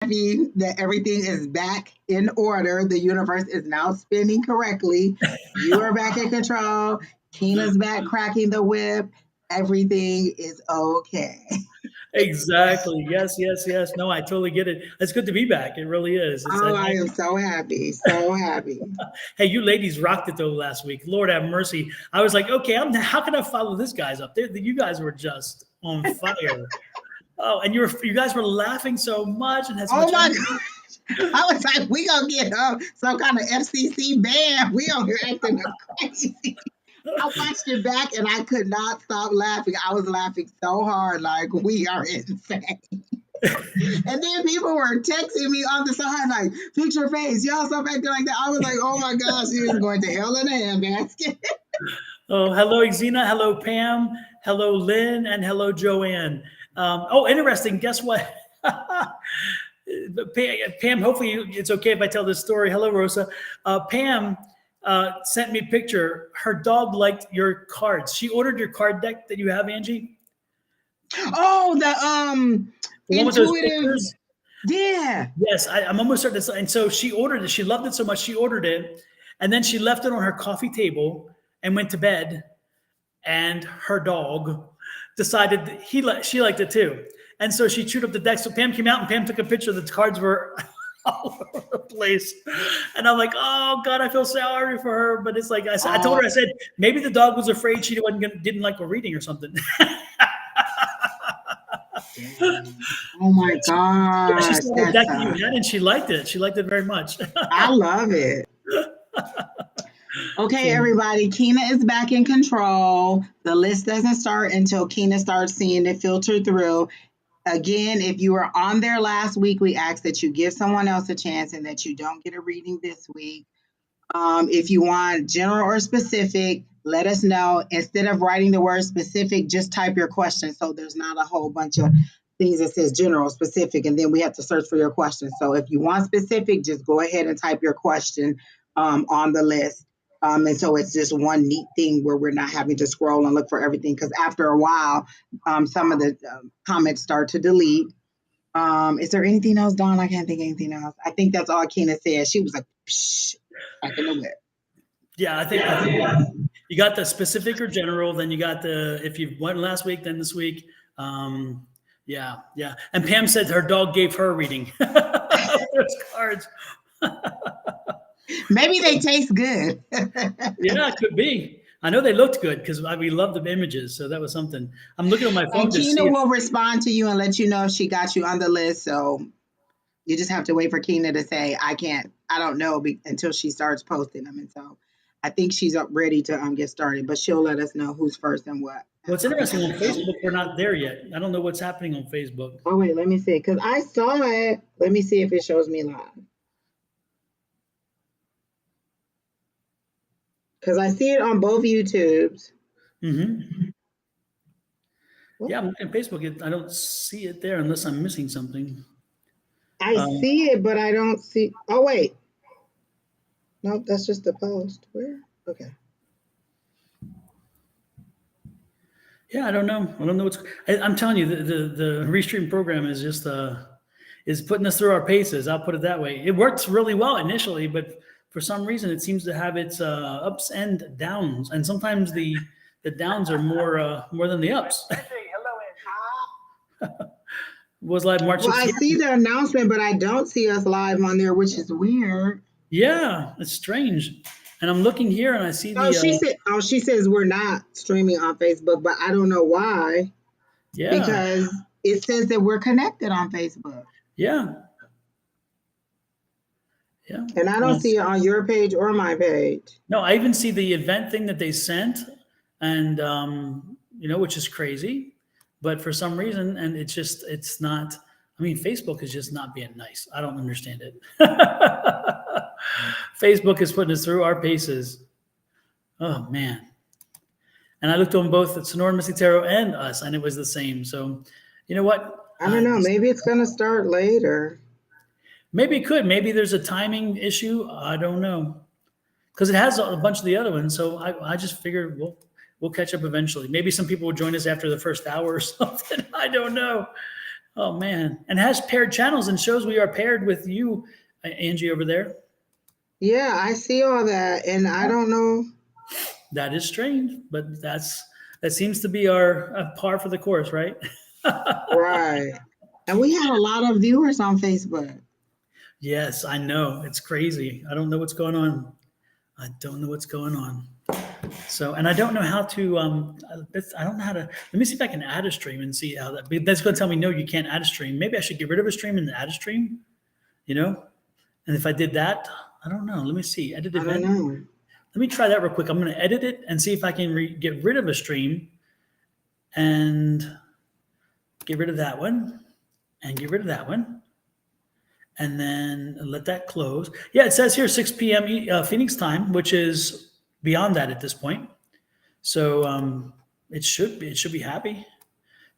happy that everything is back in order. The universe is now spinning correctly. You are back in control. Keena's back cracking the whip. Everything is okay. Exactly. Yes, yes, yes. No, I totally get it. It's good to be back. It really is. It's Oh, I am so happy. So happy. hey, you ladies rocked it though last week. Lord have mercy. I was like, okay, how can I follow this guys up? You guys were just on fire. Oh, and you guys were laughing so much and had so Oh much my energy. God. I was like, we gonna get some kind of FCC ban. We on here acting crazy. I watched it back and I could not stop laughing. I was laughing so hard, like we are insane. And then people were texting me on the side, like, fix your face. Y'all stop acting like that. I was like, oh my gosh, she is going to hell in a handbasket. Oh, hello, Xena. Hello, Pam. Hello, Lynn. And hello, Joanne. Oh, interesting. Guess what? Pam, hopefully it's okay if I tell this story. Hello, Rosa. Pam sent me a picture. Her dog liked your cards. She ordered your card deck that you have, Angie. Oh, the The one with those intuitive. pictures. Yeah. Yes, I'm almost certain. And so she ordered it. She loved it so much. She ordered it. And then she left it on her coffee table and went to bed. And her dog decided that she liked it too. And so she chewed up the deck. So Pam came out and Pam took a picture. The cards were all over the place. And I'm like, oh God, I feel sorry for her. But it's like I told her, I said, maybe the dog was afraid she didn't like her reading or something. Oh my Yeah, she gosh, saw the that's deck that you had and she liked it. She liked it very much. I love it. Okay, everybody, Keena is back in control. The list doesn't start until Keena starts seeing it filter through. Again, if you were on there last week, we ask that you give someone else a chance and that you don't get a reading this week. If you want general or specific, let us know. Instead of writing the word specific, just type your question. So there's not a whole bunch of things that says general, specific, and then we have to search for your question. So if you want specific, just go ahead and type your question on the list. And so it's just one neat thing where we're not having to scroll and look for everything because after a while, some of the comments start to delete. Is there anything else, Dawn? I can't think of anything else. I think that's all Keena said. She was like, psh, back in the whip. Yeah, I think you got the specific or general. Then you got if you went last week, then this week. Yeah, yeah. And Pam said her dog gave her a reading. Those cards. Maybe they taste good. Yeah, it could be. I know they looked good because we loved the images, so that was something. I'm looking on my phone And to Keena see if. will respond to you and let you know if she got you on the list. So you just have to wait for Keena to say, I don't know until she starts posting them. And so I think she's ready to get started, but she'll let us know who's first and what. What's interesting on Facebook, we're not there yet. I don't know what's happening on Facebook. Oh, wait, let me see. Because I saw it. Let me see if it shows me live. Because I see it on both YouTubes. Mm-hmm. Yeah, I'm looking at Facebook. I don't see it there unless I'm missing something. I see it, but I don't see. Oh, wait. Nope, that's just the post. Where? Okay. Yeah, I don't know. I don't know I'm telling you, the restream program is just is putting us through our paces. I'll put it that way. It works really well initially, but for some reason, it seems to have its ups and downs, and sometimes the downs are more than the ups. Was live March Well, I 16th. see the announcement, but I don't see us live on there, which is weird. Yeah, it's strange. And I'm looking here, and I see Oh, she says we're not streaming on Facebook, but I don't know why. Yeah, Because it says that we're connected on Facebook. Yeah. Yeah. And I don't see it on your page or my page. No, I even see the event thing that they sent, and which is crazy. But for some reason, and it's not. I mean, Facebook is just not being nice. I don't understand it. Facebook is putting us through our paces. Oh man! And I looked on both at Sonoran Mystic Tarot and us, and it was the same. So, you know what? I don't know. Maybe it's going to start later. Maybe it could. Maybe there's a timing issue. I don't know. Because it has a bunch of the other ones. So I just figured we'll catch up eventually. Maybe some people will join us after the first hour or something. I don't know. Oh man, and has paired channels and shows we are paired with you, Angie, over there. Yeah, I see all that, and I don't know. That is strange, but that seems to be our par for the course, right? Right. And we had a lot of viewers on Facebook. Yes, I know. It's crazy. I don't know what's going on. I don't know what's going on. So, and I don't know how to. I don't know how to. Let me see if I can add a stream and see how that. That's going to tell me no, you can't add a stream. Maybe I should get rid of a stream and add a stream. You know, and if I did that, I don't know. Let me see. Edit I don't event. know. Let me try that real quick. I'm going to edit it and see if I can get rid of a stream and get rid of that one and get rid of that one. And then let that close. Yeah, it says here 6 p.m. Phoenix time, which is beyond that at this point. So it should be happy.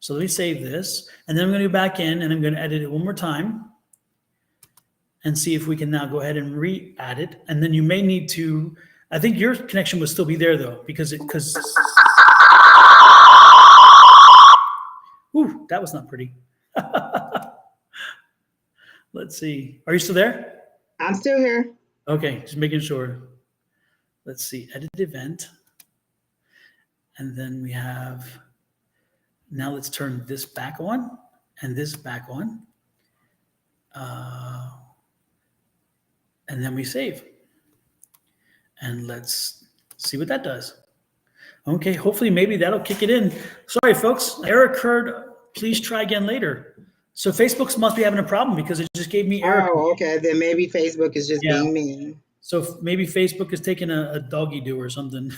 So let me save this, and then I'm going to go back in and I'm going to edit it one more time and see if we can now go ahead and re-add it. And then you may need to. I think your connection will still be there though, because ooh, that was not pretty. Let's see. Are you still there? I'm still here. Okay, just making sure. Let's see. Edit event. And then we have, now let's turn this back on and this back on. And then we save. And let's see what that does. Okay, hopefully maybe that'll kick it in. Sorry, folks. Error occurred. Please try again later. So Facebook must be having a problem because it just gave me error. Oh, okay. Then maybe Facebook is just being mean. So maybe Facebook is taking a doggy do or something.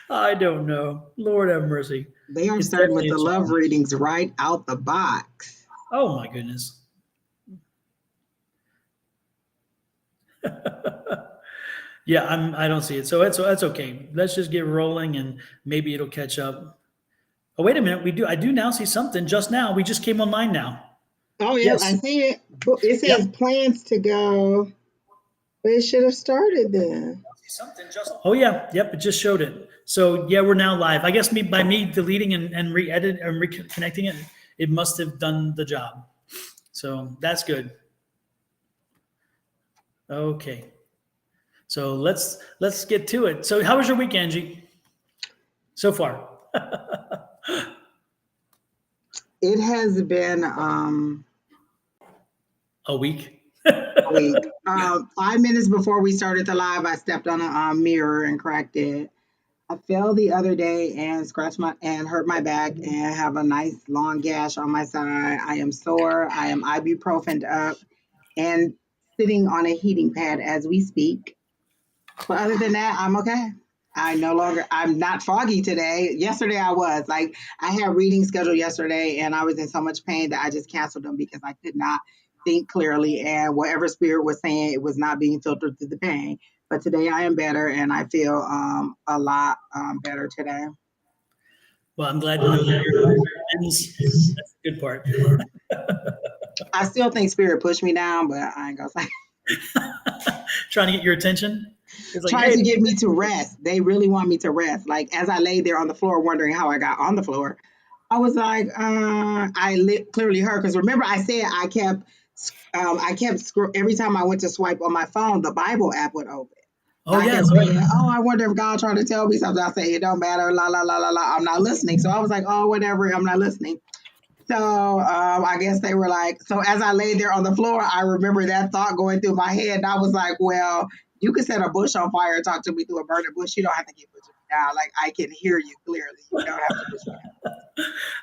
I don't know. Lord have mercy. They are starting with the love readings right out the box. Oh my goodness. Yeah, I don't see it. So that's okay. Let's just get rolling and maybe it'll catch up. Oh, wait a minute. I do now see something just now. We just came online now. Oh, yeah, yes. I see it. It says plans to go, but it should have started then. Oh, yeah. Yep, it just showed it. So, yeah, we're now live. I guess by me deleting and re-edit and reconnecting it, it must have done the job. So that's good. Okay. So let's get to it. So how was your week, Angie? So far? It has been a week. A week. 5 minutes before we started the live, I stepped on a mirror and cracked it. I fell the other day and hurt my back and have a nice long gash on my side. I am sore. I am ibuprofen up and sitting on a heating pad as we speak. But other than that, I'm okay. I'm not foggy today. Yesterday I was. Like, I had readings scheduled yesterday and I was in so much pain that I just canceled them because I could not think clearly, and whatever spirit was saying, it was not being filtered through the pain. But today I am better and I feel a lot better today. Well, I'm glad to know that that's the good part. I still think spirit pushed me down, but I ain't gonna say. Trying to get your attention? It's like, trying to get me to rest. They really want me to rest. Like, as I lay there on the floor wondering how I got on the floor, I was like, clearly heard, because remember I said I kept every time I went to swipe on my phone, the Bible app would open. Oh, yeah. I wonder if God trying to tell me something. I say, it don't matter, la, la, la, la, la. I'm not listening. So I was like, oh, whatever, I'm not listening. So I guess they were like, so as I laid there on the floor, I remember that thought going through my head. And I was like, well, you can set a bush on fire and talk to me through a burning bush. You don't have to keep pushing me down. Like, I can hear you clearly. You don't have to push me down.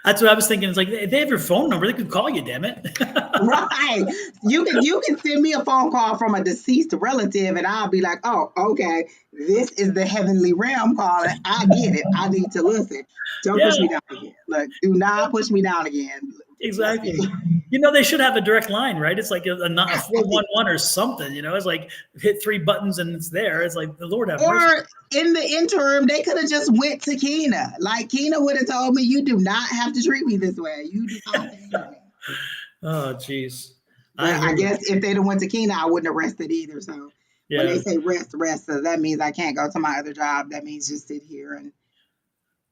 That's what I was thinking. It's like, if they have your phone number, they could call you, damn it. Right. You can send me a phone call from a deceased relative and I'll be like, oh, okay, this is the heavenly realm calling. I get it. I need to listen. Don't push me down again. Look, do not push me down again. Exactly. You know, they should have a direct line, right? It's like a 411 or something, you know, it's like hit 3 buttons and it's there. It's like the Lord have mercy. Or in the interim, they could have just went to Keena. Like, Keena would have told me, you do not have to treat me this way. You do not have to treat me. Oh, geez. I guess if they'd have went to Keena, I wouldn't have rested either. So when they say rest, so that means I can't go to my other job. That means just sit here and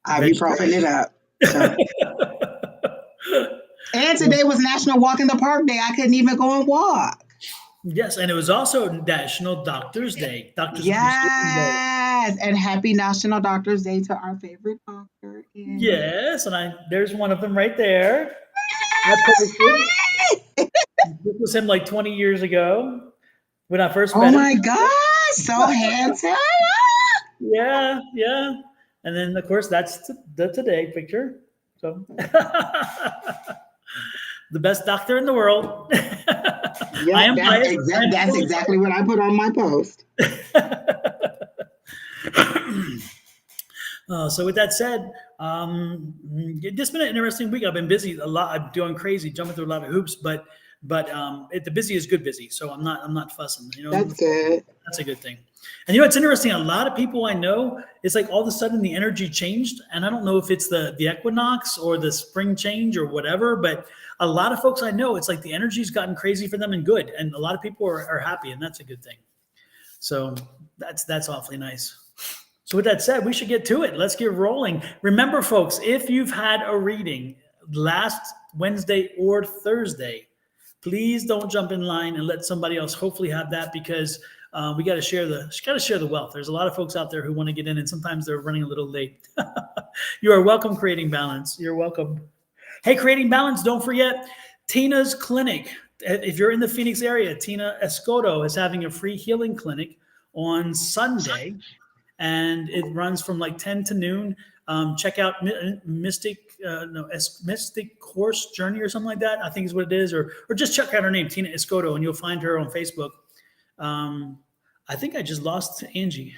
ibuprofen it up. So. And today was National Walk in the Park Day. I couldn't even go and walk. Yes, and it was also National Doctors Day, Doctors Appreciation Day. Yes, and happy National Doctors Day to our favorite doctor, Angie. Yes, and there's one of them right there. I posted. This was him like 20 years ago when I first Oh met him. my gosh, so handsome. Yeah, yeah. And then of course that's the today picture. So the best doctor in the world. I Yep, am biased. I am that's totally exactly what I put on my post. So with that said, it's been an interesting week. I've been busy a lot. I'm doing crazy, jumping through a lot of hoops, but the busy is good busy. So I'm not fussing. That's good. That's a good thing. And it's interesting. A lot of people I know, it's like all of a sudden the energy changed, and I don't know if it's the equinox or the spring change or whatever, but a lot of folks I know, it's like the energy's gotten crazy for them and good, and a lot of people are happy, and that's a good thing. So that's awfully nice. So with that said, we should get to it. Let's get rolling. Remember, folks, if you've had a reading last Wednesday or Thursday, please don't jump in line and let somebody else hopefully have that, because we got to share the wealth. There's a lot of folks out there who want to get in, and sometimes they're running a little late. You are welcome, Creating Balance. You're welcome. Hey, Creating Balance, don't forget Tina's clinic. If you're in the Phoenix area, Tina Escoto is having a free healing clinic on Sunday, and it runs from like 10 to noon. Check out Mystic Horse Journey or something like that, I think is what it is, or just check out her name, Tina Escoto, and you'll find her on Facebook. I think I just lost Angie.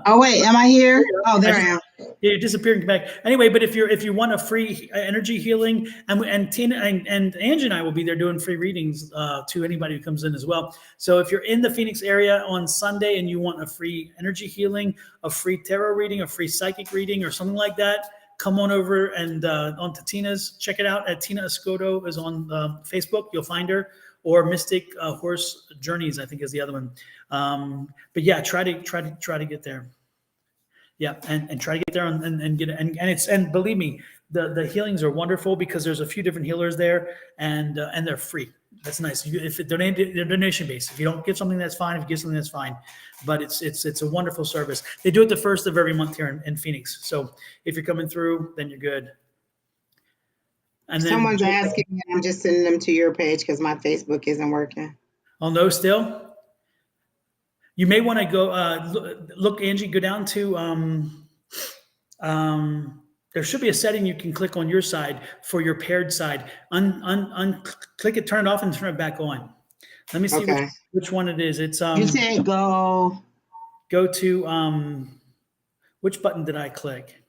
Oh wait, am I here? Oh, there I am. Yeah, you disappeared and back. Anyway, but if you want a free energy healing, and Tina and Angie and I will be there doing free readings to anybody who comes in as well. So if you're in the Phoenix area on Sunday and you want a free energy healing, a free tarot reading, a free psychic reading, or something like that, come on over and onto Tina's. Check it out at Tina Escoto is on Facebook. You'll find her, or Mystic Horse Journeys, I think is the other one. But yeah, try to get there. Yeah, and try to get there and get it. And believe me, the healings are wonderful because there's a few different healers there, and they're free. That's nice. If they're donation based, if you don't give something, that's fine. If you give something, that's fine. But it's a wonderful service. They do it the first of every month here in Phoenix. So if you're coming through, then you're good. And then Someone's asking me, and I'm just sending them to your page because my Facebook isn't working. Oh no, still. You may want to go look, Angie. Go down to there should be a setting you can click on your side for your paired side. Click it, turn it off, and turn it back on. Let me see which one it is. It's you said go to which button did I click?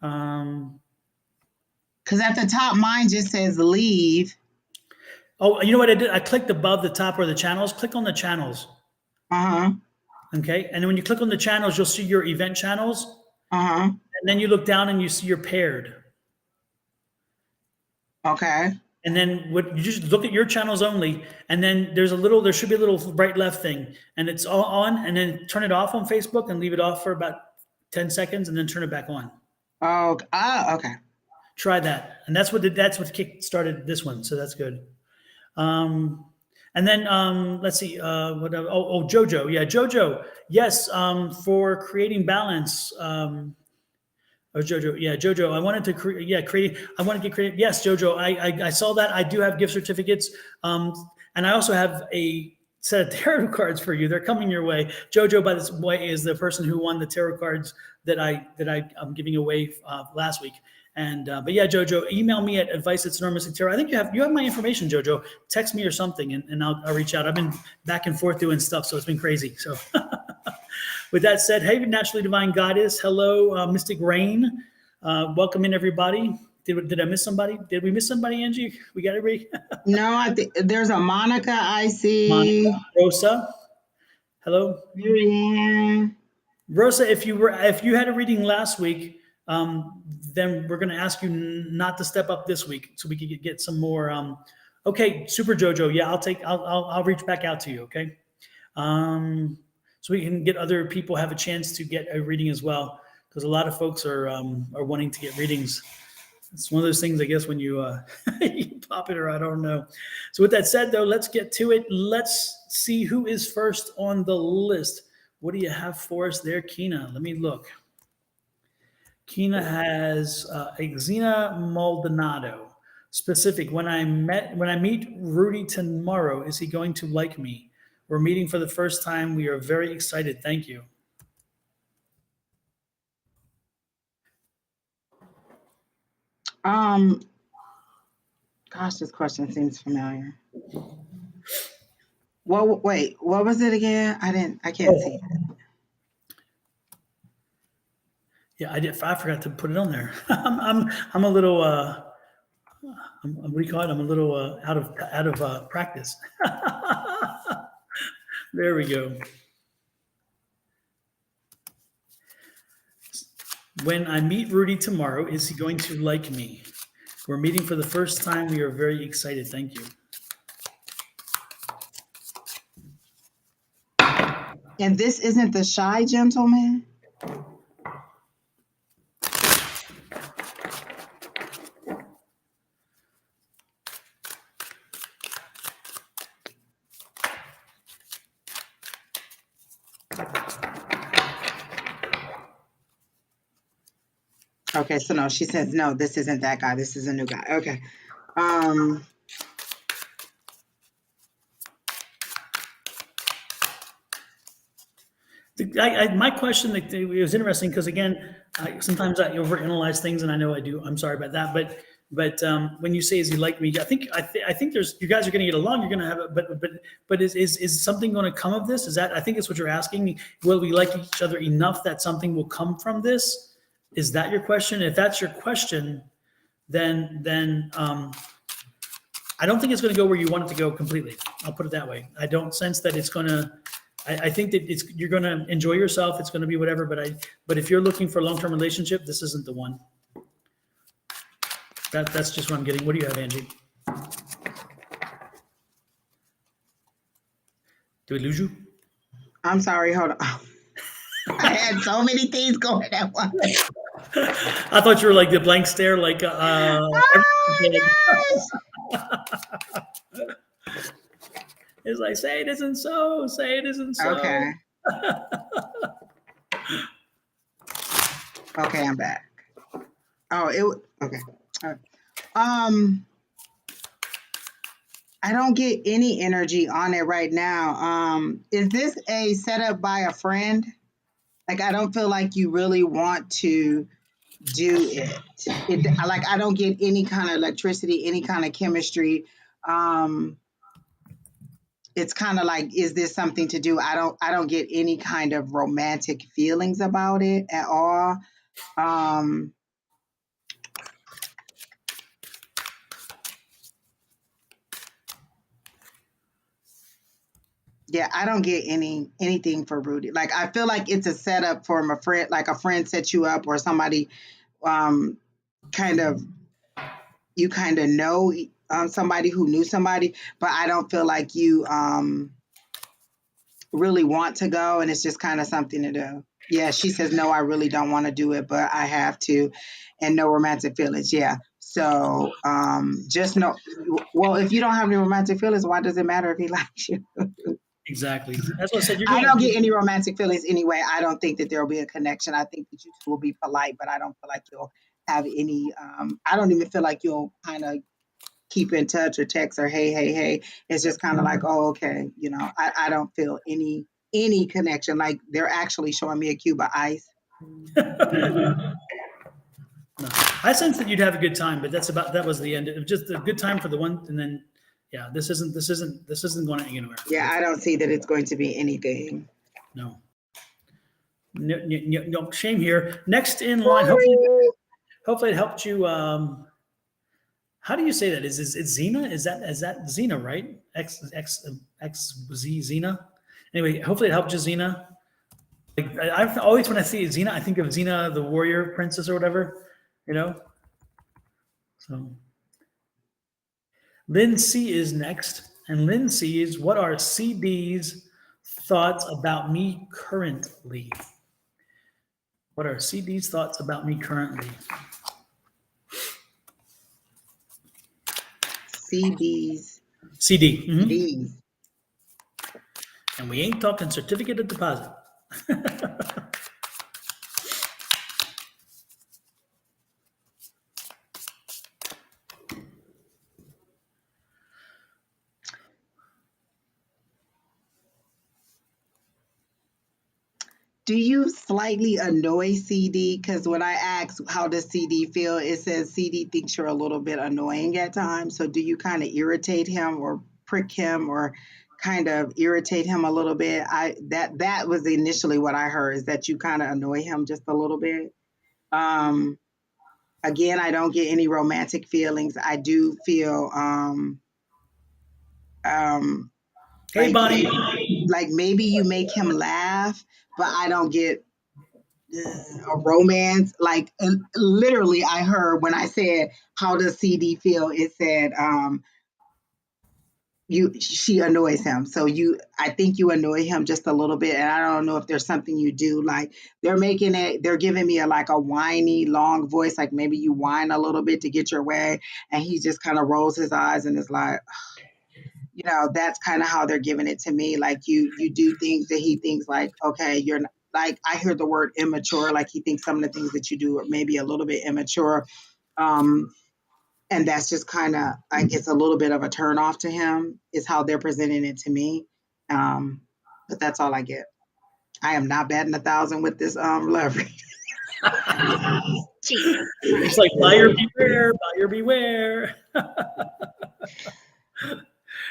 Because at the top, mine just says leave. Oh, you know what I did? I clicked above the top where the channels. Click on the channels. Okay, and then when you click on the channels, you'll see your event channels. And then you look down and you see your paired. Okay. And then you just look at your channels only, and then there should be a little right left thing, and it's all on, and then turn it off on Facebook and leave it off for about 10 seconds, and then turn it back on. Oh, okay. Try that, and that's what kick started this one, so that's good. And then let's see, JoJo, yeah, JoJo, yes, for Creating Balance. JoJo, yeah, JoJo. I wanted to create. I want to get creative. Yes, JoJo. I saw that. I do have gift certificates, and I also have a set of tarot cards for you. They're coming your way. JoJo, by this way, is the person who won the tarot cards that I'm giving away last week. And but yeah, JoJo, email me at advice@sonoran-tarot. I think you have my information, JoJo. Text me or something, and I'll reach out. I've been back and forth doing stuff, so it's been crazy. So. With that said, hey, Naturally Divine Goddess. Hello, Mystic Rain. Welcome in, everybody. Did I miss somebody? Did we miss somebody, Angie? We got everybody? No, I think there's a Monica I see. Monica, Rosa. Hello. Marianne. Rosa, if you had a reading last week, then we're going to ask you not to step up this week so we can get some more. Okay, Super JoJo. Yeah, I'll reach back out to you. Okay. So we can get other people have a chance to get a reading as well, because a lot of folks are wanting to get readings. It's one of those things, I guess, when you you pop it, or I don't know. So with that said, though, let's get to it. Let's see who is first on the list. What do you have for us there, Kina? Let me look. Kina has a Xena Maldonado. Specific. When I meet Rudy tomorrow, is he going to like me? We're meeting for the first time. We are very excited. Thank you. Gosh, this question seems familiar. Well, wait, what was it again? I can't see it. Yeah, I forgot to put it on there. I'm a little what do you call it? I'm a little out of practice. There we go. When I meet Rudy tomorrow, is he going to like me? We're meeting for the first time. We are very excited. Thank you. And this isn't the shy gentleman? Okay, so no, she says, no, this isn't that guy. This is a new guy. Okay. My question, it was interesting because, again, sometimes I overanalyze things, and I know I do. I'm sorry about that, but when you say, "Is he like me?" I think there's, you guys are going to get along. You're going to have it, but is something going to come of this? Is that, I think it's what you're asking. Will we like each other enough that something will come from this? Is that your question? If that's your question, then I don't think it's going to go where you want it to go completely. I'll put it that way. I don't sense that it's going to. I think that you're going to enjoy yourself. It's going to be whatever. But if you're looking for a long-term relationship, this isn't the one. That's just what I'm getting. What do you have, Angie? Do we lose you? I'm sorry. Hold on. I had so many things going at once. I thought you were like the blank stare, like it's like, say it isn't so. Say it isn't so. Okay. Okay, I'm back. Oh, okay. All right. I don't get any energy on it right now. Is this a setup by a friend? Like, I don't feel like you really want to do it. Like, I don't get any kind of electricity, any kind of chemistry. It's kind of like, is this something to do? I don't get any kind of romantic feelings about it at all. Yeah, I don't get anything for Rudy. Like, I feel like it's a setup from a friend, like a friend set you up, or somebody kind of, you kind of know somebody who knew somebody, but I don't feel like you really want to go, and it's just kind of something to do. Yeah, she says, no, I really don't want to do it, but I have to, and no romantic feelings. Yeah. So just know, well, if you don't have any romantic feelings, why does it matter if he likes you? Exactly. That's what I said. I don't get any romantic feelings anyway. I don't think that there will be a connection. I think that you two will be polite, but I don't feel like you'll have any. I don't even feel like you'll kind of keep in touch or text or hey. It's just kind of like, oh, okay. I don't feel any connection. Like, they're actually showing me a cube of ice. No. I sense that you'd have a good time, but that was the end. It was just a good time for the one, and then yeah, this isn't going anywhere. Yeah, I don't see that it's going to be anything. No, shame here. Next in line, hopefully it helped you. How do you say that? Is it Xena? Is that Xena, right? Xena. Anyway, hopefully it helped you, Xena. Like, I always, when I see Xena, I think of Xena, the warrior princess or whatever, So Lynn C is next, and Lynn C is, what are CD's thoughts about me currently? What are CD's thoughts about me currently? CDs. CD. CDs. And we ain't talking certificate of deposit. Do you slightly annoy CD? Because when I ask how does CD feel, it says CD thinks you're a little bit annoying at times. So do you kind of irritate him or prick him or kind of irritate him a little bit? That was initially what I heard, is that you kind of annoy him just a little bit. Um, Again, I don't get any romantic feelings. I do feel um Hey, Bonnie. like maybe you make him laugh, but I don't get a romance. Like literally, I heard when I said, "How does CD feel?" It said, she annoys him. So I think you annoy him just a little bit, and I don't know if there's something you do. Like they're giving me like a whiny, long voice. Like maybe you whine a little bit to get your way, and he just kind of rolls his eyes and is like, that's kind of how they're giving it to me. Like you do think that he thinks like, okay, you're not, like I hear the word immature, like he thinks some of the things that you do are maybe a little bit immature. And that's just kind of like it's a little bit of a turn off to him, is how they're presenting it to me. But that's all I get. I am not batting 1,000 with this love reading. It's like buyer beware.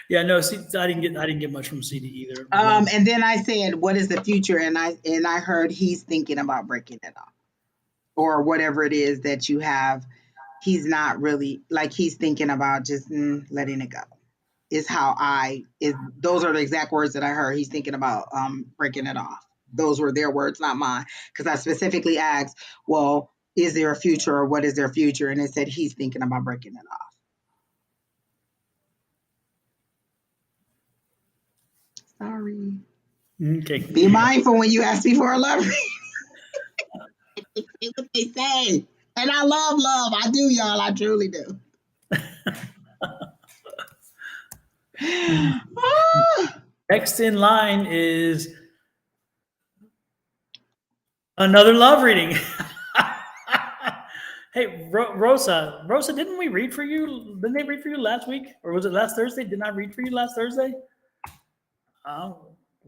Yeah, no, see, I didn't get much from CD either. And then I said, "What is the future?" And I heard he's thinking about breaking it off, or whatever it is that you have. He's not really like he's thinking about just letting it go. Is how those are the exact words that I heard. He's thinking about breaking it off. Those were their words, not mine. Because I specifically asked, well, is there a future, or what is their future? And it said he's thinking about breaking it off. Sorry. Okay. Be mindful when you ask me for a love reading. Say what they say. And I love. I do, y'all. I truly do. Next in line is another love reading. Hey, Rosa, didn't we read for you? Didn't they read for you last week, or was it last Thursday? Didn't I read for you last Thursday?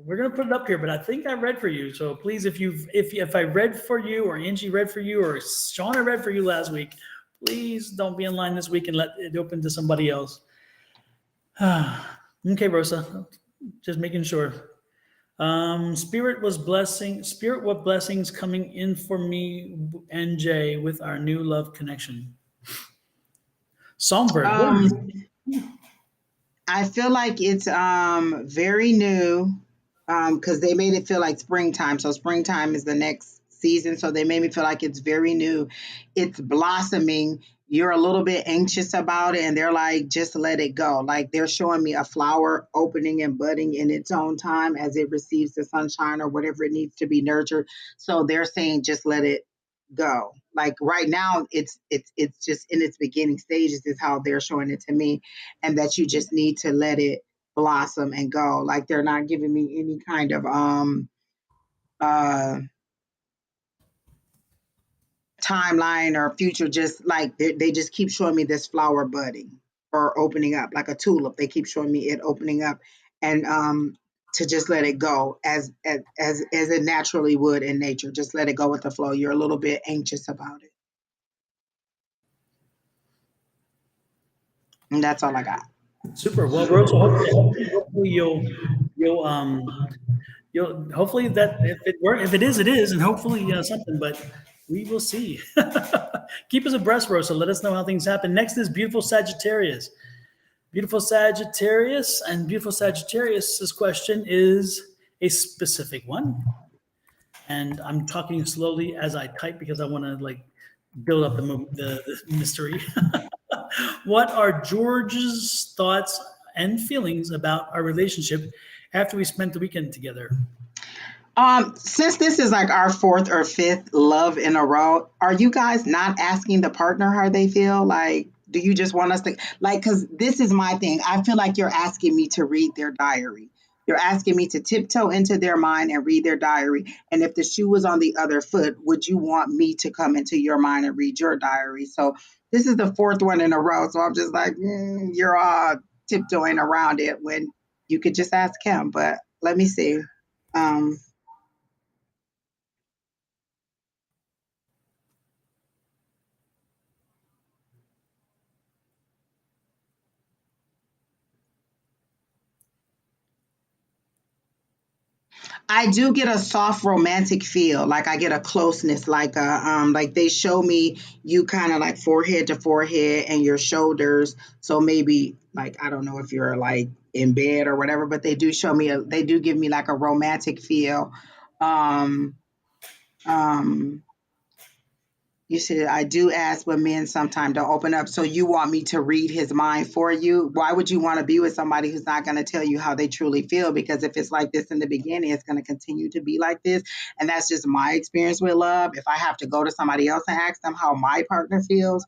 We're gonna put it up here, but I think I read for you. So please, if I read for you, or Angie read for you, or Shauna read for you last week, please don't be in line this week and let it open to somebody else. Okay, Rosa, just making sure. Spirit, what blessings coming in for me and Jay with our new love connection. Songbird. I feel like it's very new, because they made it feel like springtime. So springtime is the next season. So they made me feel like it's very new. It's blossoming. You're a little bit anxious about it, and they're like, just let it go. Like they're showing me a flower opening and budding in its own time as it receives the sunshine or whatever it needs to be nurtured. So they're saying, just let it go. Like right now, it's just in its beginning stages, is how they're showing it to me, and that you just need to let it blossom and go. Like they're not giving me any kind of timeline or future. Just like they just keep showing me this flower budding or opening up, like a tulip. They keep showing me it opening up, and to just let it go as it naturally would in nature. Just let it go with the flow. You're a little bit anxious about it, and that's all I got. Super. Well, Rosa, hopefully you'll hopefully that if it is, and hopefully something, but we will see. Keep us abreast, Rosa. Let us know how things happen. Next is beautiful Sagittarius. Beautiful Sagittarius, and beautiful Sagittarius's question is a specific one, and I'm talking slowly as I type because I want to build up the mystery. What are George's thoughts and feelings about our relationship after we spent the weekend together? Since this is like our fourth or fifth love in a row, are you guys not asking the partner how they feel? Like, Do you just want us to like, because this is my thing. I feel like you're asking me to read their diary. You're asking me to tiptoe into their mind and read their diary. And if the shoe was on the other foot, would you want me to come into your mind and read your diary? So this is the fourth one in a row. So I'm just like, you're all tiptoeing around it when you could just ask him. But let me see. Um, I do get a soft romantic feel, like I get a closeness, like they show me you kind of like forehead to forehead and your shoulders. So maybe like I don't know if you're like in bed or whatever, but they do give me like a romantic feel. Um, um, You said I do ask, but men sometimes don't open up. So you want me to read his mind for you? Why would you want to be with somebody who's not going to tell you how they truly feel? Because if it's like this in the beginning, it's going to continue to be like this. And that's just my experience with love. If I have to go to somebody else and ask them how my partner feels,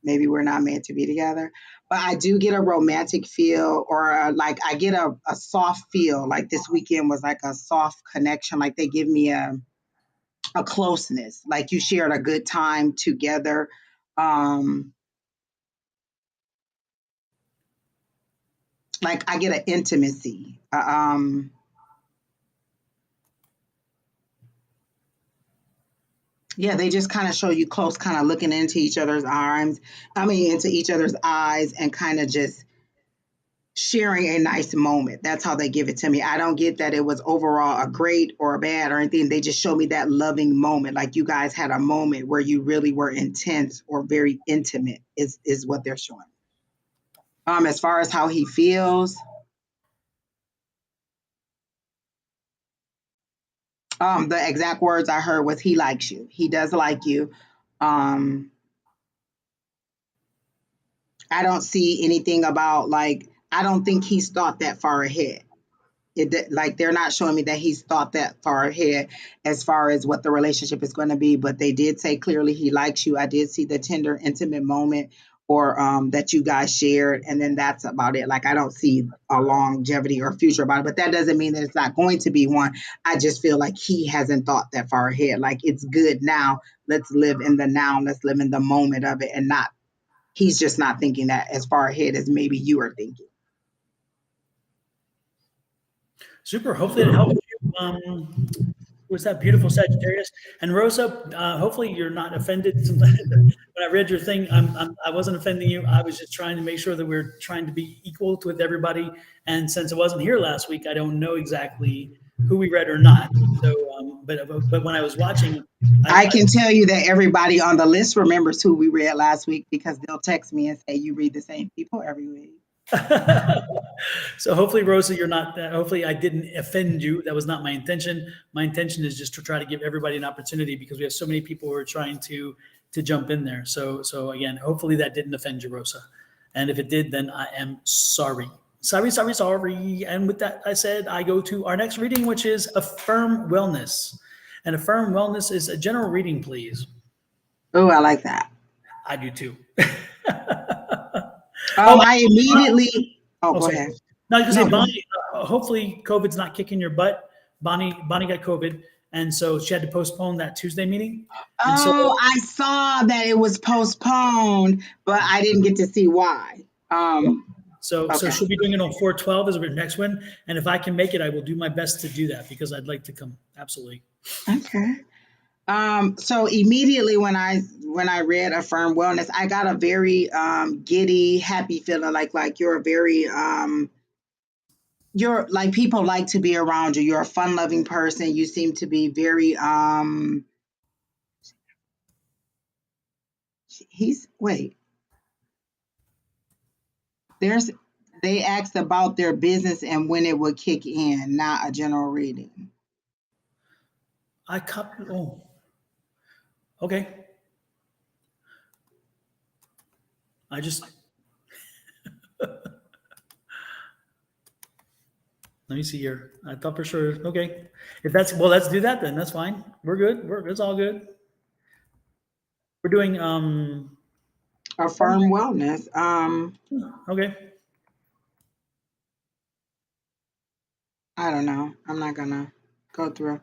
maybe we're not meant to be together. But I do get a romantic feel, or like I get a soft feel. Like this weekend was like a soft connection. Like they give me a closeness, like you shared a good time together. Um, like I get an intimacy. Yeah, they just kind of show you close, kind of looking into each other's arms. I mean, into each other's eyes, and kind of just sharing a nice moment. That's how they give it to me. I don't get that it was overall a great or a bad or anything. They just show me that loving moment. Like you guys had a moment where you really were intense or very intimate is what they're showing. As far as how he feels, the exact words I heard was he likes you. He does like you. Um, I don't see anything about like I don't think he's thought that far ahead. Like they're not showing me that he's thought that far ahead as far as what the relationship is going to be, but they did say clearly he likes you. I did see the tender intimate moment or that you guys shared, and then that's about it. Like I don't see a longevity or future about it, but that doesn't mean that it's not going to be one. I just feel like he hasn't thought that far ahead. Like it's good now, let's live in the now, let's live in the moment of it, and not he's just not thinking that as far ahead as maybe you are thinking. Super. Hopefully it helps you. Was that beautiful Sagittarius? And Rosa, hopefully you're not offended. Sometimes when I read your thing, I wasn't offending you. I was just trying to make sure that we're trying to be equal with everybody. And since I wasn't here last week, I don't know exactly who we read or not. So, but when I was watching, I can tell you that everybody on the list remembers who we read last week because they'll text me and say you read the same people every week. So hopefully, Rosa, you're not. Hopefully, I didn't offend you. That was not my intention. My intention is just to try to give everybody an opportunity because we have so many people who are trying to jump in there. So again, hopefully that didn't offend you, Rosa. And if it did, then I am sorry. Sorry, sorry, sorry. And with that, I said I go to our next reading, which is Affirm Wellness. And Affirm Wellness is a general reading, please. Oh, I like that. I do too. I immediately. Oh, go sorry. ahead. No, you can say No, go ahead. Bonnie. Hopefully, COVID's not kicking your butt. Bonnie got COVID, and so she had to postpone that Tuesday meeting. And so, Oh, I saw that it was postponed, but I didn't get to see why. so Okay. she'll be doing it on 4/12 as our next one. And if I can make it, I will do my best to do that because I'd like to come. Absolutely. Okay. So immediately when I read Affirm Wellness, I got a very giddy, happy feeling like you're a very you're like people like to be around you. You're a fun loving person. You seem to be very he's wait. There's they asked about their business and when it would kick in, not a general reading. I copy. Oh, okay. I just let me see here. I thought for sure. Okay, if that's well, let's do that then. That's fine. We're good. It's all good. We're doing Affirm wellness. Okay. I don't know. I'm not gonna go through.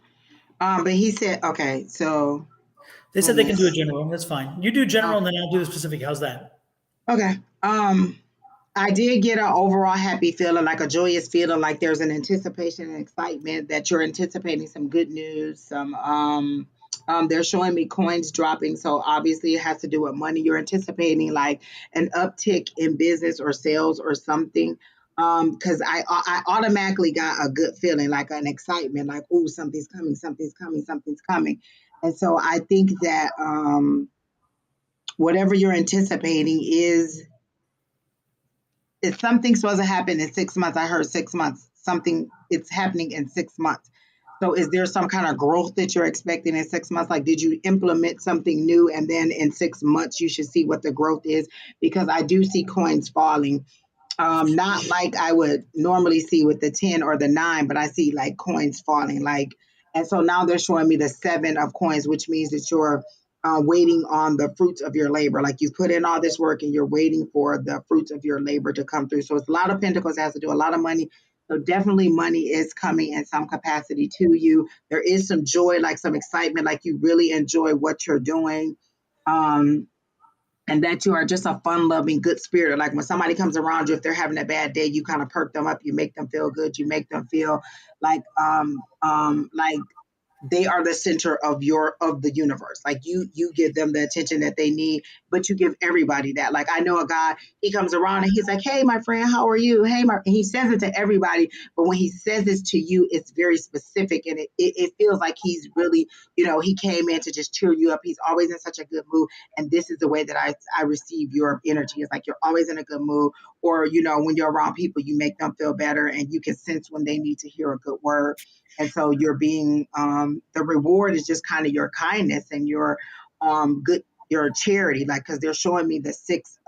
But he said, okay, so They said they can do a wellness. general. That's fine. You do general, and then I'll do the specific. How's that? Okay. I did get an overall happy feeling, like a joyous feeling, like there's an anticipation and excitement that you're anticipating some good news. They're showing me coins dropping, so obviously it has to do with money. You're anticipating like an uptick in business or sales or something. Because I automatically got a good feeling, like an excitement, like oh something's coming, something's coming, something's coming, and so I think that whatever you're anticipating is if something's supposed to happen in 6 months, I heard 6 months, something it's happening in 6 months. So is there some kind of growth that you're expecting in 6 months? Like, did you implement something new and then in 6 months you should see what the growth is? Because I do see coins falling, not like I would normally see with the 10 or the 9, but I see like coins falling. Like, and so now they're showing me the 7 of coins, which means that you're waiting on the fruits of your labor. Like you've put in all this work and you're waiting for the fruits of your labor to come through. So it's a lot of pentacles, it has to do a lot of money. So definitely money is coming in some capacity to you. There is some joy, like some excitement, like you really enjoy what you're doing. Um, and that you are just a fun loving good spirit, like when somebody comes around you, if they're having a bad day, you kind of perk them up, you make them feel good, you make them feel like they are the center of the universe. Like you give them the attention that they need, but you give everybody that. Like I know a guy, he comes around and he's like, hey my friend, how are you, hey my, and he says it to everybody, but when he says this to you it's very specific, and it feels like he's really, he came in to just cheer you up. He's always in such a good mood, and this is the way that I receive your energy. It's like you're always in a good mood, or when you're around people you make them feel better, and you can sense when they need to hear a good word. And so you're being the reward is just kind of your kindness and your good, your charity, like because they're showing me the 6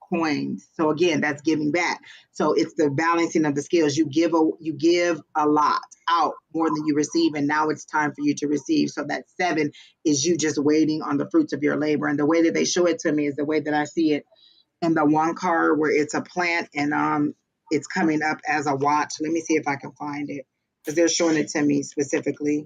coins. So again, that's giving back. So it's the balancing of the scales. You give a lot out more than you receive, and now it's time for you to receive. So that 7 is you just waiting on the fruits of your labor. And the way that they show it to me is the way that I see it in the one card where it's a plant, and it's coming up as a watch. Let me see if I can find it, because they're showing it to me specifically.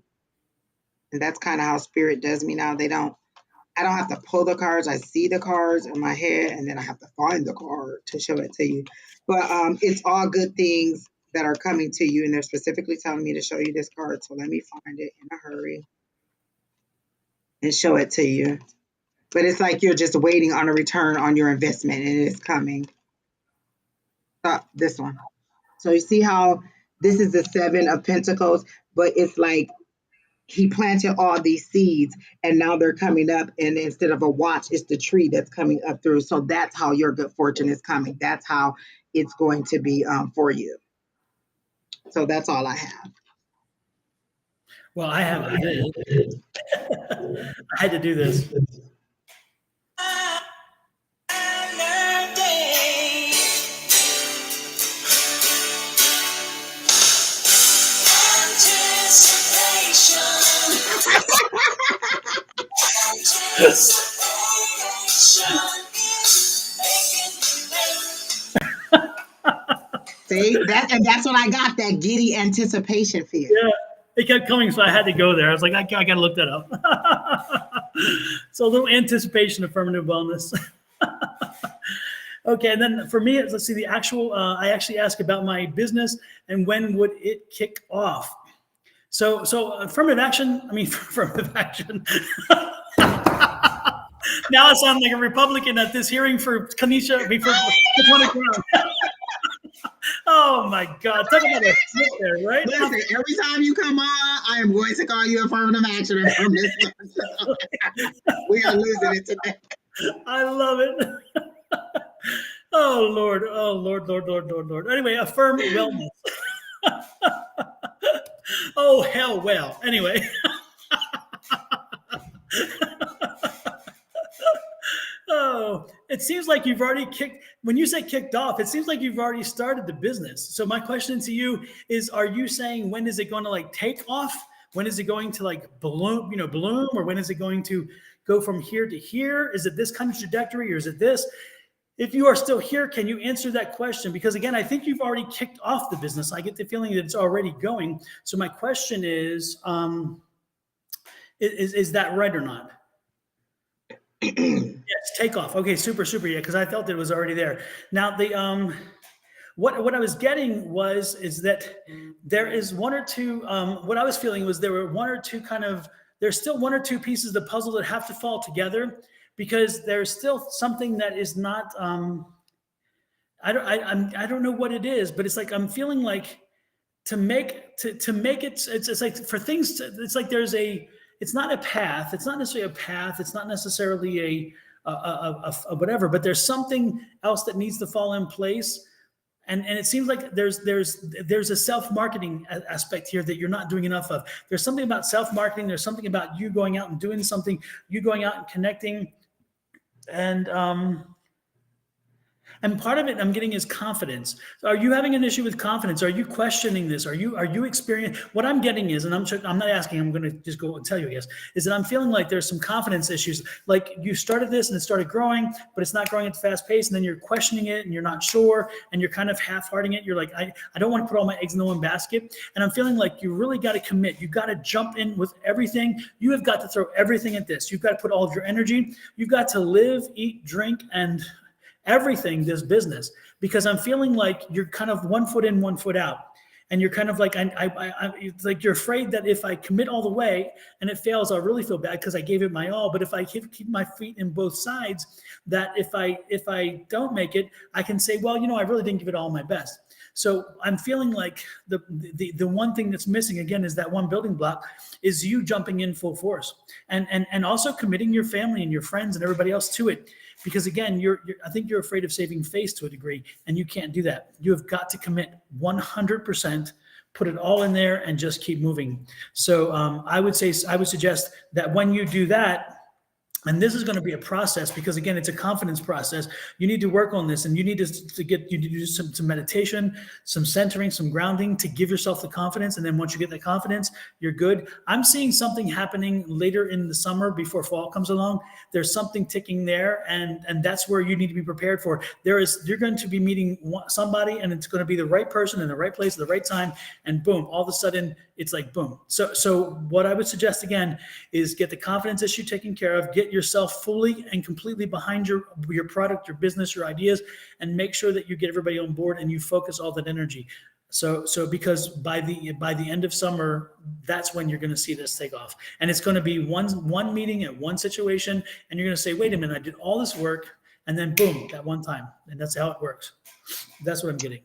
And that's kind of how spirit does me now. I don't have to pull the cards. I see the cards in my head, and then I have to find the card to show it to you. But it's all good things that are coming to you, and they're specifically telling me to show you this card. So let me find it in a hurry and show it to you. But it's like you're just waiting on a return on your investment, and it's coming. This one. So you see how this is the 7 of Pentacles, but it's like he planted all these seeds and now they're coming up, and instead of a watch, it's the tree that's coming up through. So that's how your good fortune is coming. That's how it's going to be for you. So that's all I have. Well, I have this. I had to do this. See that, and that's what I got, that giddy anticipation fear. Yeah, it kept coming, so I had to go there. I was like, I got to look that up. So a little anticipation, affirmative wellness. Okay, and then for me, let's see the actual. I actually asked about my business and when would it kick off. So affirmative action. I mean, affirmative action. Now I sound like a Republican at this hearing for Kanisha before. Oh my God! Talk about a flip there, right? Listen, every time you come on, I am going to call you affirmative action from this one. We are losing it today. I love it. Oh Lord! Oh Lord! Lord! Lord! Lord! Lord! Anyway, affirm wellness. Oh hell, well. Anyway. Oh, it seems like you've already kicked. When you say kicked off, it seems like you've already started the business. So my question to you is: are you saying when is it going to like take off? When is it going to like bloom? Bloom, or when is it going to go from here to here? Is it this kind of trajectory or is it this? If you are still here, can you answer that question? Because again, I think you've already kicked off the business. I get the feeling that it's already going. So my question is that right or not? Yes, takeoff. Okay, super, super. Yeah, because I felt it was already there. Now what I was getting is that there is one or two. What I was feeling was there were one or two there's still one or two pieces of the puzzle that have to fall together because there's still something that is not. I don't know what it is, but it's like I'm feeling like to make it. It's like for things. It's like it's not a path. It's not necessarily a path. It's not necessarily a whatever. But there's something else that needs to fall in place. And it seems like there's a self-marketing aspect here that you're not doing enough of. There's something about self-marketing. There's something about you going out and doing something. You going out and connecting, and part of it I'm getting is confidence. Are you having an issue with confidence? Are you questioning this? Are you experiencing what I'm getting is, and I'm not asking, I'm going to just go and tell you, I guess, is that I'm feeling like there's some confidence issues. Like you started this and it started growing, but it's not growing at the fast pace. And then you're questioning it and you're not sure and you're kind of half-hearting it. You're like, I don't want to put all my eggs in the one basket. And I'm feeling like you really got to commit. You got to jump in with everything. You have got to throw everything at this. You've got to put all of your energy. You've got to live, eat, drink, and everything this business, because I'm feeling like you're kind of 1 foot in, 1 foot out. And you're kind of like, it's like you're afraid that if I commit all the way and it fails, I'll really feel bad because I gave it my all. But if I keep my feet in both sides, that if I don't make it, I can say, well, I really didn't give it all my best. So I'm feeling like the one thing that's missing again is that one building block is you jumping in full force and also committing your family and your friends and everybody else to it. Because again, I think you're afraid of saving face to a degree, and you can't do that. You have got to commit 100%, put it all in there, and just keep moving. So I would suggest that when you do that, and this is going to be a process because again, it's a confidence process. You need to work on this, and you need to do some meditation, some centering, some grounding to give yourself the confidence. And then once you get the confidence, you're good. I'm seeing something happening later in the summer before fall comes along. There's something ticking there, and that's where you need to be prepared for. You're going to be meeting somebody, and it's going to be the right person in the right place at the right time, and boom, all of a sudden it's like boom. So what I would suggest again is get the confidence issue taken care of, get yourself fully and completely behind your product, your business, your ideas, and make sure that you get everybody on board and you focus all that energy. So because by the end of summer, that's when you're going to see this take off. And it's going to be one meeting at one situation, and you're going to say, wait a minute, I did all this work, and then boom, that one time. And that's how it works. That's what I'm getting.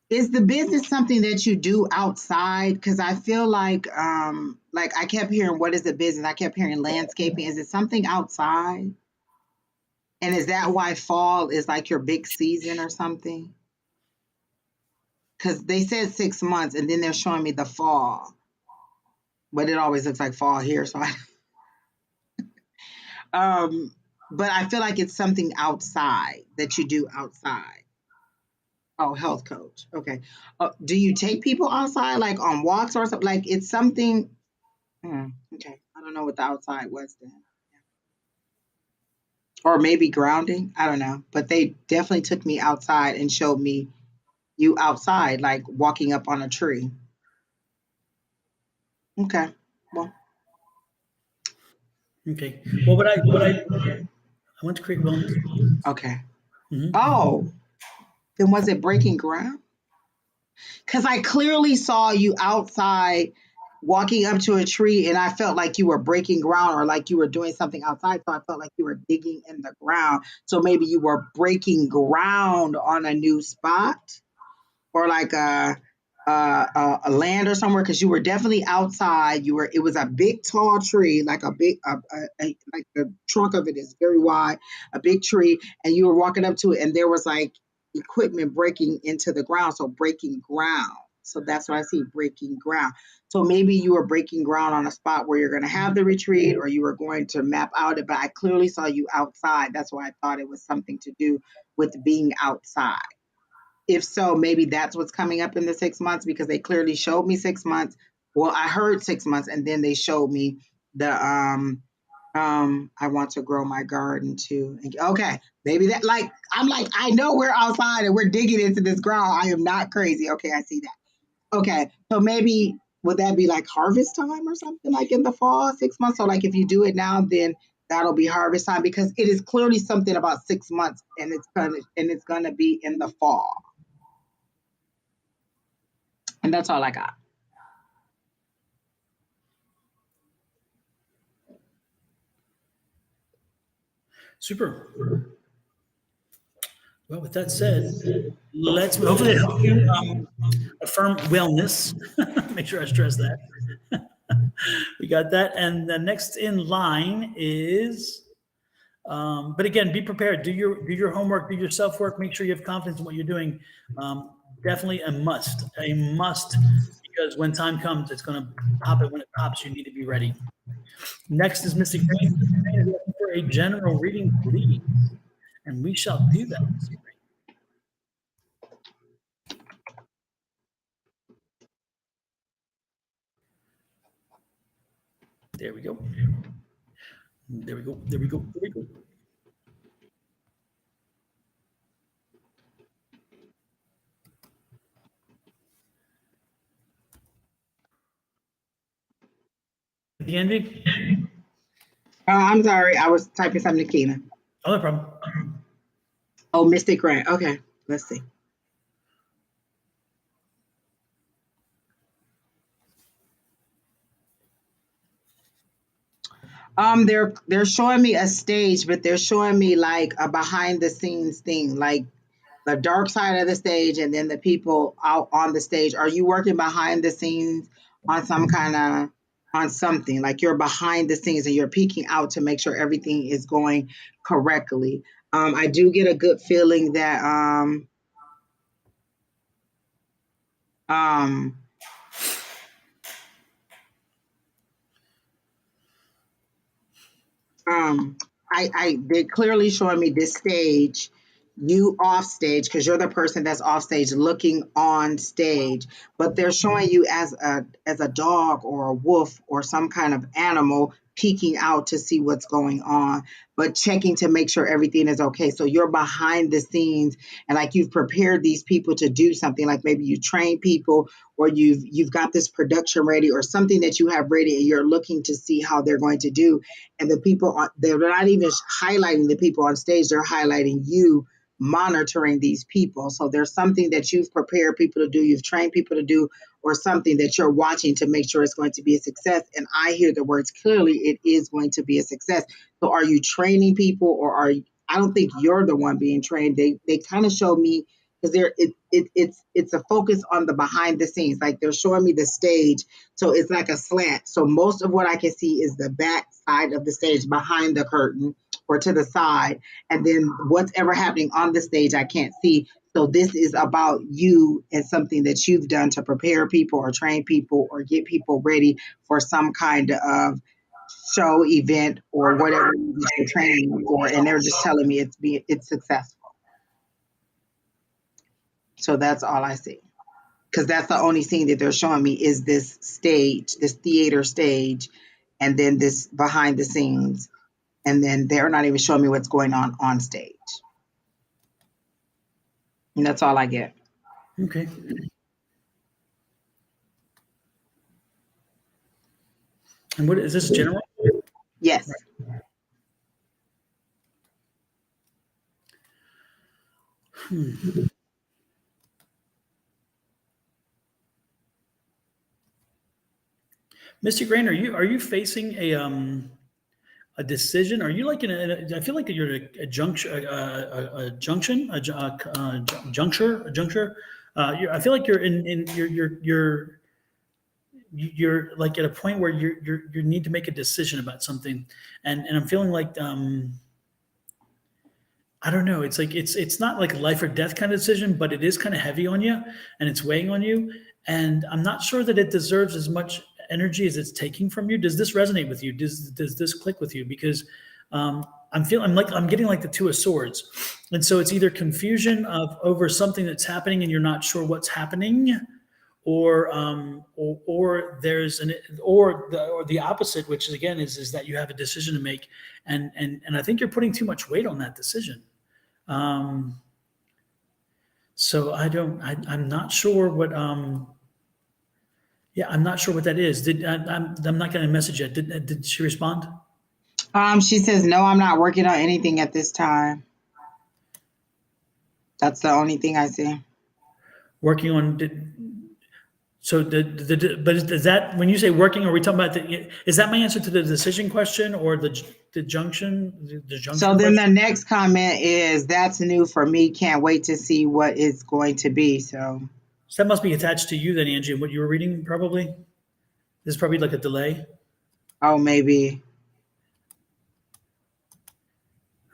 Is the business something that you do outside? Because I feel like I kept hearing, what is the business? I kept hearing landscaping. Is it something outside? And is that why fall is like your big season or something? Because they said 6 months, and then they're showing me the fall, but it always looks like fall here. So but I feel like it's something outside that you do outside. Oh, health coach. Okay. Do you take people outside, like on walks or something? Like it's something. Okay. I don't know what the outside was then. Or maybe grounding. I don't know. But they definitely took me outside and showed me you outside, like walking up on a tree. Okay. Well. Okay. Well, what I went to create wellness. Okay. Mm-hmm. Oh, then was it breaking ground? Because I clearly saw you outside walking up to a tree, and I felt like you were breaking ground or like you were doing something outside. So I felt like you were digging in the ground. So maybe you were breaking ground on a new spot or like a land or somewhere, because you were definitely outside. It was a big tall tree, like like the trunk of it is very wide, a big tree, and you were walking up to it, and there was like equipment breaking into the ground, so breaking ground. So that's what I see, breaking ground. So maybe you were breaking ground on a spot where you're going to have the retreat, or you were going to map out it, but I clearly saw you outside. That's why I thought it was something to do with being outside. If so, maybe that's what's coming up in the 6 months, because they clearly showed me 6 months. Well, I heard 6 months, and then they showed me the I want to grow my garden too. Okay, maybe that like I'm like I know we're outside and we're digging into this ground. I am not crazy. Okay, I see that. Okay, so maybe would that be like harvest time or something like in the fall, 6 months? So like if you do it now, then that'll be harvest time because it is clearly something about 6 months and it's gonna be in the fall. And that's all I got. Super. Well, with that said, let's hopefully help you affirm wellness. Make sure I stress that. We got that. And the next in line is, but again, be prepared. Do your homework. Do your self work. Make sure you have confidence in what you're doing. Definitely a must. A must because when time comes, it's going to pop it when it pops. You need to be ready. Next is Missy Green. Missy Green is looking for a general reading, please, and we shall do that. Missy Green. There we go. There we go. There we go. There we go. The Angie? I'm sorry, I was typing something to Keena. Oh, no problem. Oh, Mystic Grant. Okay, let's see. They're showing me a stage, but they're showing me like a behind the scenes thing, like the dark side of the stage, and then the people out on the stage. Are you working behind the scenes on some kind of on something like you're behind the scenes and you're peeking out to make sure everything is going correctly? I do get a good feeling that um, um they're clearly showing me this stage, you off stage because you're the person that's off stage looking on stage, but they're showing you as a dog or a wolf or some kind of animal peeking out to see what's going on, but checking to make sure everything is okay. So you're behind the scenes and like you've prepared these people to do something, like maybe you train people or you've got this production ready or something that you have ready and you're looking to see how they're going to do. And the people they're not even highlighting the people on stage, they're highlighting you monitoring these people. So there's something that you've prepared people to do, you've trained people to do, or something that you're watching to make sure it's going to be a success. And I hear the words clearly, it is going to be a success. So are you training people or are you, I don't think you're the one being trained. They kind of show me because it's a focus on the behind the scenes. Like they're showing me the stage. So it's like a slant. So most of what I can see is the back side of the stage behind the curtain or to the side. And then what's ever happening on the stage, I can't see. So this is about you and something that you've done to prepare people or train people or get people ready for some kind of show, event, or whatever you're training them for. And they're just telling me it's successful. So that's all I see. Because that's the only scene that they're showing me is this stage, this theater stage, and then this behind the scenes. And then they're not even showing me what's going on stage. And that's all I get. Okay. And what is this general? Yes. Mr. Grain, are you facing a decision? Are you like I feel like you're at a junction, a juncture. I feel like you're in you're like at a point where you need to make a decision about something, and I'm feeling like I don't know. It's like it's not like a life or death kind of decision, but it is kind of heavy on you and it's weighing on you. And I'm not sure that it deserves as much energy as it's taking from you. Does this resonate with you? Does this click with you? Because I'm getting like the Two of Swords, and so it's either confusion of over something that's happening and you're not sure what's happening, or there's an or the opposite, which is again is that you have a decision to make, and I think you're putting too much weight on that decision. So I'm not sure what yeah, I'm not sure what that is. I'm not getting a message yet. Did she respond? She says, no, I'm not working on anything at this time. That's the only thing I see. Working on so but is that when you say working, are we talking about is that my answer to the decision question or the junction So then question? the next comment is, that's new for me. Can't wait to see what it's going to be. So So that must be attached to you then, Angie, and what you were reading probably. There's probably like a delay. oh, maybe.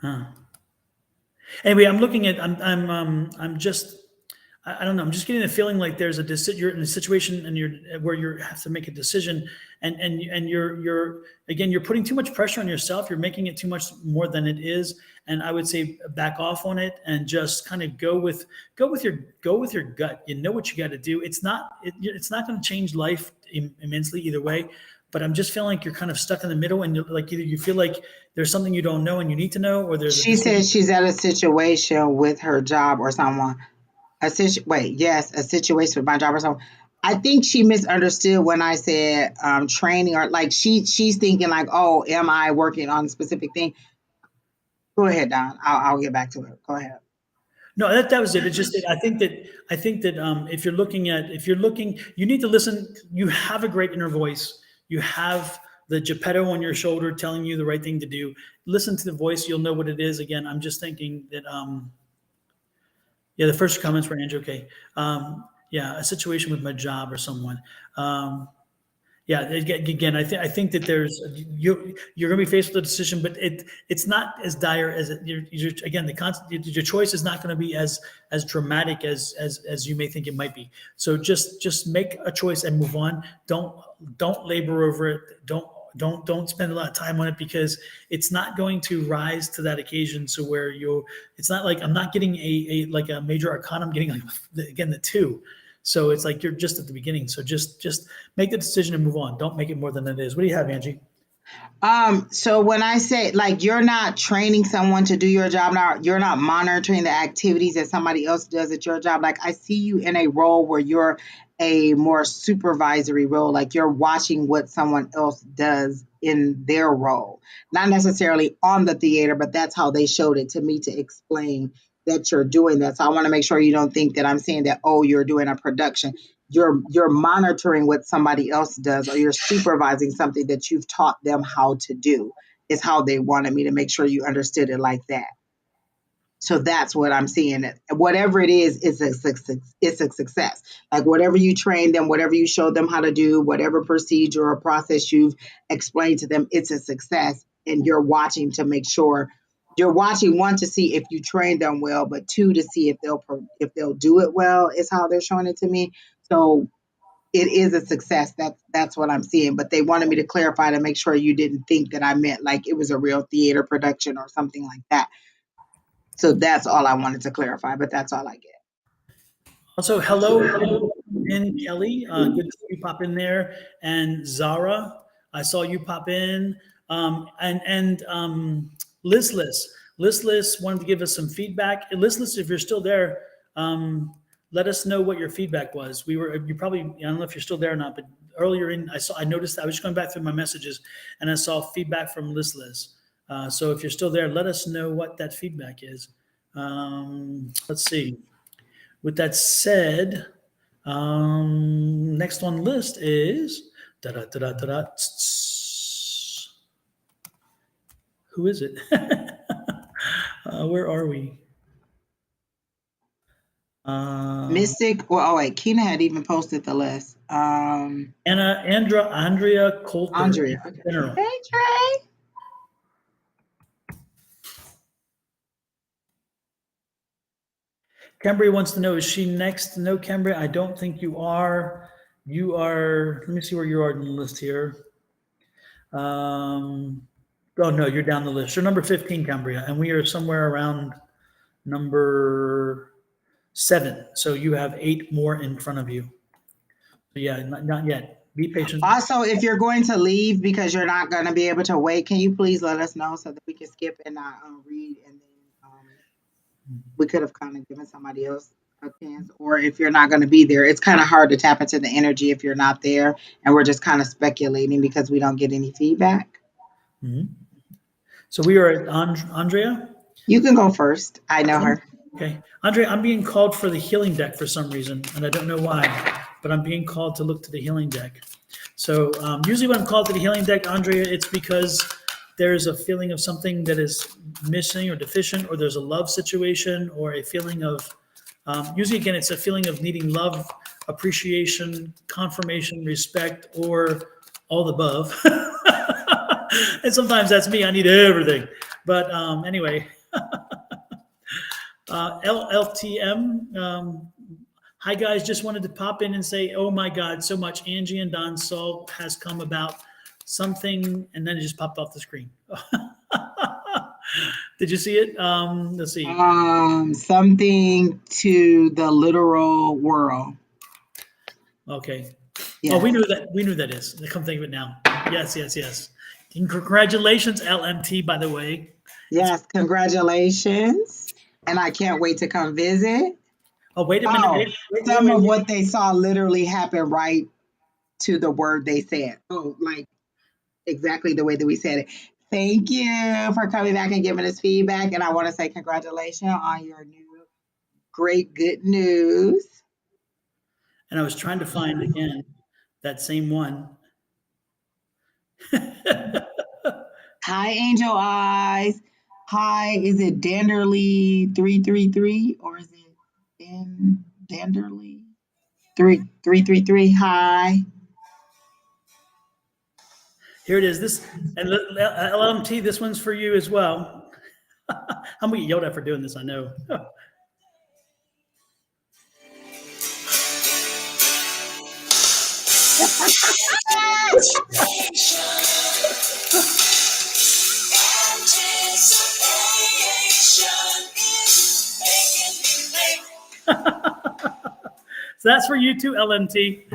Huh. Anyway, I'm looking at I'm just I don't know. I'm just getting the feeling like there's a you're in a situation and you're where you have to make a decision, and you're again you're putting too much pressure on yourself. You're making it too much more than it is, and I would say back off on it and just kind of go with your gut. You know what you got to do. It's not going to change life immensely either way. But I'm just feeling like you're kind of stuck in the middle, and like either you feel like there's something you don't know and you need to know, or there's a She decision. says she's at a situation with her job or someone. A situation with my job or something. I think she misunderstood when I said training, or like she's thinking like, oh, am I working on a specific thing? Go ahead, Don. I'll get back to it. Go ahead. No, that was it. It's just that I think that if you're looking, you need to listen. You have a great inner voice. You have the Geppetto on your shoulder telling you the right thing to do. Listen to the voice. You'll know what it is. Again, I'm just thinking that yeah, the first comments were Andrew. Okay, yeah, a situation with my job or someone. Yeah, again, I think that you're going to be faced with a decision, but it's not as dire as again your choice is not going to be as dramatic as you may think it might be. So just make a choice and move on. Don't labor over it. Don't spend a lot of time on it, because it's not going to rise to that occasion. So where it's not like I'm not getting a like a major arcana. I'm getting like again the 2. So it's like you're just at the beginning. So just make the decision and move on. Don't make it more than it is. What do you have, Angie? So when I say like you're not training someone to do your job now, you're not monitoring the activities that somebody else does at your job. Like I see you in a role where you're a more supervisory role, like you're watching what someone else does in their role, not necessarily on the theater, but that's how they showed it to me to explain that you're doing that. So I want to make sure you don't think that I'm saying that, oh, you're doing a production. You're monitoring what somebody else does, or you're supervising something that you've taught them how to do, is how they wanted me to make sure you understood it like that. So that's what I'm seeing. It whatever it is, it's a success. Like whatever you train them, whatever you show them how to do, whatever procedure or process you've explained to them, it's a success. And you're watching to make sure, you're watching, one, to see if you train them well, but two, to see if they'll do it well, is how they're showing it to me. So it is a success. That's what I'm seeing. But they wanted me to clarify to make sure you didn't think that I meant like it was a real theater production or something like that. So that's all I wanted to clarify, but that's all I get. Also, hello, in Kelly. Good to see you pop in there. And Zara, I saw you pop in. And Listless wanted to give us some feedback. And Listless, if you're still there, let us know what your feedback was. You probably, I don't know if you're still there or not, but earlier I noticed that I was just going back through my messages and I saw feedback from Listless. So if you're still there, let us know what that feedback is. Let's see. With that said, next on the list is who is it? Where are we? Mystic. Well, oh wait, Keena had even posted the list. Andrea Coulter. Andrea. Okay. General. Hey Trey. Cambria wants to know, is she next? No, Cambria, I don't think you are. You are, let me see where you are in the list here. Oh no, you're down the list. You're number 15, Cambria, and we are somewhere around number 7. So you have 8 more in front of you. Yeah, not yet. Be patient. Also, if you're going to leave because you're not going to be able to wait, can you please let us know so that we can skip and not read, and then we could have kind of given somebody else a chance. Or if you're not going to be there, it's kind of hard to tap into the energy if you're not there, and we're just kind of speculating because we don't get any feedback. Mm-hmm. So we are at Andrea. You can go first. I know her. Okay, Andrea, I'm being called for the healing deck for some reason, and I don't know why, but I'm being called to look to the healing deck. So usually when I'm called to the healing deck, Andrea, it's because there's a feeling of something that is missing or deficient, or there's a love situation, or a feeling of, usually again, it's a feeling of needing love, appreciation, confirmation, respect, or all the above. And sometimes that's me. I need everything. But anyway, LTM. Hi guys, just wanted to pop in and say, oh my God, so much. Angie and Don Saul has come about something, and then it just popped off the screen. Did you see it? Let's see. Something to the literal world. Okay. Yes. Oh, we knew that. We knew that is. Come think of it now. Yes. Congratulations, LMT, by the way. Yes, congratulations. And I can't wait to come visit. Oh, wait a minute. Some of what they saw literally happened right to the word they said. Oh, like exactly the way that we said it. Thank you for coming back and giving us feedback. And I want to say congratulations on your new great good news. And I was trying to find again that same one. Hi, Angel Eyes. Hi, is it Danderly 333 or is it Danderly 333? Hi. Here it is. This and LMT. This one's for you as well. I'm gonna get yelled at for doing this. I know. So that's for you too, LMT.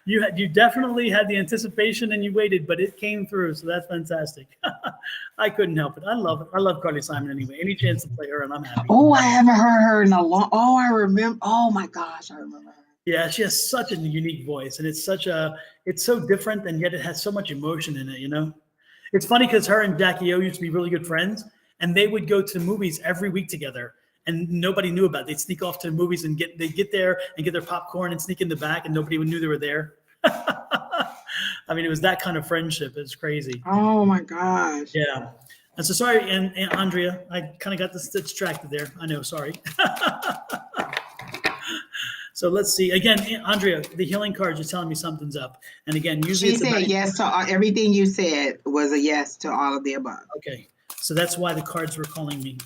You definitely had the anticipation and you waited, but it came through. So that's fantastic. I couldn't help it. I love it. I love Carly Simon anyway. Any chance to play her, and I'm happy. Oh, I haven't heard her in a long. Oh, I remember. Oh my gosh, I remember her. Yeah, she has such a unique voice, and it's so different, and yet it has so much emotion in it. You know, it's funny because her and Jackie O used to be really good friends, and they would go to movies every week together. And nobody knew about it. They'd sneak off to the movies and they'd get there and get their popcorn and sneak in the back, and nobody even knew they were there. I mean, it was that kind of friendship. It's crazy. Oh my gosh. Yeah. And so sorry, and Andrea, I kind of got distracted there. I know, sorry. So let's see. Again, Andrea, the healing cards are telling me something's up. And again, usually she said yes to everything you said was a yes to all of the above. Okay. So that's why the cards were calling me.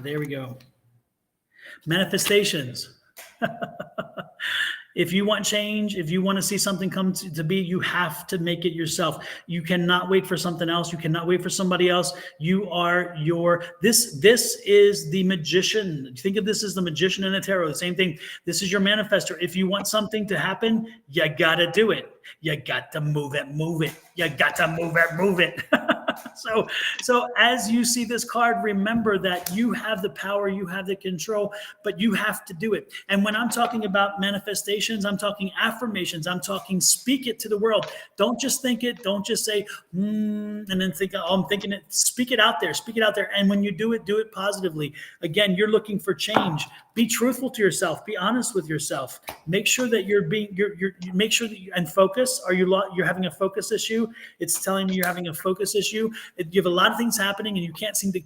There we go. Manifestations. If you want change, if you want to see something come to be, you have to make it yourself. You cannot wait for something else. You cannot wait for somebody else. You are this is the magician. Think of this as the magician in a tarot. The same thing. This is your manifestor. If you want something to happen, you got to do it. You got to move it. You got to move it. So as you see this card, remember that you have the power, you have the control, but you have to do it. And when I'm talking about manifestations, I'm talking affirmations. I'm talking speak it to the world. Don't just think it. Don't just say, and then think, oh, I'm thinking it. Speak it out there. Speak it out there. And when you do it positively. Again, you're looking for change. Be truthful to yourself. Be honest with yourself. Make sure that you make sure that and focus. You're having a focus issue? It's telling me you're having a focus issue. You have a lot of things happening, and you can't seem to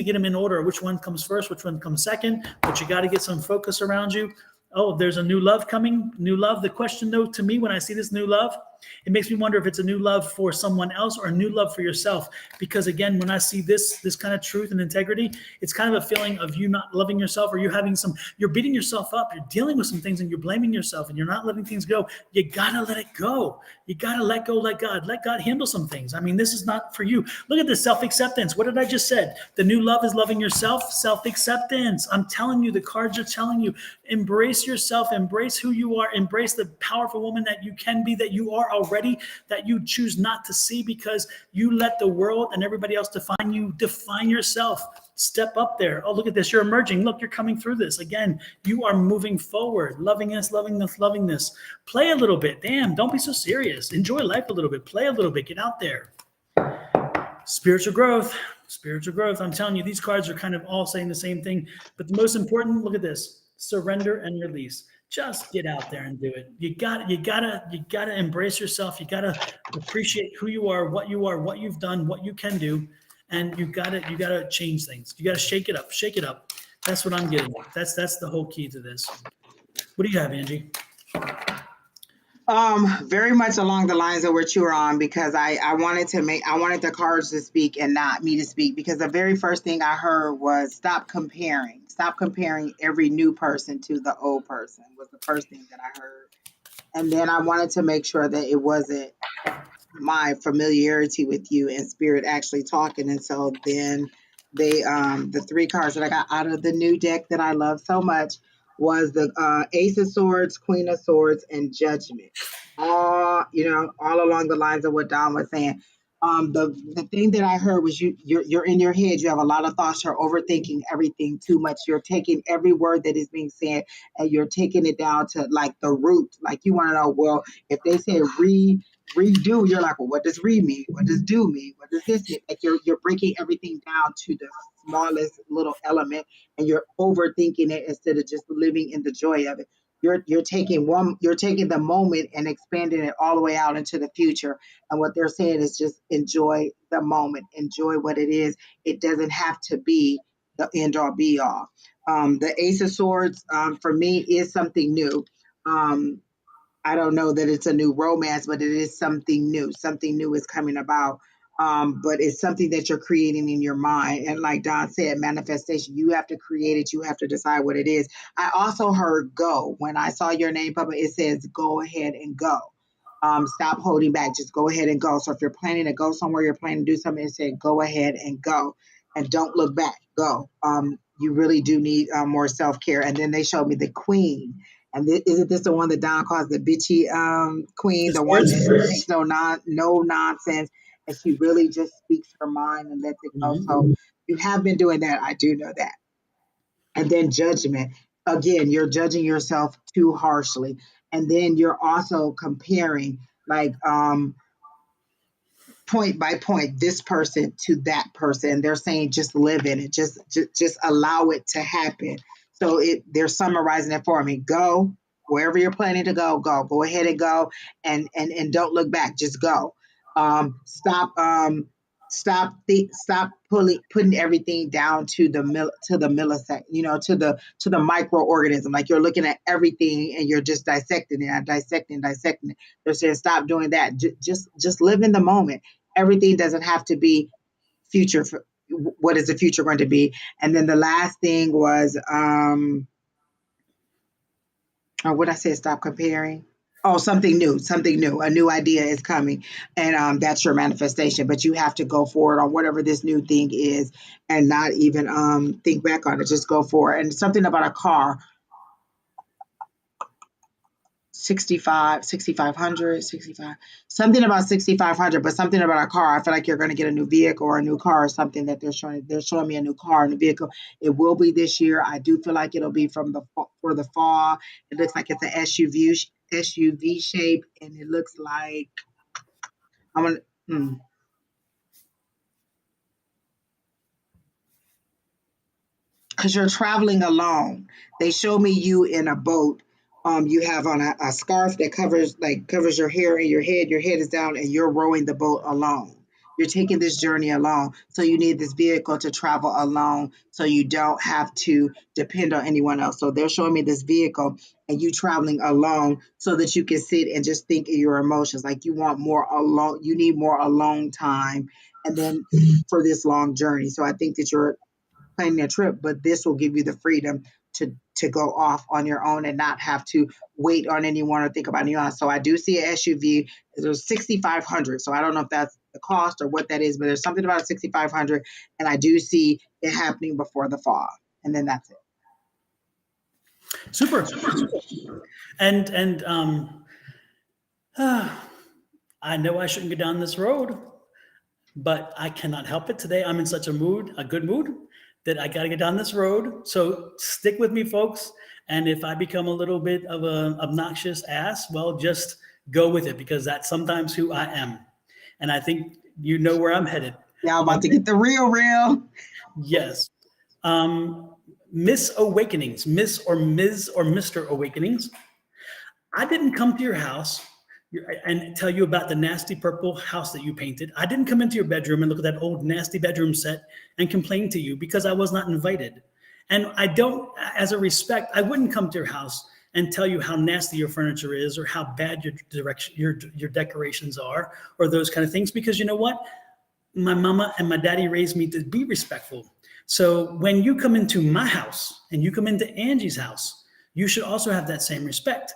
get them in order. Which one comes first? Which one comes second? But you got to get some focus around you. Oh, there's a new love coming. New love. The question, though, to me, when I see this new love, It makes me wonder if it's a new love for someone else or a new love for yourself. Because again, when I see this kind of truth and integrity, it's kind of a feeling of you not loving yourself, or you having you're beating yourself up, you're dealing with some things and you're blaming yourself and you're not letting things go. You gotta let it go. You gotta let go, let God handle some things. I mean, this is not for you. Look at this self-acceptance. What did I just said? The new love is loving yourself, self-acceptance. I'm telling you, the cards are telling you, embrace yourself, embrace who you are, embrace the powerful woman that you can be, that you are already, that you choose not to see because you let the world and everybody else define you. Define yourself. Step up there. Oh, look at this. You're emerging. Look, you're coming through this. Again, you are moving forward. Loving this, loving this, loving this. Play a little bit. Damn, don't be so serious. Enjoy life a little bit. Play a little bit. Get out there. Spiritual growth. Spiritual growth. I'm telling you, these cards are kind of all saying the same thing. But the most important, look at this. Surrender and release. Just get out there and do it. You gotta embrace yourself. You gotta appreciate who you are, what you've done, what you can do, and you gotta change things. You gotta shake it up. Shake it up. That's what I'm getting at. That's the whole key to this. What do you have, Angie? Very much along the lines of what you were on, because I wanted the cards to speak and not me to speak, because the very first thing I heard was stop comparing. Stop comparing every new person to the old person was the first thing that I heard. And then I wanted to make sure that it wasn't my familiarity with you and spirit actually talking. And so then the three cards that I got out of the new deck that I love so much was the Ace of Swords, Queen of Swords, and Judgment. All along the lines of what Don was saying. The thing that I heard was you're in your head. You have a lot of thoughts. You're overthinking everything too much. You're taking every word that is being said and you're taking it down to like the root. Like you want to know, well, if they say redo, you're like, well, what does re mean? What does do mean? What does this mean? Like you're breaking everything down to the smallest little element, and you're overthinking it instead of just living in the joy of it. You're taking the moment and expanding it all the way out into the future. And what they're saying is just enjoy the moment, enjoy what it is. It doesn't have to be the end all be all. The Ace of Swords for me is something new. Um, I don't know that it's a new romance, but it is something new. Something new is coming about. But it's something that you're creating in your mind. And like Don said, manifestation, you have to create it. You have to decide what it is. I also heard go. When I saw your name, Papa, it says go ahead and go. Stop holding back. Just go ahead and go. So if you're planning to go somewhere, you're planning to do something, it said go ahead and go. And don't look back. Go. You really do need more self-care. And then they showed me the queen. And isn't this the one that Don calls the bitchy queen, the one that takes no nonsense, and she really just speaks her mind and lets it go. So you have been doing that. I do know that. And then judgment. Again, you're judging yourself too harshly. And then you're also comparing, like point by point, this person to that person. And they're saying just live in it, just allow it to happen. So they're summarizing it for me. Go wherever you're planning to go. Go ahead and go, and don't look back. Just go. Stop. Stop putting everything down to the millisecond, to the microorganism. Like you're looking at everything and you're just dissecting it, dissecting it. They're saying stop doing that. Just live in the moment. Everything doesn't have to be future. What is the future going to be? And then the last thing was what I said. Stop comparing. Oh, something new, something new. A new idea is coming, and that's your manifestation. But you have to go forward on whatever this new thing is, and not even think back on it. Just go for it. And something about a car. 65, something about 6,500, but something about a car. I feel like you're going to get a new vehicle or a new car or something that they're showing me a new car and a vehicle. It will be this year. I do feel like it'll be for the fall. It looks like it's an SUV shape, and it looks like I'm gonna. Because you're traveling alone. They show me you in a boat. You have on a scarf that covers your hair and your head. Your head is down, and you're rowing the boat alone. You're taking this journey alone. So you need this vehicle to travel alone so you don't have to depend on anyone else. So they're showing me this vehicle and you traveling alone so that you can sit and just think of your emotions. Like you want more alone, you need more alone time and then for this long journey. So I think that you're planning a trip, but this will give you the freedom to go off on your own and not have to wait on anyone or think about anyone else. So I do see an SUV. There's 6,500. So I don't know if that's the cost or what that is, but there's something about 6,500, and I do see it happening before the fall. And then that's it. Super. And I know I shouldn't go down this road, but I cannot help it today. I'm in such a good mood, that I got to get down this road. So stick with me, folks. And if I become a little bit of an obnoxious ass, well, just go with it because that's sometimes who I am. And I think you know where I'm headed. Y'all about to get the real. Yes. Miss Awakenings, Miss or Ms. or Mr. Awakenings. I didn't come to your house and tell you about the nasty purple house that you painted. I didn't come into your bedroom and look at that old nasty bedroom set and complain to you because I was not invited. And I don't, as a respect, I wouldn't come to your house and tell you how nasty your furniture is or how bad your decorations are or those kind of things because you know what? My mama and my daddy raised me to be respectful. So when you come into my house and you come into Angie's house, you should also have that same respect.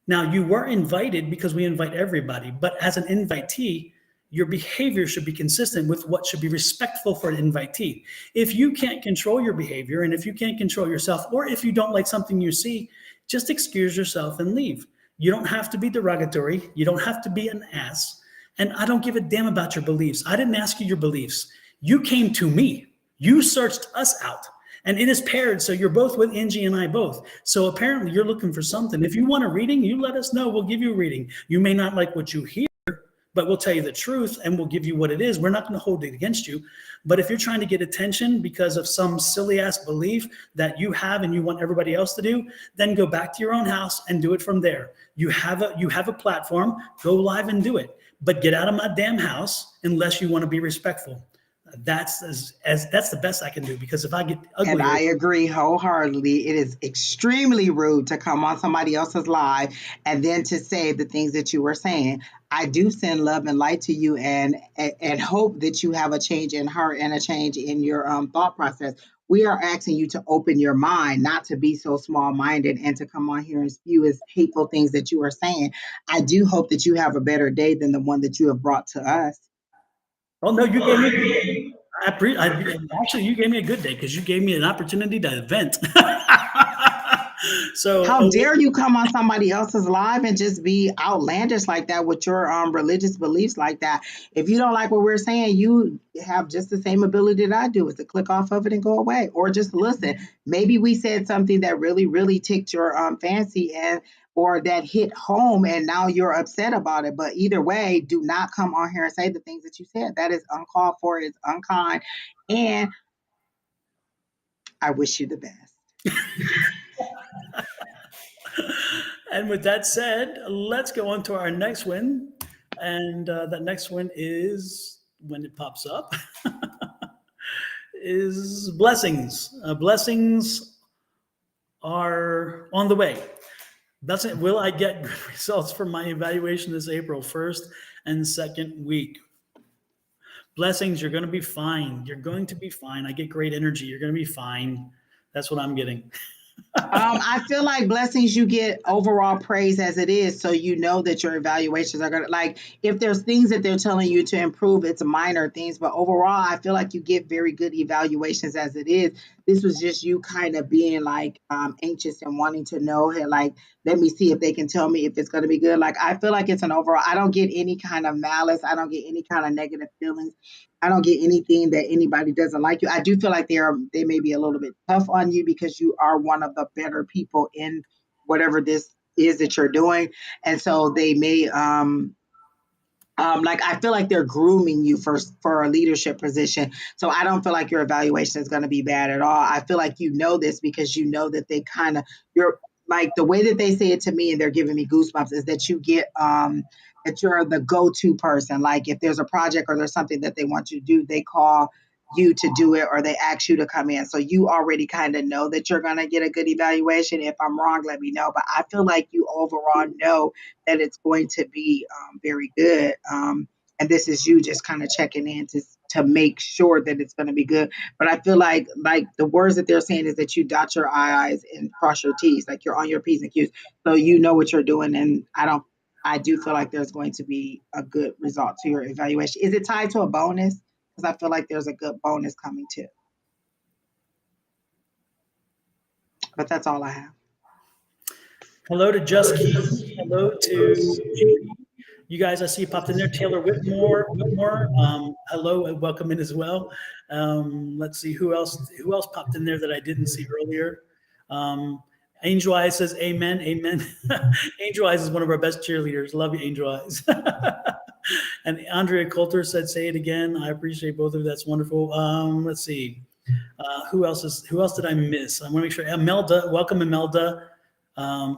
Now, you were invited because we invite everybody, but as an invitee, your behavior should be consistent with what should be respectful for an invitee. If you can't control your behavior and if you can't control yourself, or if you don't like something you see, just excuse yourself and leave. You don't have to be derogatory. You don't have to be an ass. And I don't give a damn about your beliefs. I didn't ask you your beliefs. You came to me. You searched us out. And it is paired, so you're both with Angie and I both. So apparently you're looking for something. If you want a reading, you let us know. We'll give you a reading. You may not like what you hear, but we'll tell you the truth and we'll give you what it is. We're not going to hold it against you. But if you're trying to get attention because of some silly ass belief that you have and you want everybody else to do, then go back to your own house and do it from there. You have a platform, go live and do it. But get out of my damn house unless you want to be respectful. That's that's the best I can do because if I get uglier, And I agree wholeheartedly. It is extremely rude to come on somebody else's live and then to say the things that you were saying. I do send love and light to you and hope that you have a change in heart and a change in your thought process. We are asking you to open your mind, not to be so small minded and to come on here and spew as hateful things that you are saying. I do hope that you have a better day than the one that you have brought to us. oh no, you gave me. Actually, you gave me a good day because you gave me an opportunity to vent. So, How dare you come on somebody else's live and just be outlandish like that with your religious beliefs like that? If you don't like what we're saying, you have just the same ability that I do is to click off of it and go away or just listen. Maybe we said something that really, really ticked your fancy and or that hit home and now you're upset about it. But either way, do not come on here and say the things that you said. That is uncalled for, it's unkind, and I wish you the best. and with that said, let's go on to our next one, and that next one is when it pops up is blessings. Blessings are on the way. That's it. Will I get good results from my evaluation this April 1st and 2nd week? Blessings, you're going to be fine. You're going to be fine. I get great energy. You're going to be fine. That's what I'm getting. I feel like blessings you get overall praise as it is, so you know that your evaluations are gonna like if there's things that they're telling you to improve, it's minor things, but overall, I feel like you get very good evaluations as it is. This was just you kind of being like anxious and wanting to know, hey, like let me see if they can tell me if it's gonna be good. Like I feel like it's an overall. I don't get any kind of malice. I don't get any kind of negative feelings. I don't get anything that anybody doesn't like you. I do feel like they may be a little bit tough on you because you are one of the better people in whatever this is that you're doing, and so they may like I feel like they're grooming you for a leadership position. So I don't feel like your evaluation is going to be bad at all. I feel like you know this because you know that they kind of you're like the way that they say it to me and they're giving me goosebumps is that you get that you're the go-to person. Like if there's a project or there's something that they want you to do, they call you to do it or they ask you to come in. So you already kind of know that you're going to get a good evaluation. If I'm wrong, let me know. But I feel like you overall know that it's going to be very good. And this is you just kind of checking in to make sure that it's going to be good. But I feel like the words that they're saying is that you dot your I's and cross your T's, like you're on your P's and Q's, so you know what you're doing. And I do feel like there's going to be a good result to your evaluation. Is it tied to a bonus? Because I feel like there's a good bonus coming too. But that's all I have. Hello to Just Keith. Hello to JP. You guys, I see you popped in there. Taylor Whitmore. Hello and welcome in as well. Let's see who else popped in there that I didn't see earlier. Angel Eyes says amen, amen. Angel Eyes is one of our best cheerleaders. Love you, Angel Eyes. And Andrea Coulter said, say it again. I appreciate both of you. That's wonderful. Let's see. Who else did I miss? I want to make sure. Imelda, welcome Imelda.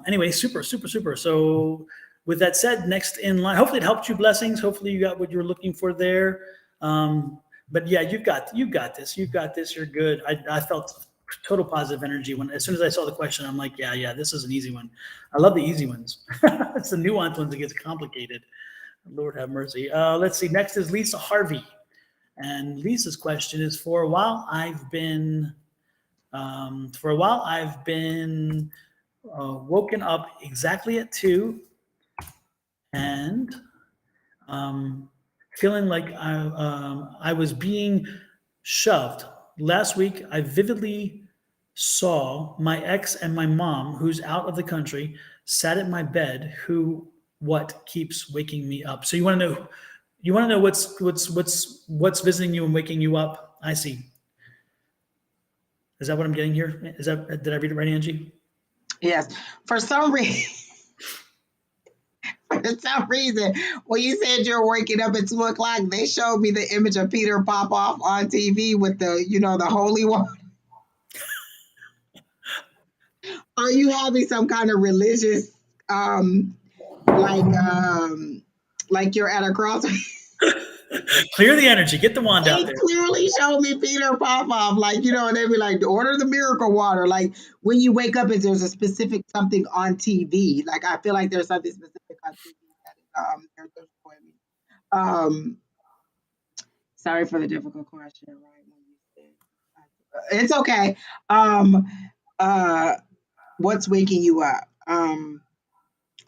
Anyway, super. So with that said, next in line, hopefully it helped you, blessings. Hopefully you got what you were looking for there. But yeah, you got this. You're good. I felt total positive energy as soon as I saw the question. I'm like, yeah, this is an easy one. I love the easy ones. It's the nuanced ones that gets complicated. Lord have mercy. Let's see. Next is Lisa Harvey. And Lisa's question is, for a while I've been woken up exactly at 2 and feeling like I was being shoved. Last week, I vividly saw my ex and my mom, who's out of the country, sat at my bed. What keeps waking me up? So you want to know what's visiting you and waking you up? I see. Is that what I'm getting here? Did I read it right, Angie? Yes. For some reason, when you said you're waking up at 2 o'clock, they showed me the image of Peter pop off on TV with the holy one. Are you having some kind of religious, like, like you're at a cross? Clear the energy. Get the wand out They there. clearly showed me Peter pop off, like, and they'd be like, order the miracle water. Like when you wake up, is there's a specific something on TV? Like I feel like there's something specific on TV that is they're showing me. Sorry for the difficult question, right? It's okay. Um, uh, what's waking you up?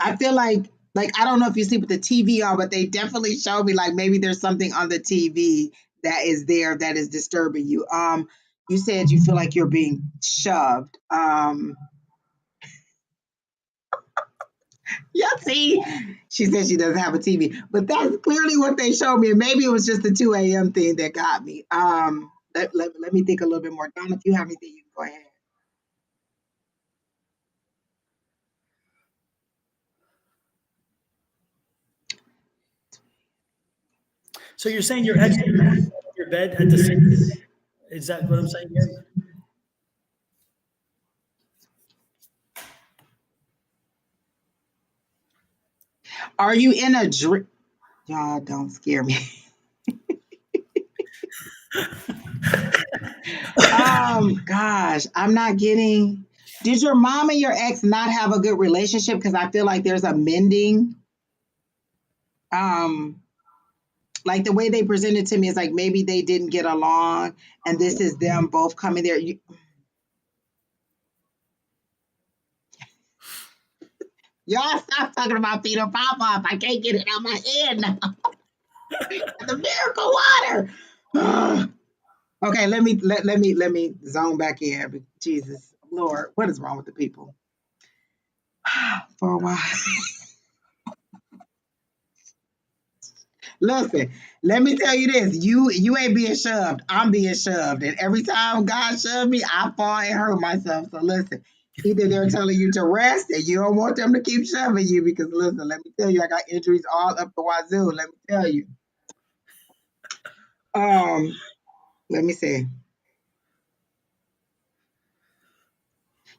I feel like I don't know if you sleep with the TV on, but they definitely show me like maybe there's something on the TV that is there that is disturbing you. You said you feel like you're being shoved. Yeah, see, she said she doesn't have a TV, but that's clearly what they showed me. And maybe it was just the 2 a.m. thing that got me. Let me think a little bit more. Don, if you have anything, you can go ahead. So you're saying your ex your bed at the same? Is that what I'm saying here? Are you in a dream? Y'all don't scare me. Gosh, I'm not getting. Did your mom and your ex not have a good relationship? Because I feel like there's a mending. Um, like the way they presented to me is like maybe they didn't get along, and this is them both coming there. Y'all stop talking about Peter Pop-Off. I can't get it out my head now. The miracle water. Okay, let me zone back in. Jesus, Lord, what is wrong with the people? For a while. Listen, let me tell you this. You ain't being shoved. I'm being shoved. And every time God shoved me, I fall and hurt myself. So listen, either they're telling you to rest and you don't want them to keep shoving you because listen, let me tell you, I got injuries all up the wazoo. Let me tell you. Let me see.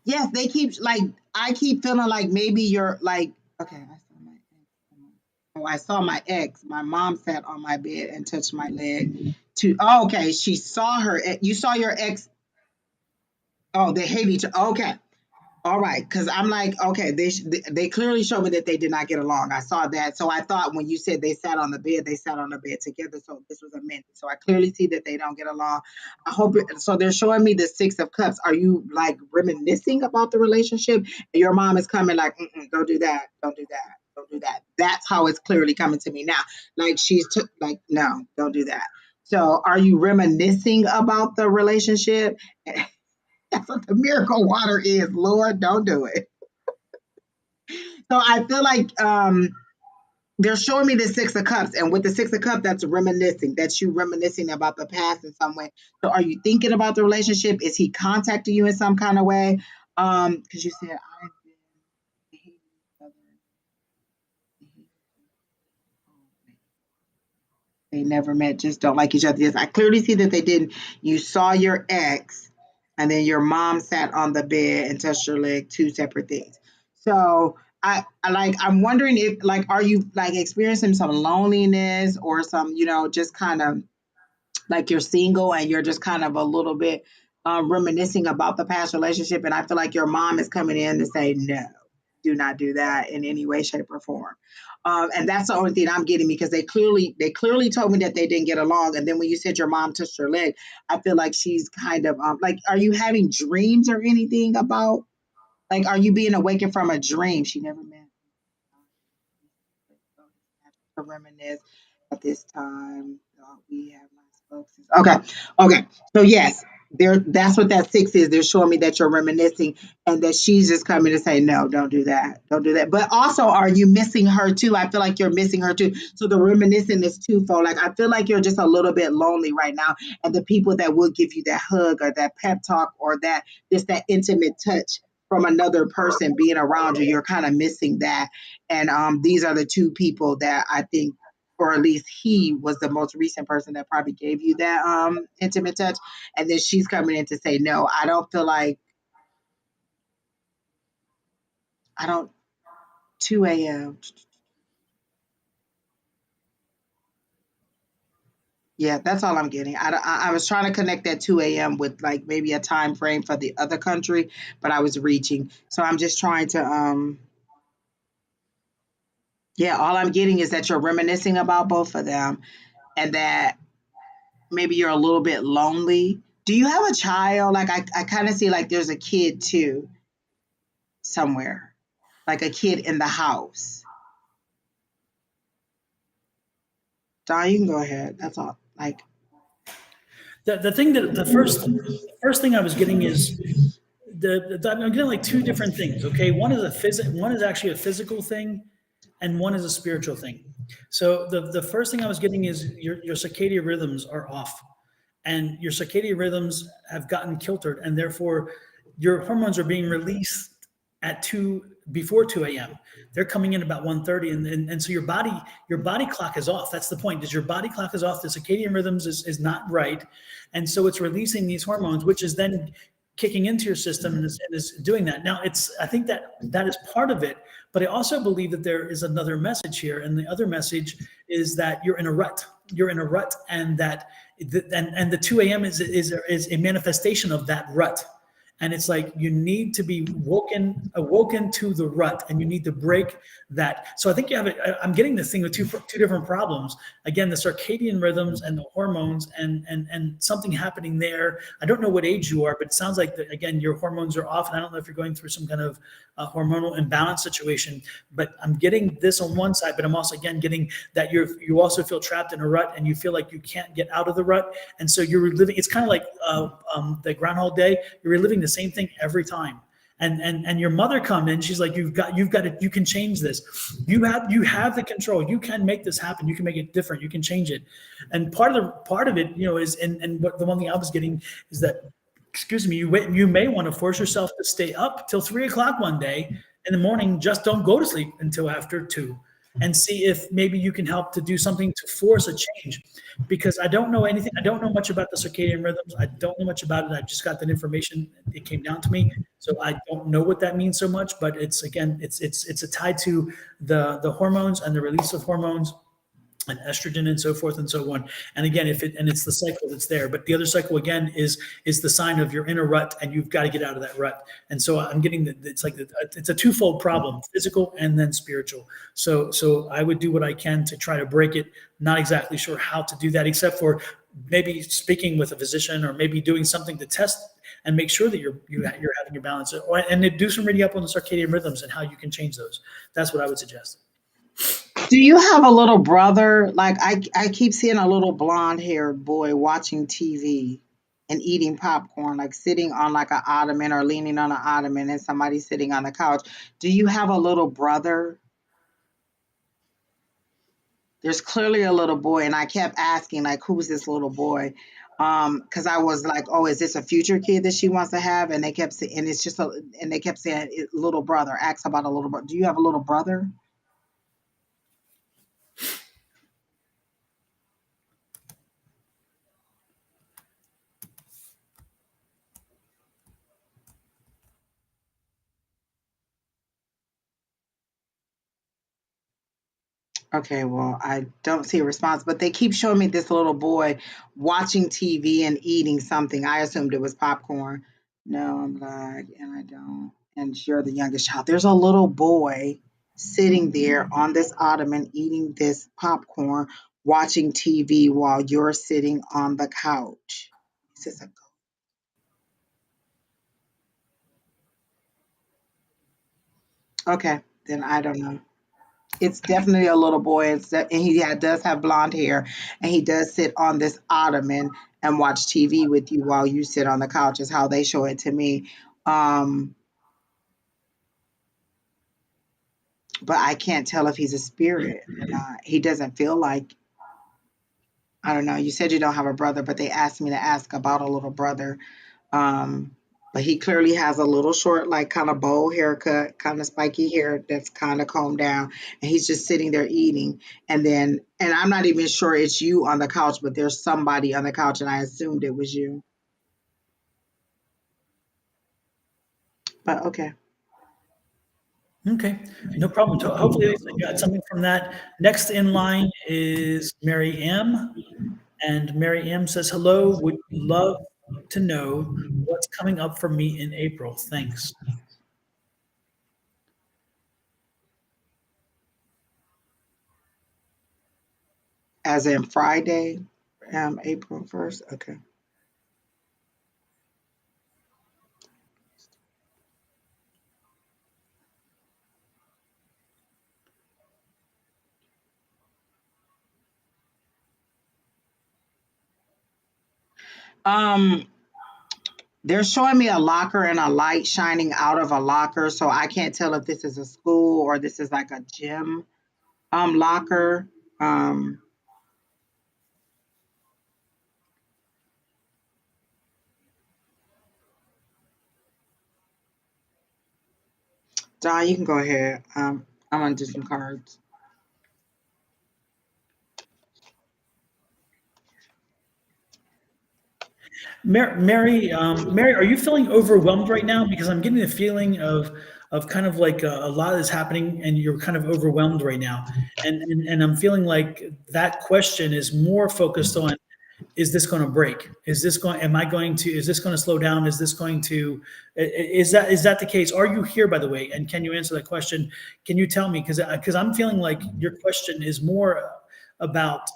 Yes, they keep like I keep feeling like maybe you're like okay. I saw my ex. My mom sat on my bed and touched my leg. To oh, okay, she saw her. You saw your ex. Oh, they hate each other. Okay, all right, because I'm like, okay, they clearly showed me that they did not get along. I saw that, so I thought when you said they sat on the bed, they sat on the bed together. So this was a minute. So I clearly see that they don't get along. I hope so. They're showing me the Six of Cups. Are you like reminiscing about the relationship? And your mom is coming like, don't do that, don't do that, don't do that. That's how it's clearly coming to me now. Like she's like, no, don't do that. So are you reminiscing about the relationship? That's what the miracle water is. Lord, don't do it. So I feel like they're showing me the Six of Cups, and with the Six of Cups, that's reminiscing. That's you reminiscing about the past in some way. So are you thinking about the relationship? Is he contacting you in some kind of way? Because you said I've been hating each other. They never met, just don't like each other. Yes, I clearly see that they didn't. You saw your ex, and then your mom sat on the bed and touched your leg, two separate things. So I like I'm wondering if like are you like experiencing some loneliness or some, just kind of like you're single and you're just kind of a little bit reminiscing about the past relationship. And I feel like your mom is coming in to say, no, do not do that in any way, shape, or form. And that's the only thing I'm getting because they clearly told me that they didn't get along. And then when you said your mom touched your leg, I feel like she's kind of like, are you having dreams or anything about like, are you being awakened from a dream? She never met to reminisce at this time. We have not spoken since. Okay, okay. So yes, there. That's what that six is. They're showing me that you're reminiscing, and that she's just coming to say, no, don't do that, don't do that. But also, are you missing her too? I feel like you're missing her too. So the reminiscing is twofold. Like I feel like you're just a little bit lonely right now, and the people that will give you that hug or that pep talk or that just that intimate touch from another person being around you, you're kind of missing that. And these are the two people that I think, or at least he was the most recent person that probably gave you that intimate touch. And then she's coming in to say, no, I don't feel like I don't 2 a.m. Yeah, that's all I'm getting. I was trying to connect that 2 a.m. with like maybe a time frame for the other country, but I was reaching. So I'm just trying to yeah, all I'm getting is that you're reminiscing about both of them and that maybe you're a little bit lonely. Do you have a child? Like I kind of see like there's a kid too somewhere, like a kid in the house. Don, you can go ahead. That's all. Like, The thing that the first thing I was getting is I'm getting like two different things. Okay, one is actually a physical thing, and one is a spiritual thing. So the first thing I was getting is your circadian rhythms are off, and your circadian rhythms have gotten kiltered, and therefore your hormones are being released at two before 2 a.m. They're coming in about 1:30, and so your body clock is off. That's the point. Is your body clock is off. The circadian rhythms is not right, and so it's releasing these hormones, which is then kicking into your system and is doing that. Now, I think that is part of it, but I also believe that there is another message here, and the other message is that you're in a rut. You're in a rut, and the 2 a.m. is a manifestation of that rut. And it's like you need to be awoken to the rut, and you need to break that. So I think you have it. I'm getting this thing with two different problems. Again, the circadian rhythms and the hormones, and something happening there. I don't know what age you are, but it sounds like again your hormones are off, and I don't know if you're going through some kind of hormonal imbalance situation. But I'm getting this on one side, but I'm also again getting that you also feel trapped in a rut, and you feel like you can't get out of the rut, and so you're reliving. It's kind of like the Groundhog Day. You're reliving the same thing every time. And your mother come in, she's like, you've got it, you can change this. You have the control. You can make this happen. You can make it different. You can change it. And part of it, is and what the one thing I was getting is that, excuse me, you may want to force yourself to stay up till 3 o'clock one day in the morning. Just don't go to sleep until after 2, and see if maybe you can help to do something to force a change. Because I don't know anything. I don't know much about the circadian rhythms. I don't know much about it. I just got that information. It came down to me. So I don't know what that means so much, but it's again, it's a tied to the hormones and the release of hormones and estrogen and so forth and so on. And again, if it and it's the cycle that's there, but the other cycle again is the sign of you're in a rut and you've got to get out of that rut. And so I'm getting that it's like it's a twofold problem: physical and then spiritual. So I would do what I can to try to break it. Not exactly sure how to do that, except for maybe speaking with a physician or maybe doing something to test and make sure that you're having your balance, and then do some reading up on the circadian rhythms and how you can change those. That's what I would suggest. Do you have a little brother? Like I keep seeing a little blonde haired boy watching TV and eating popcorn, like sitting on like an ottoman or leaning on an ottoman and somebody sitting on the couch. Do you have a little brother? There's clearly a little boy, and I kept asking, like, who's this little boy? Because I was like, oh, is this a future kid that she wants to have? And they kept saying, and it's just a, and they kept saying, little brother. Ask about a little brother. Do you have a little brother? Okay, well, I don't see a response, but they keep showing me this little boy watching TV and eating something. I assumed it was popcorn. No, I'm black and I don't. And you're the youngest child. There's a little boy sitting there on this ottoman eating this popcorn, watching TV while you're sitting on the couch. Is this a okay? Then I don't know. It's definitely a little boy, and does have blonde hair, and he does sit on this ottoman and watch TV with you while you sit on the couch. Is how they show it to me. Um, but I can't tell if he's a spirit or not. He doesn't feel like I don't know. You said you don't have a brother, but they asked me to ask about a little brother. Um, but he clearly has a little short, like kind of bowl haircut, kind of spiky hair that's kind of combed down, and he's just sitting there eating. And I'm not even sure it's you on the couch, but there's somebody on the couch, and I assumed it was you. But okay. Okay, no problem. Hopefully, you got something from that. Next in line is Mary M. And Mary M says, hello, would love to know what's coming up for me in April. Thanks. As in Friday, April 1st. Okay. Um, they're showing me a locker and a light shining out of a locker, so I can't tell if this is a school or this is like a gym locker. Um, Don, you can go ahead. I'm gonna do some cards. Mary, are you feeling overwhelmed right now? Because I'm getting the feeling of kind of like a lot is happening, and you're kind of overwhelmed right now. And I'm feeling like that question is more focused on: is this going to break? Is this going? Am I going to? Is this going to slow down? Is this going to? Is that the case? Are you here, by the way? And can you answer that question? Can you tell me? Because I'm feeling like your question is more about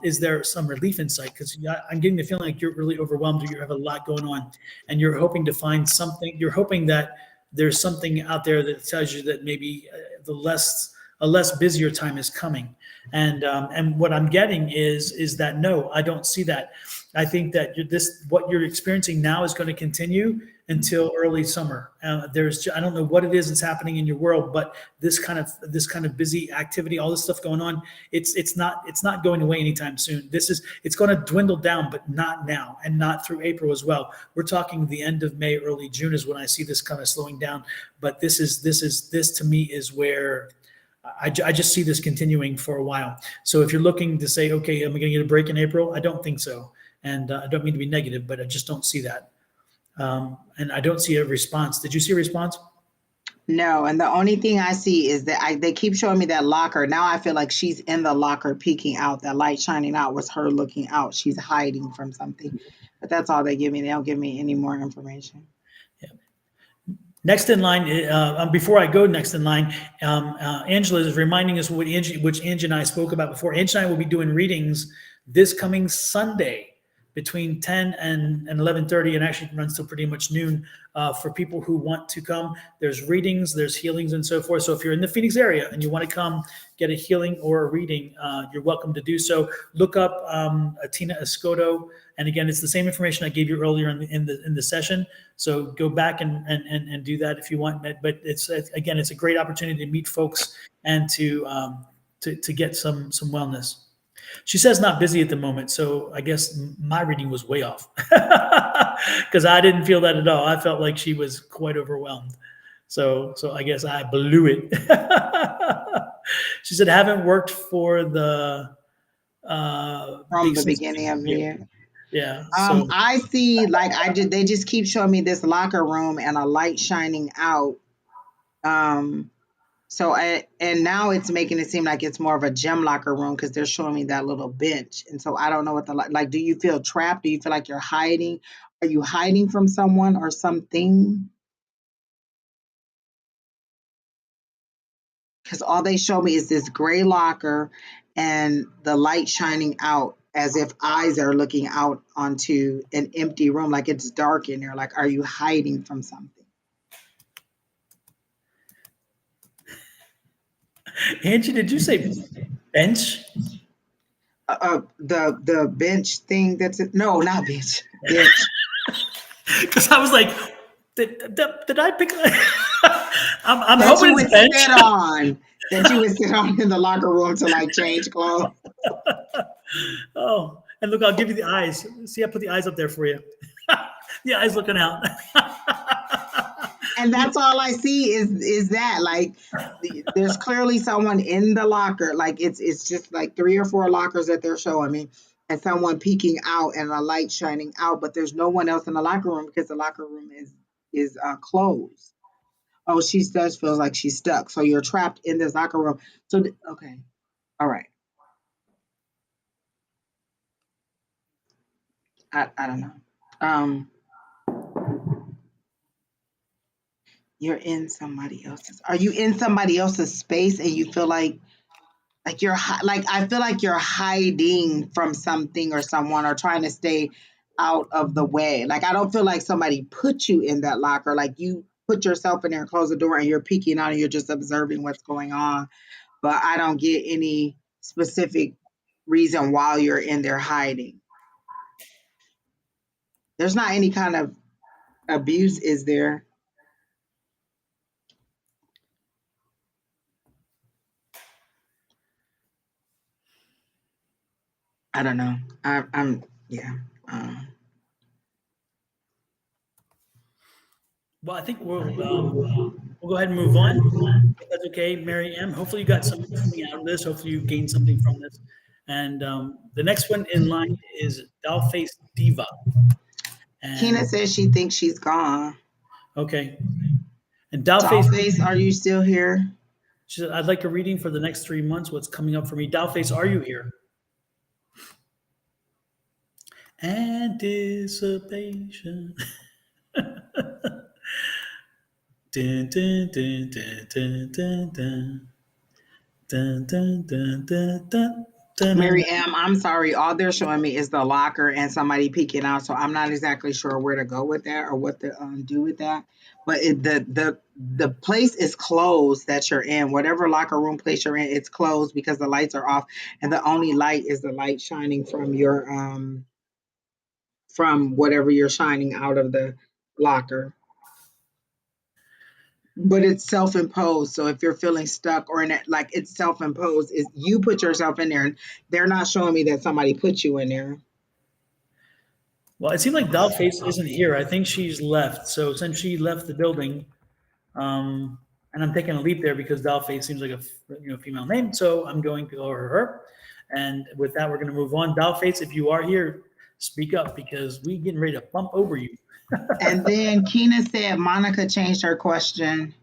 is there some relief in sight? Because I'm getting the feeling like you're really overwhelmed, or you have a lot going on, and you're hoping to find something. You're hoping that there's something out there that tells you that maybe a less busier time is coming. And what I'm getting is that no, I don't see that. I think that what you're experiencing now is going to continue until early summer. I don't know what it is that's happening in your world, but this kind of busy activity, all this stuff going on, it's not going away anytime soon. It's going to dwindle down, but not now, and not through April as well. We're talking the end of May, early June is when I see this kind of slowing down. But this to me is where I just see this continuing for a while. So if you're looking to say, okay, am I going to get a break in April? I don't think so. And I don't mean to be negative, but I just don't see that. And I don't see a response. Did you see a response? No, and the only thing I see is that they keep showing me that locker. Now I feel like she's in the locker peeking out. That light shining out was her looking out. She's hiding from something. But that's all they give me. They don't give me any more information. Next in line, before I go next in line, Angela is reminding us which Angie and I spoke about before. Angie and I will be doing readings this coming Sunday between 10 and 11:30, and actually runs till pretty much noon for people who want to come. There's readings, there's healings, and so forth. So if you're in the Phoenix area and you want to come get a healing or a reading, you're welcome to do so. Look up Tina Escoto, and again, it's the same information I gave you earlier in the session. So go back and do that if you want. But it's again, it's a great opportunity to meet folks and to get some wellness. She says not busy at the moment, so I guess my reading was way off because I didn't feel that at all. I felt like she was quite overwhelmed. So I guess I blew it. She said, "Haven't worked for the From the beginning of the year. Yeah. So I see like they just keep showing me this locker room and a light shining out. And now it's making it seem like it's more of a gym locker room because they're showing me that little bench. And so I don't know what like, do you feel trapped? Do you feel like you're hiding? Are you hiding from someone or something? Because all they show me is this gray locker and the light shining out as if eyes are looking out onto an empty room. Like it's dark in there. Like, are you hiding from something? Angie, did you say bench? The bench thing no, not bench. Bench. Because I was like, did I pick? I'm That hoping you it's would bench. sit on. That you would sit on in the locker room to like change clothes. Oh, and look, I'll give you the eyes. See, I put the eyes up there for you. The eyes looking out. And that's all I see is that like there's clearly someone in the locker. Like it's just like 3 or 4 lockers that they're showing me, and someone peeking out and a light shining out. But there's no one else in the locker room because the locker room is closed. Oh, she does feels like she's stuck. So you're trapped in this locker room. So okay, all right. I don't know. Um, you're in somebody else's. Are you in somebody else's space and you feel like you're like I feel like you're hiding from something or someone or trying to stay out of the way. Like I don't feel like somebody put you in that locker. Like you put yourself in there and close the door and you're peeking out and you're just observing what's going on. But I don't get any specific reason why you're in there hiding. There's not any kind of abuse, is there? I don't know. I'm yeah. Well, I think we'll go ahead and move on. If that's okay, Mary M. Hopefully, you got something out of this. Hopefully, you gained something from this. And the next one in line is Dollface Diva. Kina And says she thinks she's gone. okay, and Dollface, Dollface, are you still here? she said, "I'd like a reading for the next 3 months. What's coming up for me?" Dollface, are you here? Anticipation. Dun, dun, dun, dun, dun, dun, dun. Dun, dun, dun, dun, dun, dun, dun. Mary M, I'm sorry. All they're showing me is the locker and somebody peeking out. So I'm not exactly sure where to go with that or what to do with that. But the place is closed that you're in. Whatever locker room place you're in, it's closed because the lights are off, and the only light is the light shining from your from whatever you're shining out of the locker. But it's self-imposed. So if you're feeling stuck or in it, like it's self-imposed, is you put yourself in there. And they're not showing me that somebody put you in there. Well, it seems like Dollface isn't here. I think she's left. So since she left the building, and I'm taking a leap there because Dollface seems like a female name, so I'm going to go over her. And with that, we're going to move on. Dollface, if you are here, speak up because we're getting ready to bump over you. And then Keena said Monica changed her question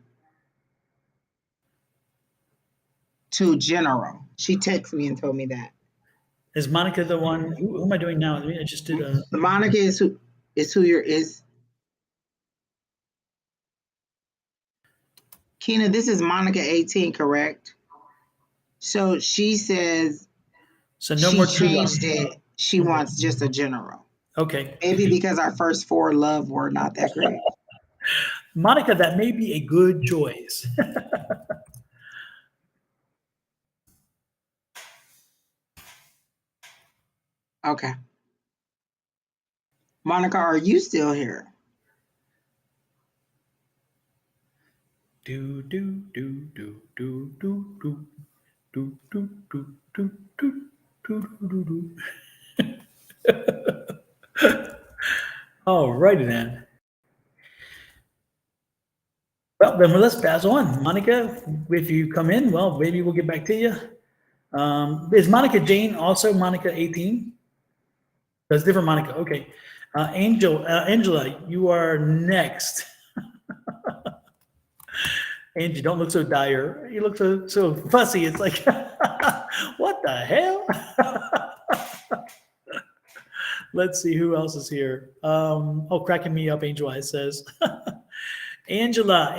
to general. She texted me and told me that. Is Monica the one? Who am I doing now? I just did a. Monica is who you're is. Keena, this is Monica 18, correct? So she says So no she more true love. changed it. She wants just a general. Okay, Maybe because our first four love were not that great. Monica, that may be a good choice. Okay. Monica, are you still here? Do do do do do do do do do do do do do do. All righty then. Well, then let's pass on. Monica, if you come in, well, maybe we'll get back to you. Is Monica Jane also Monica 18? That's different Monica. Okay. Angela, you are next. Angie, don't look so dire. You look so fussy. It's like, what the hell? Let's see who else is here. Cracking me up, Angel Eyes says. Angela.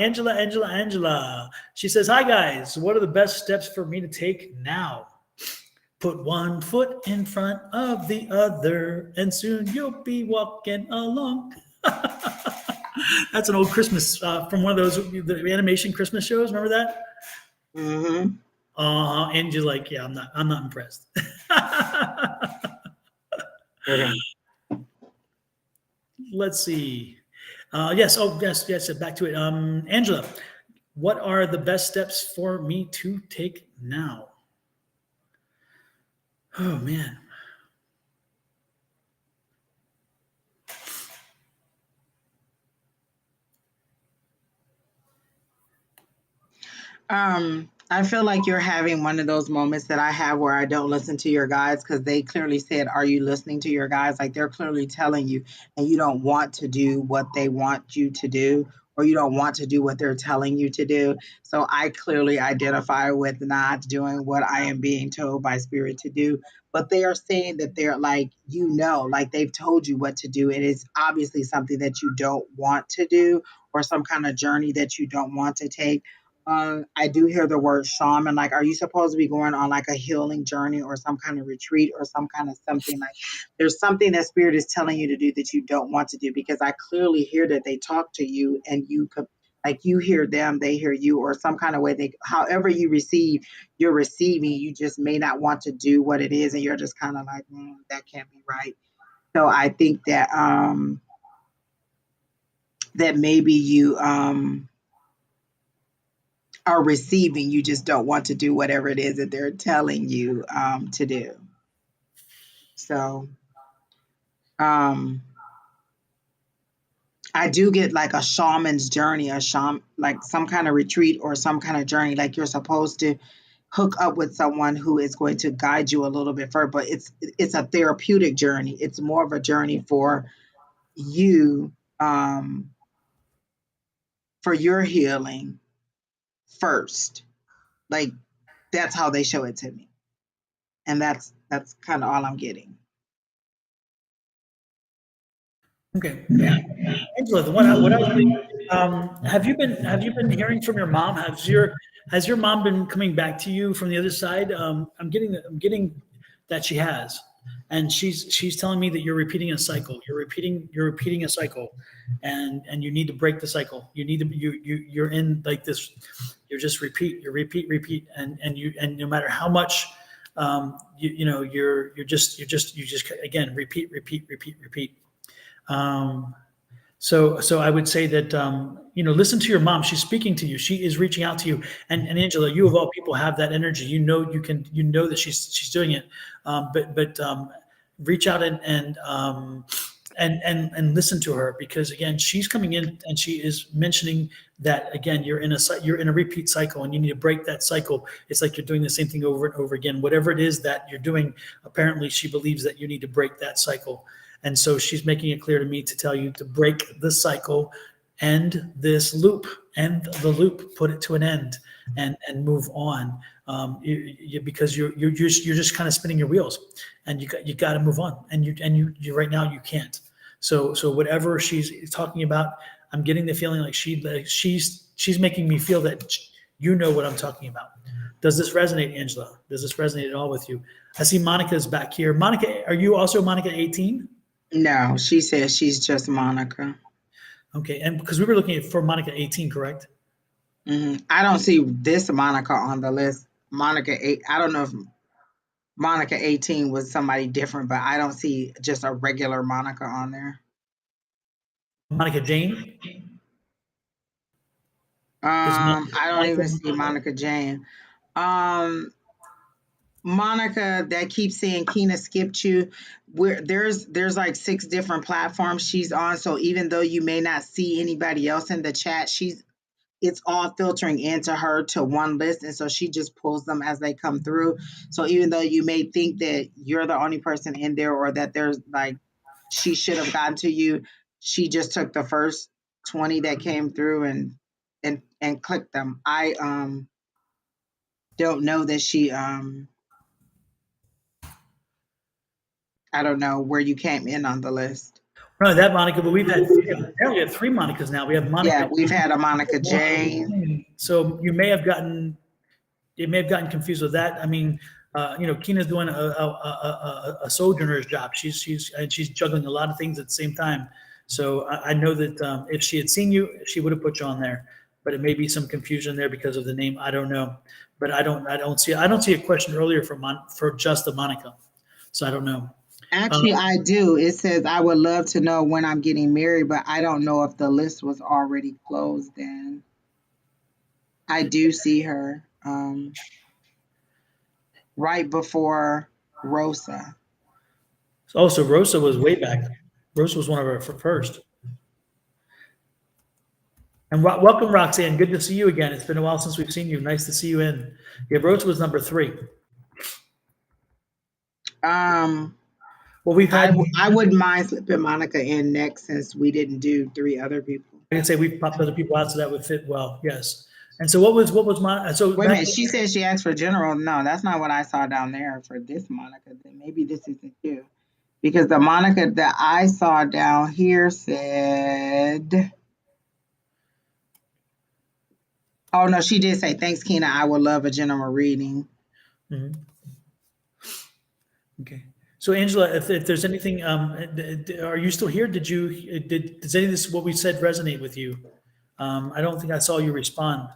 She says, hi guys. What are the best steps for me to take now? Put one foot in front of the other, and soon you'll be walking along. That's an old Christmas from one of those the animation Christmas shows. Remember that? Mm-hmm. And you're like, yeah, I'm not impressed. Okay. Let's see. Yes. Oh, yes. Back to it. Angela, what are the best steps for me to take now? Oh man. I feel like you're having one of those moments that I have where I don't listen to your guides because they clearly said, are you listening to your guides? Like they're clearly telling you, and you don't want to do what they want you to do, or you don't want to do what they're telling you to do. So I clearly identify with not doing what I am being told by spirit to do. But they are saying that they're like, like they've told you what to do. It is obviously something that you don't want to do, or some kind of journey that you don't want to take. I do hear the word shaman. Like, are you supposed to be going on like a healing journey or some kind of retreat or some kind of something? Like, there's something that spirit is telling you to do that you don't want to do, because I clearly hear that they talk to you and you could, like, you hear them, they hear you, or some kind of way they, however you receive, you're receiving. You just may not want to do what it is, and you're just kind of like, that can't be right. So I think that that maybe you are receiving, you just don't want to do whatever it is that they're telling you to do. So um, I do get like a shaman's journey, like some kind of retreat or some kind of journey, like you're supposed to hook up with someone who is going to guide you a little bit further, but it's a therapeutic journey. It's more of a journey for you, for your healing first. Like that's how they show it to me. And that's kind of all I'm getting. Okay. Angela, what I was thinking, have you been hearing from your mom? Has your mom been coming back to you from the other side? I'm getting that she has, and she's telling me that you're repeating a cycle. You're repeating a cycle, and you need to break the cycle. You need to you're in like this. You're just repeat, and no matter how much. You just again repeat. So I would say that listen to your mom. She's speaking to you. She is reaching out to you. And Angela, you of all people have that energy. You know that she's doing it. But reach out and listen to her, because again, she's coming in and she is mentioning that again you're in a repeat cycle and you need to break that cycle. It's like you're doing the same thing over and over again. Whatever it is that you're doing, apparently she believes that you need to break that cycle. And so she's making it clear to me to tell you to break the cycle, end this loop, end the loop, put it to an end, and move on. Because you're just kind of spinning your wheels, and you got to move on. And you right now you can't. So whatever she's talking about, I'm getting the feeling like she's making me feel that you know what I'm talking about. Does this resonate, Angela? Does this resonate at all with you? I see Monica's back here. Monica, are you also Monica 18? No, she says she's just Monica. Okay, and because we were looking for Monica 18, correct? I don't see this Monica on the list. Monica 8. I don't know if Monica 18 was somebody different, but I don't see just a regular Monica on there. Monica Jane? I don't Monica even see Monica Jane. Monica that keeps saying Keena skipped you. There's like 6 different platforms she's on. So even though you may not see anybody else in the chat, it's all filtering into her to one list, and so she just pulls them as they come through. So even though you may think that you're the only person in there, or that there's like she should have gotten to you, she just took the first 20 that came through and clicked them. I don't know that she I don't know where you came in on the list. No, that Monica, but apparently we have 3 Monicas now. We have Monica. Yeah, we've had a Monica Jane. So you may have gotten confused with that. I mean, Keena's doing a sojourner's job. She's juggling a lot of things at the same time. So I know that if she had seen you, she would have put you on there. But it may be some confusion there because of the name. I don't know. But I don't see a question earlier for just the Monica. So I don't know. Actually, I do. It says, I would love to know when I'm getting married, but I don't know if the list was already closed then. I do see her right before Rosa. Oh, so Rosa was way back. Rosa was one of our first. And welcome, Roxanne. Good to see you again. It's been a while since we've seen you. Nice to see you in. Yeah, Rosa was number 3. Well, we've had. I wouldn't mind slipping Monica in next since we didn't do 3 other people. I can say we've popped other people out, so that would fit well. Yes. And so what was my so wait a minute? She said she asked for general. No, that's not what I saw down there for this Monica. Then maybe this isn't you, because the Monica that I saw down here said. Oh no, she did say, "Thanks, Keena. I would love a general reading." Mm-hmm. Okay. So Angela, if there's anything, are you still here? Does any of this what we said resonate with you? I don't think I saw you respond.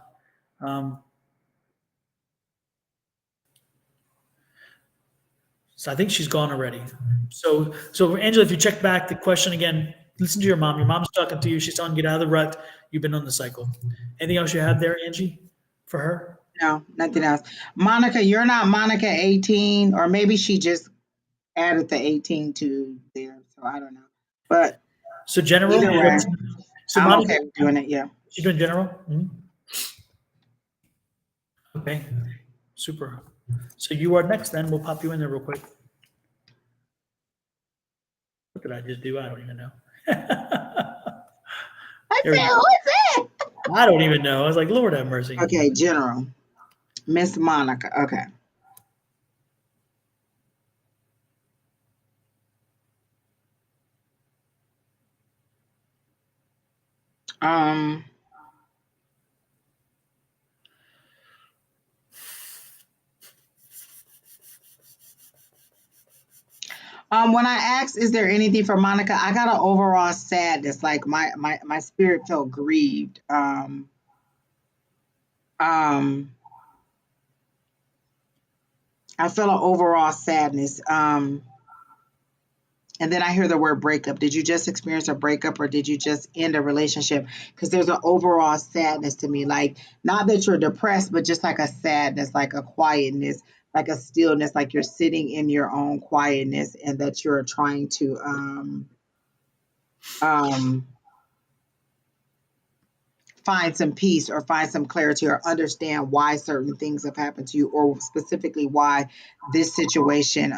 So I think she's gone already. So Angela, if you check back the question again, listen to your mom. Your mom's talking to you. She's telling you get out of the rut. You've been on the cycle. Anything else you have there, Angie, for her? No, nothing else. Monica, you're not Monica 18, or maybe she just added the 18 to there. So I don't know. But so general. Either way, so I'm Monica, okay with doing it. Yeah. She's doing general. Mm-hmm. Okay. Super. So you are next. Then we'll pop you in there real quick. What did I just do? I don't even know. I said, who is it? I don't even know. I was like, Lord have mercy. Okay, general. Miss Monica. Okay. When I asked, is there anything for Monica, I got an overall sadness. Like my spirit felt grieved. I felt an overall sadness. And then I hear the word breakup. Did you just experience a breakup, or did you just end a relationship? Because there's an overall sadness to me. Like, not that you're depressed, but just like a sadness, like a quietness, like a stillness, like you're sitting in your own quietness, and that you're trying to find some peace, or find some clarity, or understand why certain things have happened to you, or specifically why this situation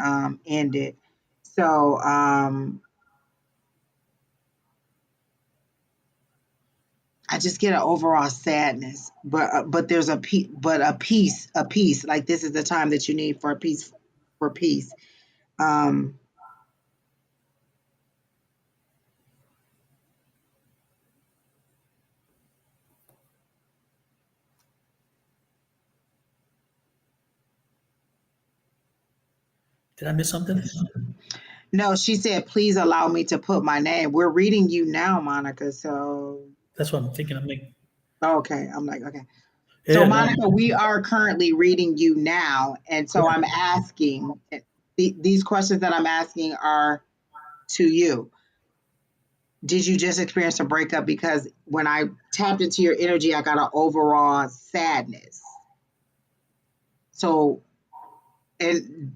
ended. So I just get an overall sadness, but there's a peace. Like this is the time that you need for a peace, for peace. Um, Did I miss something? no, she said, please allow me to put my name. We're reading you now, Monica. So That's what I'm thinking. I'm like, okay, I'm like okay. So yeah, no, Monica, we are currently reading you now, and so yeah. I'm asking these questions that I'm asking are to you. Did you just experience a breakup? Because when I tapped into your energy, I got an overall sadness. So, and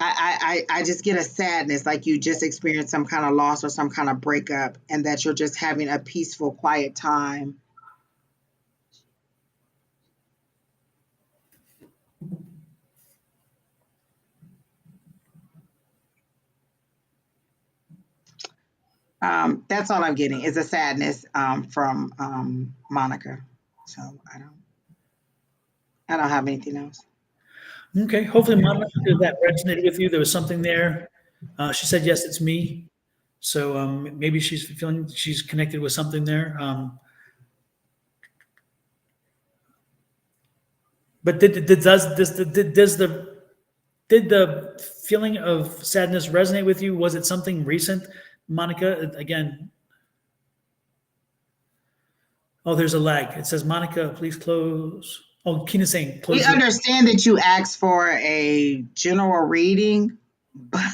I just get a sadness, like you just experienced some kind of loss or some kind of breakup, and that you're just having a peaceful, quiet time. That's all I'm getting is a sadness from Monica. So I don't have anything else. Okay. Hopefully, Monica, that resonated with you. There was something there. She said, yes, it's me. So maybe she's feeling she's connected with something there. But did the feeling of sadness resonate with you? Was it something recent, Monica? Again, oh, there's a lag. It says, Monica, please close. Oh, Kina's saying, We close your. understand that you asked for a general reading, but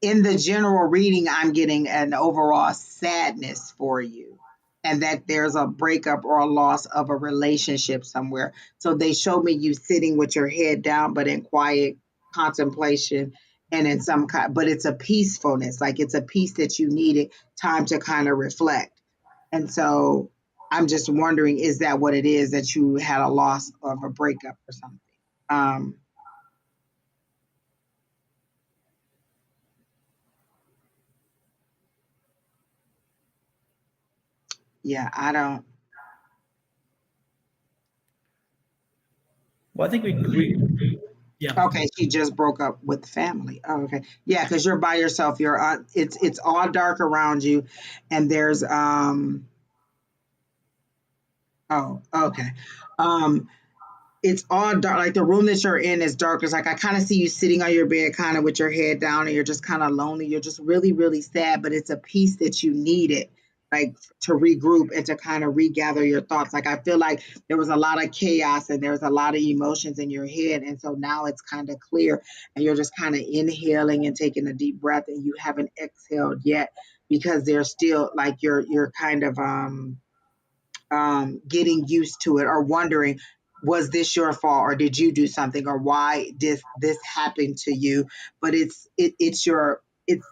in the general reading, I'm getting an overall sadness for you, and that there's a breakup or a loss of a relationship somewhere. So they showed me you sitting with your head down, but in quiet contemplation and in some kind, but it's a peacefulness, like it's a peace that you needed time to kind of reflect. And so I'm just wondering, is that what it is that you had a loss of a breakup or something? Um, yeah, I don't. Well, I think we yeah. Okay, she just broke up with family. Oh, okay. Yeah, because you're by yourself. You're it's all dark around you, and there's oh, okay. Um it's all dark, like the room that you're in is dark. It's like I kind of see you sitting on your bed kind of with your head down, and you're just kind of lonely. You're just really, really sad, but it's a peace that you needed, like to regroup and to kind of regather your thoughts. Like I feel like there was a lot of chaos and there's a lot of emotions in your head, and so now it's kind of clear, and you're just kind of inhaling and taking a deep breath, and you haven't exhaled yet because there's still like you're kind of getting used to it or wondering, was this your fault or did you do something or why did this happen to you? But it's your it's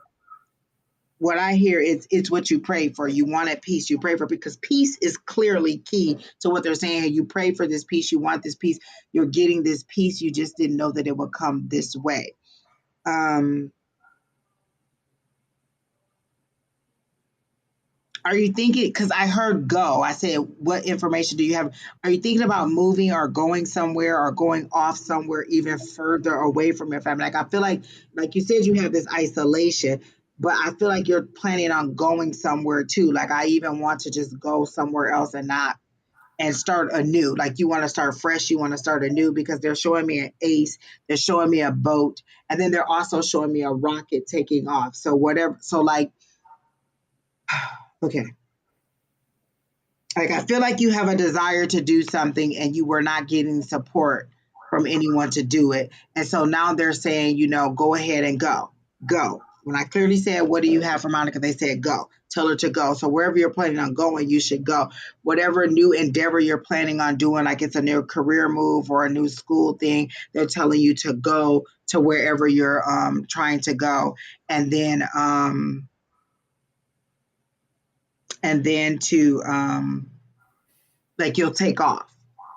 what I hear is it's what you pray for. You wanted peace. You pray for, because peace is clearly key to what they're saying. You pray for this peace. You want this peace. You're getting this peace. You just didn't know that it would come this way. Um, Are you thinking, because I heard go, I said, what information do you have? Are you thinking about moving or going somewhere or going off somewhere even further away from your family? Like, I feel like you said, you have this isolation, but I feel like you're planning on going somewhere too. Like, I even want to just go somewhere else and not, and start anew. Like, you want to start fresh, you want to start anew, because they're showing me an ace, they're showing me a boat, and then they're also showing me a rocket taking off. So, whatever, so like, okay, like I feel like you have a desire to do something and you were not getting support from anyone to do it. And so now they're saying, go ahead and go. Go. When I clearly said, what do you have for Monica? They said, go. Tell her to go. So wherever you're planning on going, you should go. Whatever new endeavor you're planning on doing, like it's a new career move or a new school thing, they're telling you to go to wherever you're trying to go. And then to like you'll take off.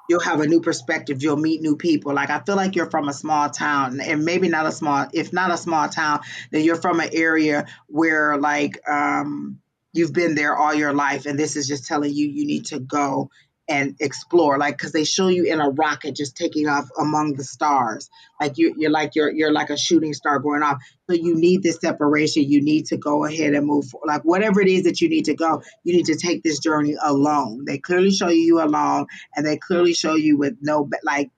you'll have a new perspective. You'll meet new people. Like I feel like you're from a small town, and maybe not a small, if not a small town, then you're from an area where like you've been there all your life, and this is just telling you you need to go and explore. Like because they show you in a rocket just taking off among the stars. Like you're like a shooting star going off. So you need this separation. You need to go ahead and move forward. Like whatever it is that you need to go, you need to take this journey alone. They clearly show you alone, and they clearly show you with no like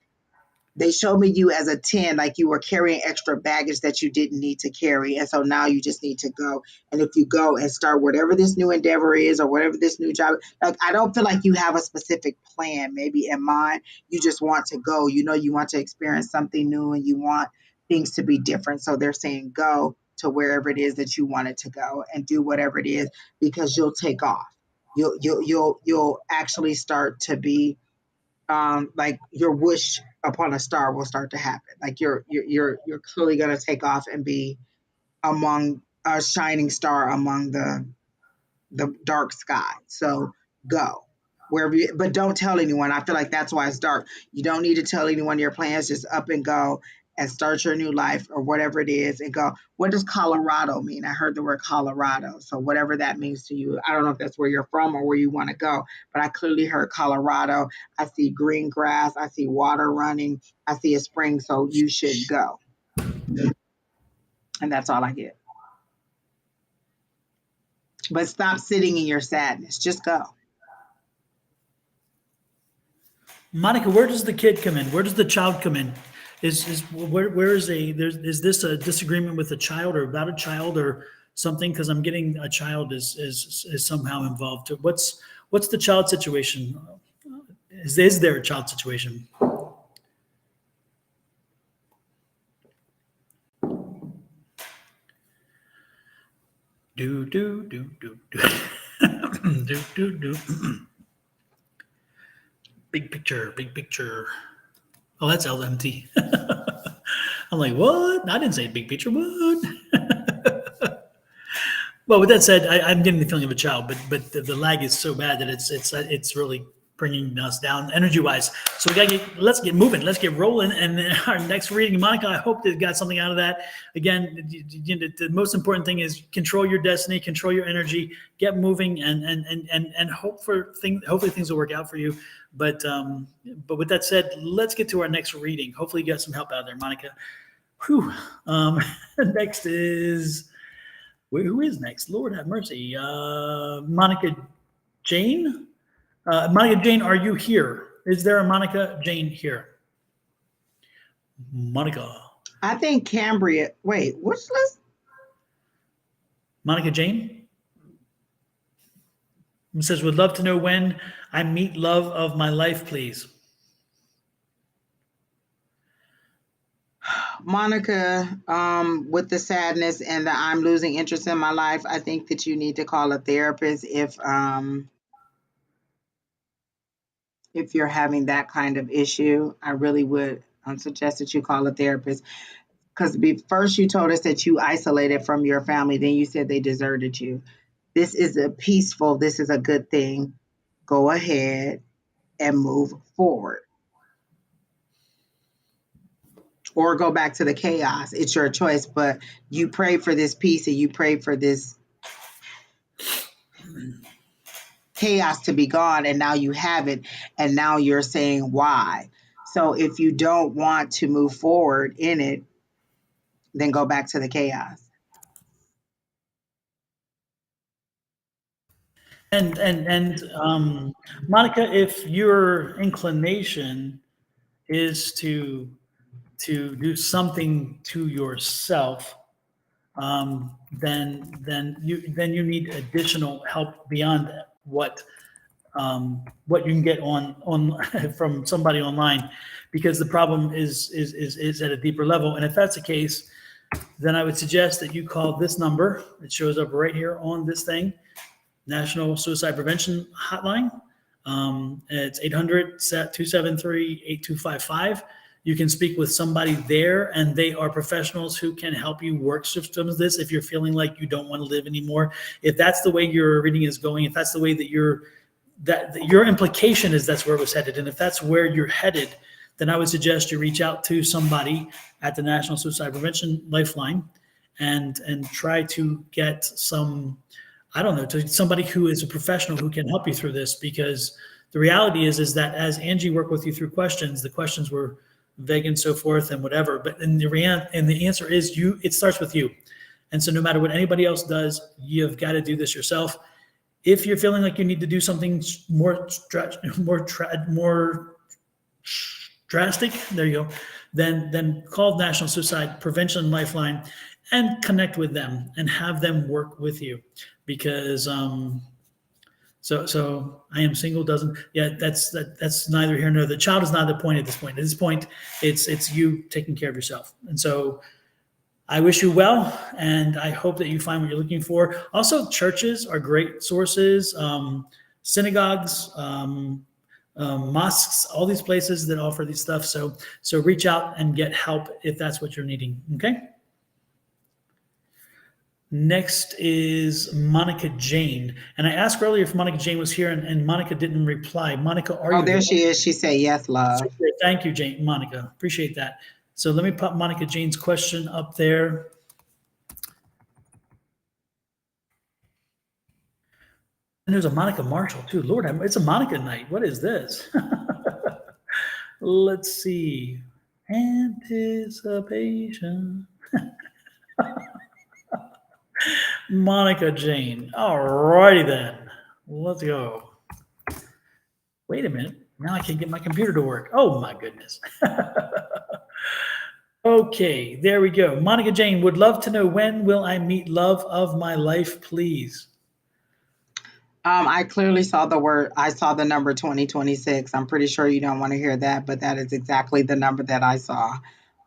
they showed me you as a 10, like you were carrying extra baggage that you didn't need to carry. And so now you just need to go. And if you go and start whatever this new endeavor is or whatever this new job, like I don't feel like you have a specific plan maybe in mind. You just want to go. You know, you want to experience something new and you want things to be different. So they're saying go to wherever it is that you wanted to go and do whatever it is because you'll take off. You'll actually start to be like your wish upon a star will start to happen. Like you're clearly gonna take off and be among a shining star among the dark sky. So go wherever you, but don't tell anyone. I feel like that's why it's dark. You don't need to tell anyone your plans. Just up and go and start your new life or whatever it is and go. What does Colorado mean? I heard the word Colorado. So whatever that means to you, I don't know if that's where you're from or where you want to go, but I clearly heard Colorado. I see green grass. I see water running. I see a spring. So you should go. And that's all I get. But stop sitting in your sadness. Just go. Monica, where does the kid come in? Where does the child come in? Is where is this a disagreement with a child or about a child or something? Because I'm getting a child is somehow involved. What's the child situation? Is there a child situation? Do do do do do do do do. Big picture, big picture. Oh, that's LMT. I'm like, what? I didn't say big picture. What? Well, with that said, I'm getting the feeling of a child, but the lag is so bad that it's really bringing us down energy wise. So let's get moving, let's get rolling. And then our next reading, Monica, I hope that got something out of that. Again, the most important thing is control your destiny, control your energy, get moving, and hopefully things will work out for you. But with that said, let's get to our next reading. Hopefully you got some help out there, Monica. Whew. Next is, who is next? Lord have mercy. Monica Jane. Monica Jane, are you here? Is there a Monica Jane here? Monica. I think Cambria. Wait, what's this? Monica Jane? It says, would love to know when I meet love of my life, please. Monica, with the sadness and the I'm losing interest in my life, I think that you need to call a therapist if you're having that kind of issue. I really would suggest that you call a therapist because first you told us that you isolated from your family, then you said they deserted you. This is this is a good thing. Go ahead and move forward. Or go back to the chaos. It's your choice, but you pray for this peace and you pray for this chaos to be gone, and now you have it, and now you're saying why. So if you don't want to move forward in it, then go back to the chaos. And Monica, if your inclination is to do something to yourself, then you need additional help beyond what you can get on from somebody online, because the problem is at a deeper level. And if that's the case, then I would suggest that you call this number. It shows up right here on this thing, National Suicide Prevention Hotline. It's 800-273-8255. You can speak with somebody there, and they are professionals who can help you work through some of this if you're feeling like you don't want to live anymore. If that's the way your reading is going, if that's the way that you're that your implication is that's where it was headed. And if that's where you're headed, then I would suggest you reach out to somebody at the National Suicide Prevention Lifeline and try to get some, I don't know, to somebody who is a professional who can help you through this. Because the reality is that as Angie worked with you through questions, the questions were vague and so forth and whatever. But the answer is it starts with you. And so no matter what anybody else does, you've got to do this yourself. If you're feeling like you need to do something more drastic, there you go, then call National Suicide Prevention Lifeline and connect with them and have them work with you. Because so I am single doesn't, yeah, that's neither here nor there. The child is not the point at this point. At this point, it's you taking care of yourself. And so I wish you well, and I hope that you find what you're looking for. Also, churches are great sources, synagogues, mosques, all these places that offer these stuff. So reach out and get help if that's what you're needing. Okay. Next is Monica Jane. And I asked earlier if Monica Jane was here, and Monica didn't reply. Monica, are you? Oh, there she is. She said, yes, love. Thank you, Jane. Monica. Appreciate that. So let me pop Monica Jane's question up there. And there's a Monica Marshall too. Lord, it's a Monica night. What is this? Let's see. Anticipation. Monica Jane. All righty then. Let's go. Wait a minute. Now I can't get my computer to work. Oh my goodness. Okay, there we go. Monica Jane would love to know, when will I meet love of my life, please? I clearly saw the number 2026. I'm pretty sure you don't want to hear that, but that is exactly the number that I saw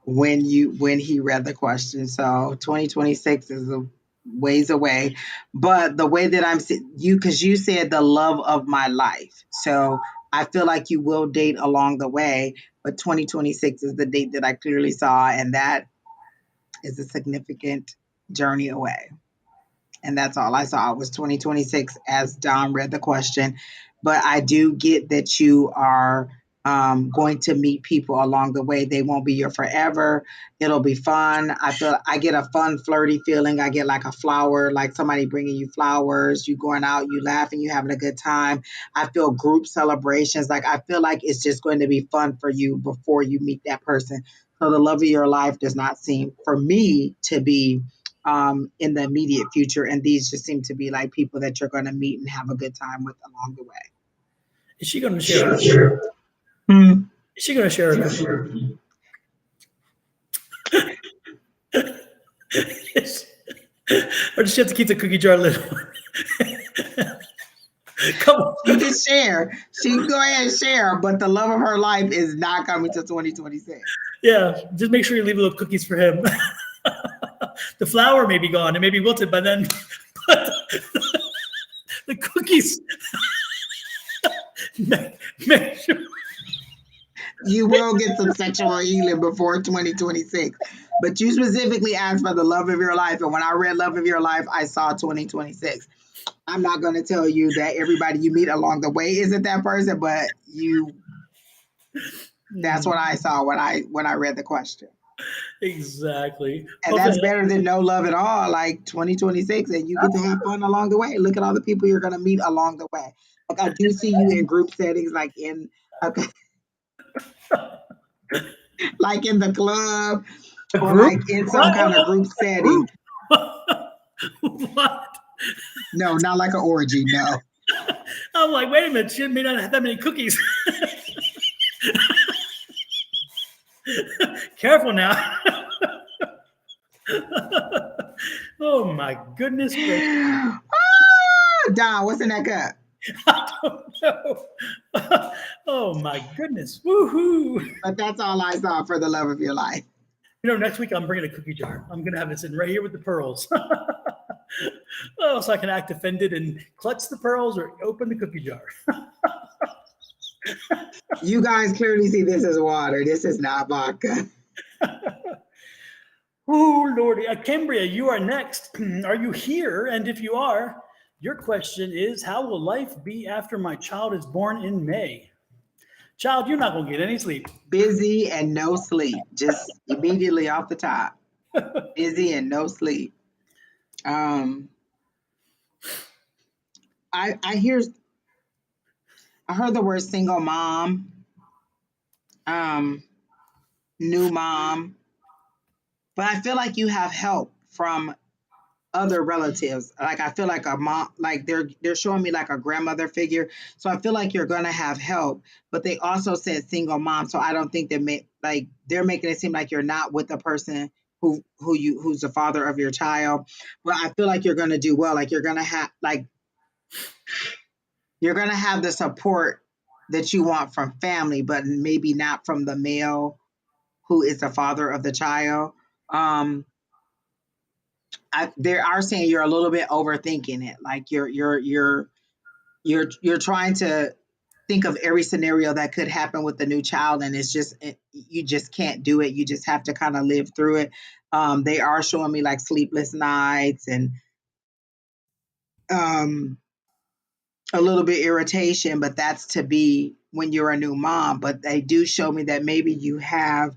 when he read the question. So 2026 is a ways away, but the way that I'm you, because you said the love of my life. So I feel like you will date along the way, but 2026 is the date that I clearly saw, and that is a significant journey away. And that's all I saw was 2026 as Don read the question. But I do get that you are going to meet people along the way. They won't be your forever. It'll be fun. I get a fun, flirty feeling. I get like a flower, like somebody bringing you flowers. You going out, you laughing, you having a good time. I feel group celebrations. Like I feel like it's just going to be fun for you before you meet that person. So the love of your life does not seem for me to be in the immediate future. And these just seem to be like people that you're going to meet and have a good time with along the way. Is she going to share? Is she going to share it? Or does she have to keep the cookie jar lid on? Come on. She can share. She can go ahead and share, but the love of her life is not coming to 2026. Yeah, just make sure you leave little cookies for him. The flower may be gone. It may be wilted by then. But the cookies. Make sure. You will get some sexual healing before 2026. But you specifically asked for the love of your life. And when I read love of your life, I saw 2026. I'm not going to tell you that everybody you meet along the way isn't that person, but that's what I saw when I read the question. Exactly. And that's better than no love at all, like 2026, and you get to have fun along the way. Look at all the people you're going to meet along the way. Like I do see you in group settings, like in like in the club or like in some kind of group setting. What? No, not like an orgy, no. I'm like, wait a minute, she may not have that many cookies. Careful now. Oh my goodness gracious. Don, what's in that cup? I don't know. Oh my goodness. Woohoo. But that's all I saw for the love of your life. You know, next week I'm bringing a cookie jar. I'm going to have it sitting right here with the pearls. Oh, so I can act offended and clutch the pearls or open the cookie jar. You guys clearly see this as water. This is not vodka. Oh, Lordy. Cambria, you are next. Are you here? And if you are, Your question is, how will life be after my child is born in May? Child, you're not going to get any sleep. Busy and no sleep. Just immediately off the top. Busy and no sleep. Um, I heard the word single mom, um, new mom, but I feel like you have help from other relatives. Like I feel like a mom, like they're showing me like a grandmother figure. So I feel like you're gonna have help. But they also said single mom, so I don't think like they're making it seem like you're not with the person who's the father of your child. But I feel like you're gonna do well. Like you're gonna have the support that you want from family, but maybe not from the male who is the father of the child. Um, they are saying you're a little bit overthinking it. Like you're trying to think of every scenario that could happen with the new child, and you just can't do it. You just have to kind of live through it. They are showing me like sleepless nights and um, a little bit irritation, but that's to be when you're a new mom. But they do show me that maybe you have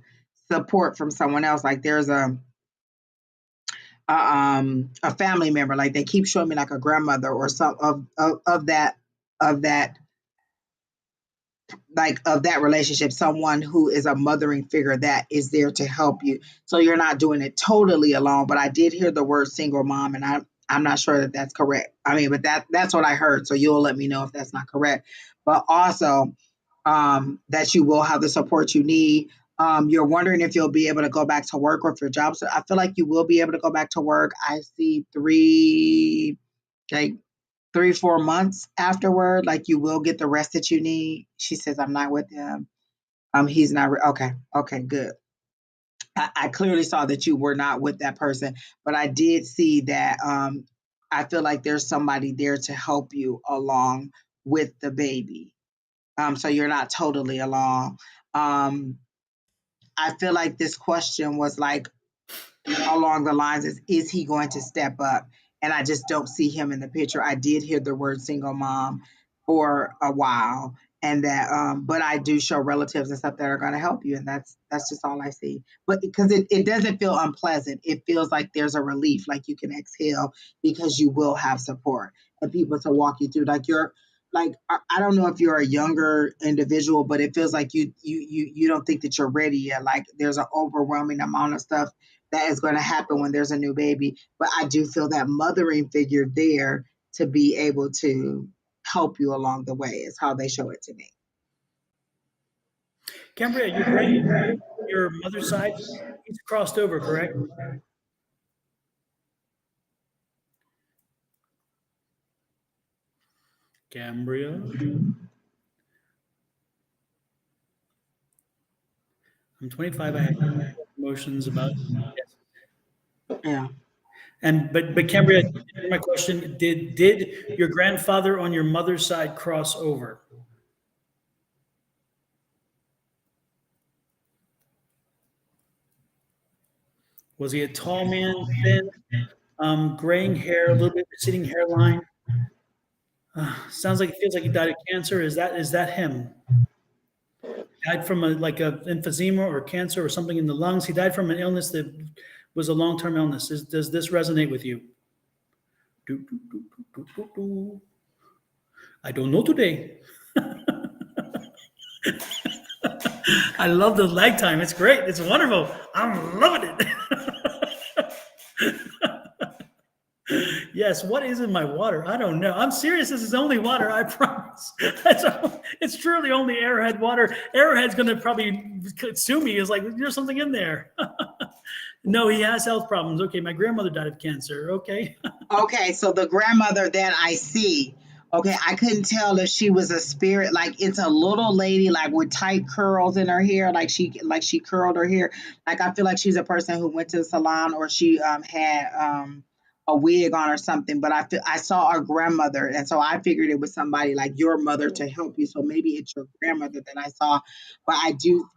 support from someone else. Like there's a family member. Like they keep showing me like a grandmother or some of that like of that relationship, someone who is a mothering figure that is there to help you. So you're not doing it totally alone. But I did hear the word single mom, and I'm not sure that that's correct. I mean, but that's what I heard. So you'll let me know if that's not correct. But also that you will have the support you need. You're wondering if you'll be able to go back to work or if your job. So I feel like you will be able to go back to work. I see like 3-4 months afterward, like you will get the rest that you need. She says, I'm not with him. He's not okay. Okay, good. I clearly saw that you were not with that person, but I did see that I feel like there's somebody there to help you along with the baby. So you're not totally alone. Um, I feel like this question was like along the lines is he going to step up? And I just don't see him in the picture. I did hear the word single mom for a while, and that but I do show relatives and stuff that are going to help you, and that's just all I see. But because it doesn't feel unpleasant, it feels like there's a relief, like you can exhale because you will have support and people to walk you through. Like you're like I don't know if you're a younger individual, but it feels like you don't think that you're ready yet. Like there's an overwhelming amount of stuff that is going to happen when there's a new baby. But I do feel that mothering figure there to be able to help you along the way is how they show it to me. Cambria, your mother's side, it's crossed over, correct? Cambria. I'm 25. I have emotions about yes. Yeah. And but Cambria, my question: Did your grandfather on your mother's side cross over? Was he a tall man, thin, graying hair, a little bit receding hairline? Sounds like it feels like he died of cancer. Is that him? Died from like a emphysema or cancer or something in the lungs. He died from an illness that was a long-term illness. Does this resonate with you? Do, do, do, do, do, do. I don't know today. I love the lag time. It's great. It's wonderful. I'm loving it. Yes, what is in my water? I don't know. I'm serious. This is only water. I promise. It's truly only Arrowhead water. Arrowhead's going to probably sue me. It's like, there's something in there. No, he has health problems. Okay, my grandmother died of cancer. Okay. Okay, so the grandmother that I see, okay, I couldn't tell if she was a spirit. Like it's a little lady, like with tight curls in her hair, like she curled her hair. Like I feel like she's a person who went to the salon or she had a wig on or something. But I saw a grandmother, and so I figured it was somebody like your mother to help you. So maybe it's your grandmother that I saw, but I do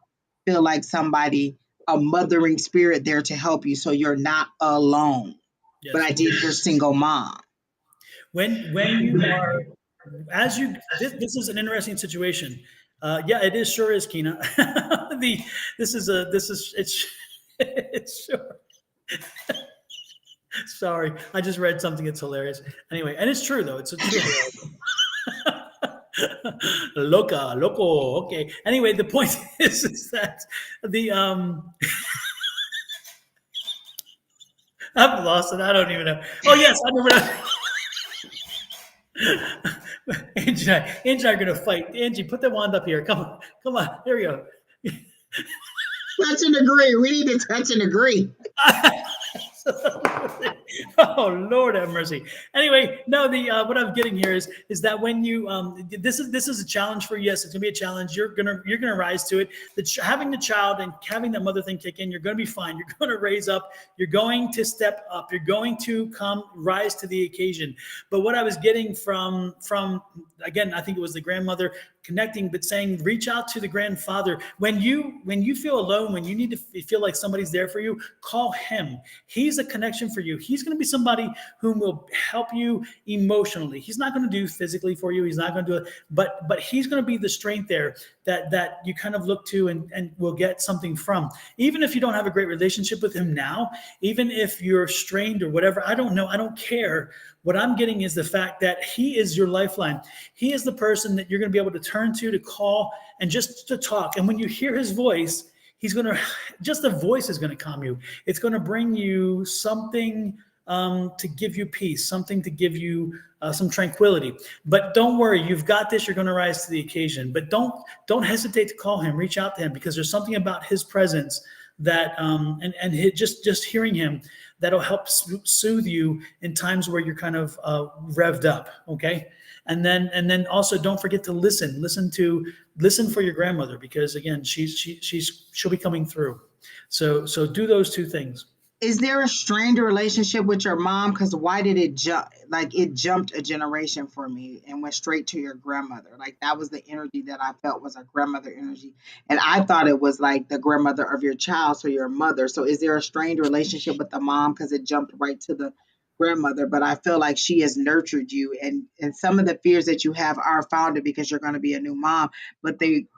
feel like somebody, a mothering spirit there to help you, so you're not alone. But Yes. I did hear single mom. When you are as you this is an interesting situation. Yeah, it is sure is Kina. the this is it's it's sure. Sorry, I just read something. It's hilarious. Anyway, and it's true though. It's a true. Loca, loco. Okay. Anyway, the point is that the I've lost it. I don't even know. Oh yes, I remember. Angie, Angie and I are gonna fight. Angie, put the wand up here. Come on, come on. Here we go. Touch and agree. We need to touch and agree. Oh Lord have mercy. Anyway, no, the what I'm getting here is that when you this is a challenge for you. Yes, it's gonna be a challenge. You're gonna rise to it. Having the child and having the mother thing kick in, you're gonna be fine. You're gonna raise up. You're going to step up. You're going to rise to the occasion. But what I was getting from again, I think it was the grandmother connecting, but saying reach out to the grandfather when you feel alone, when you need to feel like somebody's there for you. Call him. He's a connection for you. He's going to be somebody whom will help you emotionally. He's not going to do physically for you. He's not going to do it, but he's going to be the strength there that you kind of look to and will get something from. Even if you don't have a great relationship with him now, even if you're strained or whatever, I don't know. I don't care. What I'm getting is the fact that he is your lifeline. He is the person that you're going to be able to turn to call and just to talk. And when you hear his voice, he's going to, just the voice is going to calm you. It's going to bring you something to give you peace, something to give you some tranquility. But don't worry, you've got this. You're going to rise to the occasion. But don't hesitate to call him, reach out to him, because there's something about his presence that just hearing him that'll help soothe you in times where you're kind of revved up. Okay. And then also don't forget to listen for your grandmother, because again, she'll be coming through. So do those two things. Is there a strained relationship with your mom? Because why did it jump? Like it jumped a generation for me and went straight to your grandmother. Like that was the energy that I felt was a grandmother energy, and I thought it was like the grandmother of your child, so your mother. So is there a strained relationship with the mom? Because it jumped right to the grandmother, but I feel like she has nurtured you, and some of the fears that you have are founded because you're going to be a new mom, but they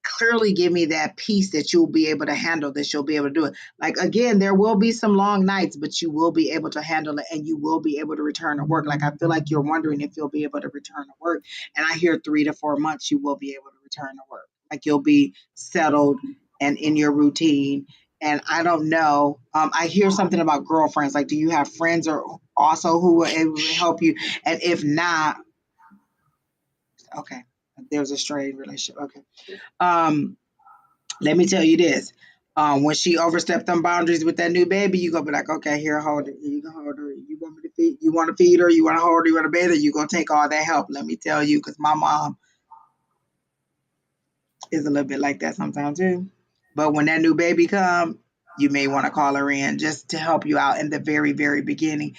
clearly give me that peace that you'll be able to handle this. You'll be able to do it. Like again, there will be some long nights, but you will be able to handle it and you will be able to return to work. Like I feel like you're wondering if you'll be able to return to work. And I hear 3 to 4 months you will be able to return to work. Like you'll be settled and in your routine. And I don't know. I hear something about girlfriends. Like, do you have friends or also who are able to help you? And if not, okay, there's a strained relationship. Okay. Um, Let me tell you this. When she overstepped them boundaries with that new baby, you gonna be like, okay, here, hold it. You can hold her. You want me to feed? You want to feed her? You want to hold her? You want to bathe her? You gonna take all that help? Let me tell you, because my mom is a little bit like that sometimes too. But when that new baby come, you may want to call her in just to help you out in the very, very beginning,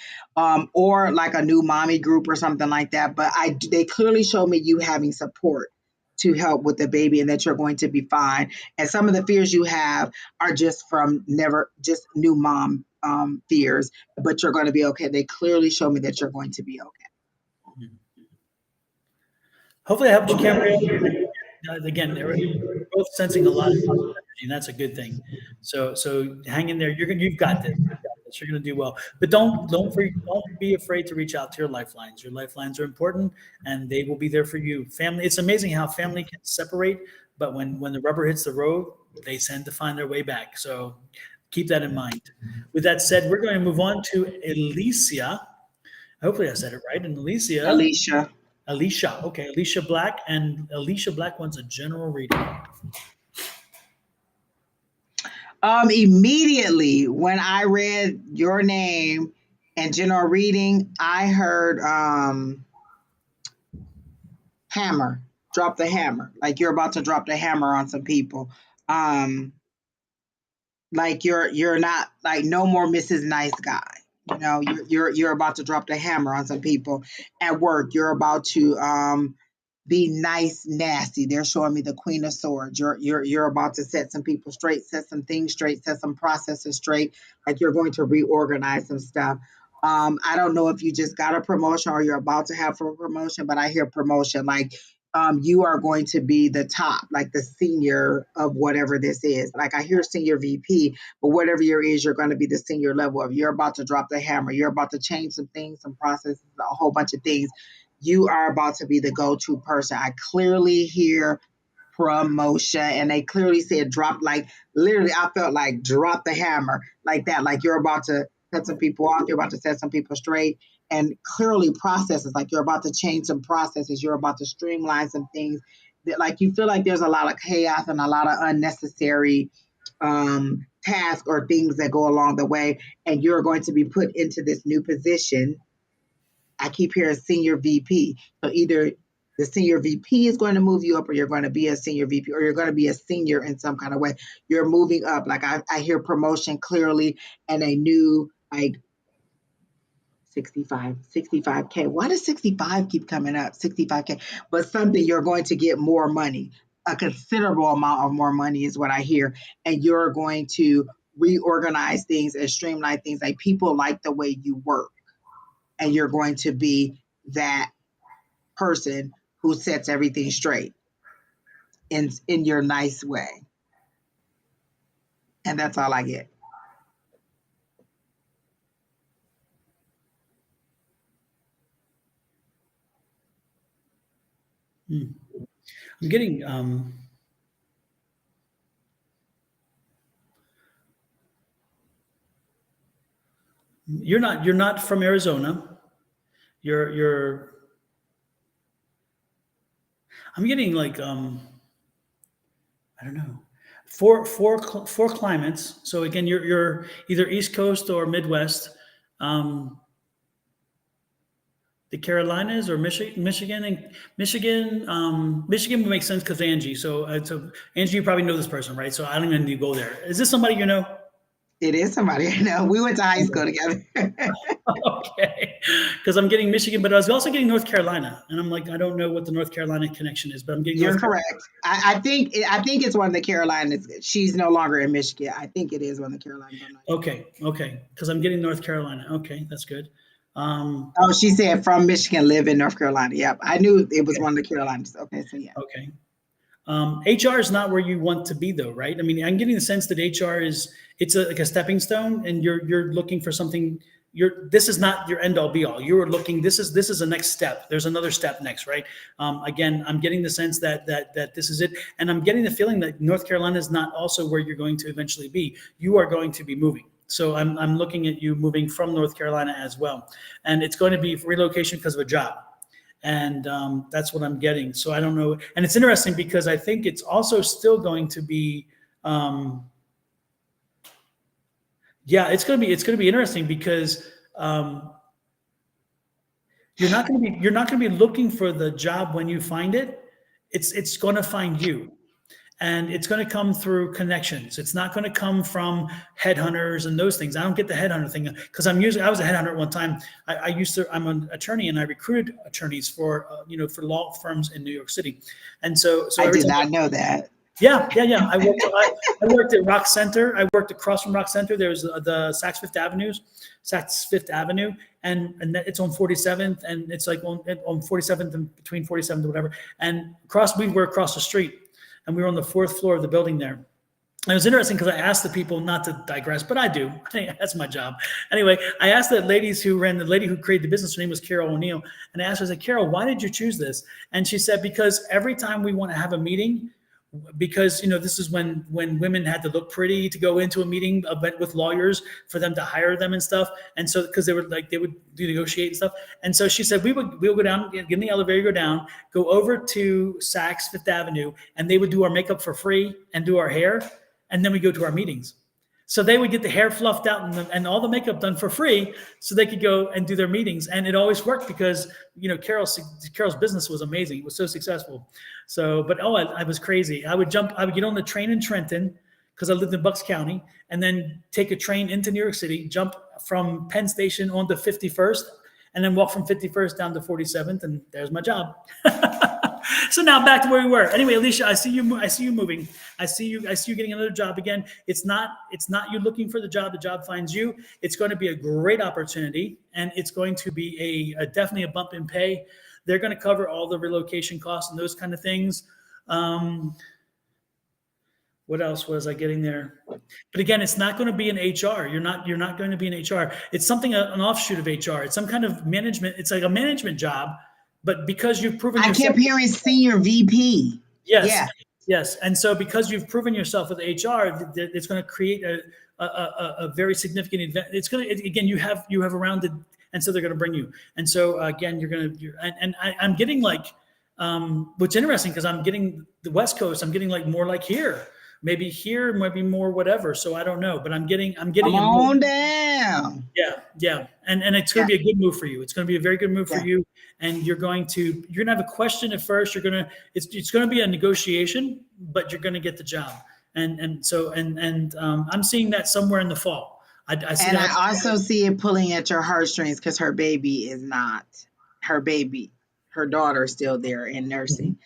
or like a new mommy group or something like that. But they clearly show me you having support to help with the baby and that you're going to be fine. And some of the fears you have are just from never just new mom fears, but you're going to be okay. They clearly show me that you're going to be okay. Hopefully, I helped you, Cameron. Again, they're both sensing a lot of positive energy, and that's a good thing. So hang in there. You've got this. You've got this. You're going to do well. But don't be afraid to reach out to your lifelines. Your lifelines are important, and they will be there for you. Family. It's amazing how family can separate, but when the rubber hits the road, they tend to find their way back. So keep that in mind. With that said, we're going to move on to Alicia. Hopefully, I said it right. And Alicia. Alicia. Okay, Alicia Black, and Alicia Black wants a general reading. Immediately when I read your name and general reading, I heard hammer, drop the hammer. Like you're about to drop the hammer on some people. Um, like you're not like no more Mrs. Nice Guy. You know, you're about to drop the hammer on some people at work. You're about to be nice, nasty. They're showing me the Queen of Swords. You're about to set some people straight, set some things straight, set some processes straight. Like you're going to reorganize some stuff. I don't know if you just got a promotion or you're about to have a promotion, but I hear promotion like you are going to be the top, like the senior of whatever this is. Like I hear senior VP, but whatever your is, you're going to be the senior level of. You're about to drop the hammer. You're about to change some things, some processes, a whole bunch of things. You are about to be the go-to person. I clearly hear promotion, and they clearly said drop, like literally I felt like drop the hammer like that, like you're about to cut some people off, you're about to set some people straight, and clearly processes, like you're about to change some processes, you're about to streamline some things that, like, you feel like there's a lot of chaos and a lot of unnecessary tasks or things that go along the way, and you're going to be put into this new position. I keep hearing senior VP. So either the senior VP is going to move you up, or you're going to be a senior VP, or you're going to be a senior in some kind of way. You're moving up. Like I hear promotion clearly, and a new, like, 65K. Why does 65 keep coming up? 65K. But something, you're going to get more money. A considerable amount of more money is what I hear. And you're going to reorganize things and streamline things. Like, people like the way you work. And you're going to be that person who sets everything straight in your nice way. And that's all I get. I'm getting you're not from Arizona. You're I'm getting like I don't know, four climates. So again, you're either East Coast or Midwest. The Carolinas or Michigan and Michigan. Michigan would make sense because Angie. So Angie, you probably know this person, right? So I don't even need to go there. Is this somebody you know? It is somebody I know. We went to high school together. Okay, because I'm getting Michigan, but I was also getting North Carolina, and I'm like, I don't know what the North Carolina connection is, but I'm getting. You're correct. I think it's one of the Carolinas. She's no longer in Michigan. I think it is one of the Carolinas. Okay, because I'm getting North Carolina. Okay, that's good. Oh, she said from Michigan, live in North Carolina. Yep, I knew it was one of the Carolinas. Okay, so yeah. Okay. HR is not where you want to be, though, right? I mean, I'm getting the sense that HR is like a stepping stone, and you're looking for something. This is not your end all be all. You're looking. This is a next step. There's another step next, right? Again, I'm getting the sense that this is it, and I'm getting the feeling that North Carolina is not also where you're going to eventually be. You are going to be moving. So I'm looking at you moving from North Carolina as well, and it's going to be relocation because of a job. And that's what I'm getting. So I don't know. And it's interesting because I think it's also still going to be, it's going to be interesting because you're not going to be looking for the job when you find it. It's going to find you. And it's going to come through connections. It's not going to come from headhunters and those things. I don't get the headhunter thing because I was a headhunter at one time. I'm an attorney and I recruited attorneys for law firms in New York City. And so I did not know that. Yeah. I worked at Rock Center. I worked across from Rock Center. There's the Saks Fifth Avenue, and it's on 47th, and it's like on 47th and between 47th and whatever. And we were across the street. And we were on the 4th floor of the building there. And it was interesting because I asked the people, not to digress, but I do. That's my job. Anyway, I asked the lady who created the business, her name was Carol O'Neill. And I asked her, I said, Carol, why did you choose this? And she said, because every time we want to have a meeting, because this is when women had to look pretty to go into a meeting with lawyers for them to hire them and stuff, and so because they would do negotiate and stuff, and so she said we'll go down, get in the elevator, go down, go over to Saks Fifth Avenue, and they would do our makeup for free and do our hair, and then we go to our meetings. So they would get the hair fluffed out and all the makeup done for free, so they could go and do their meetings. And it always worked because Carol's business was amazing. It was so successful. So, but I was crazy. I would get on the train in Trenton because I lived in Bucks County, and then take a train into New York City, jump from Penn Station onto 51st, and then walk from 51st down to 47th, and there's my job. So now back to where we were. Anyway, Alicia, I see you. I see you moving. I see you. I see you getting another job again. It's not. It's not you looking for the job. The job finds you. It's going to be a great opportunity, and it's going to be definitely a bump in pay. They're going to cover all the relocation costs and those kind of things. Um, what else was I getting there? But again, it's not going to be in HR. You're not going to be in HR. It's something an offshoot of HR. It's some kind of management. It's like a management job, but because you've proven I yourself. kept hearing senior VP. Yes, Yeah. yes, and so because you've proven yourself with HR, it's going to create a very significant event. It's going to again you have a rounded, and so they're going to bring you. And so again, I'm getting like what's interesting because I'm getting the West Coast. I'm getting like more like here. Maybe here, maybe more whatever. So I don't know, but I'm getting Come a move. on down. Yeah, yeah, and it's going Yeah. to be a good move for you. It's going to be a very good move for Yeah. you, and you're going to have a question at first. You're gonna it's going to be a negotiation, but you're going to get the job. And I'm seeing that somewhere in the fall. I see And that. I also see it pulling at your heartstrings because her baby is not her baby. Her daughter is still there in nursing.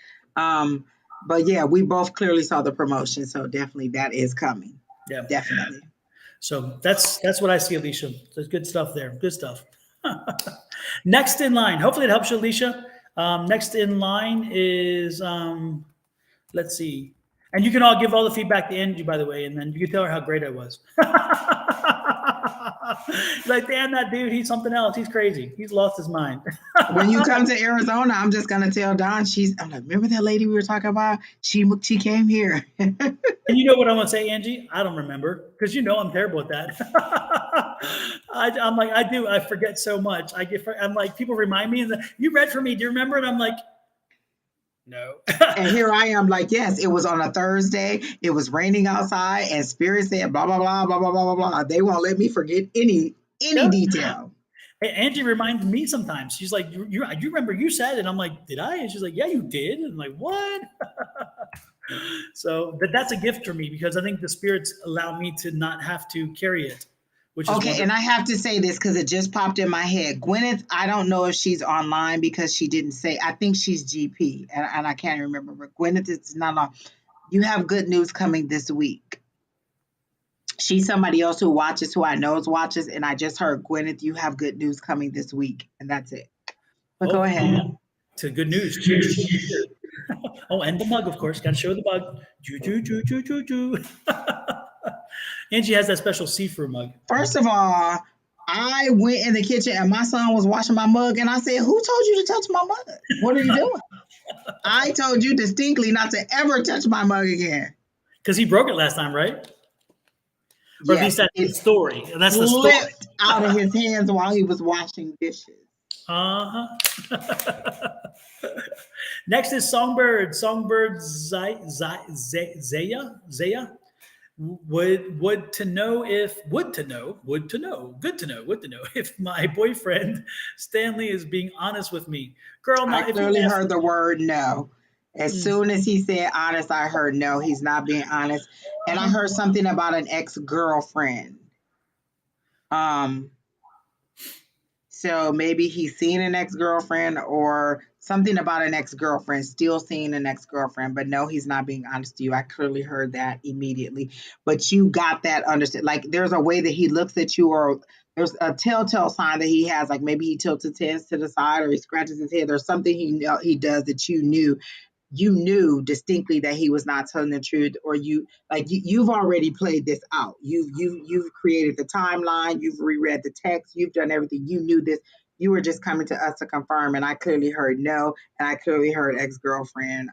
But yeah, we both clearly saw the promotion, so definitely that is coming. Yeah. Definitely. So that's what I see, Alicia. There's good stuff there. Good stuff. Next in line. Hopefully it helps you, Alicia. Next in line is let's see. And you can all give all the feedback to Angie, by the way, and then you can tell her how great I was. Like, damn, that dude, he's something else. He's crazy. He's lost his mind. When you come to Arizona, I'm just gonna tell Don. I'm like, remember that lady we were talking about? She came here. And you know what I'm gonna say, Angie? I don't remember because you know I'm terrible at that. I'm like I do. I forget so much. I'm like people remind me, and you read for me. Do you remember? And I'm like, no. And here I am, like, yes, it was on a Thursday. It was raining outside, and Spirit said blah blah blah blah blah blah blah blah. They won't let me forget any Yeah. detail. Angie reminds me sometimes. She's like, you remember you said it? And I'm like, did I? And she's like, yeah, you did. And I'm like, what? So that's a gift for me because I think the spirits allow me to not have to carry it, which is Okay, wonderful. and I have to say this because it just popped in my head. Gwyneth, I don't know if she's online because she didn't say. I think she's GP, and I can't remember. But Gwyneth is not on. You have good news coming this week. She's somebody else who watches, who I know watches, and I just heard Gwyneth. You have good news coming this week, and that's it. But go ahead. To good news. Cheers. Oh, and the mug, of course. Got to show the mug. Choo, choo, choo, choo, choo, choo. Angie has that special see-through mug. First of all, I went in the kitchen and my son was washing my mug, and I said, "Who told you to touch my mug? What are you doing?" I told you distinctly not to ever touch my mug again. Because he broke it last time, right? Or at least Yes, that's the it story. That's the story. slipped out of his hands while he was washing dishes. Next is Songbird. Songbird Zaya. Would to know if my boyfriend Stanley is being honest with me. Girl, I now if clearly you ask, heard the word no. As soon as he said honest, I heard no, he's not being honest. And I heard something about an ex-girlfriend. So maybe he's seen an ex-girlfriend or something about an ex-girlfriend, still seeing an ex-girlfriend, but no, he's not being honest to you. I clearly heard that immediately. But you got that understood. Like there's a way that he looks at you, or there's a telltale sign that he has, like maybe he tilts his head to the side or he scratches his head. There's something he does that you knew distinctly that he was not telling the truth, or you've already played this out. You've created the timeline, you've reread the text, you've done everything. You knew this. You were just coming to us to confirm, and I clearly heard no, and I clearly heard ex-girlfriend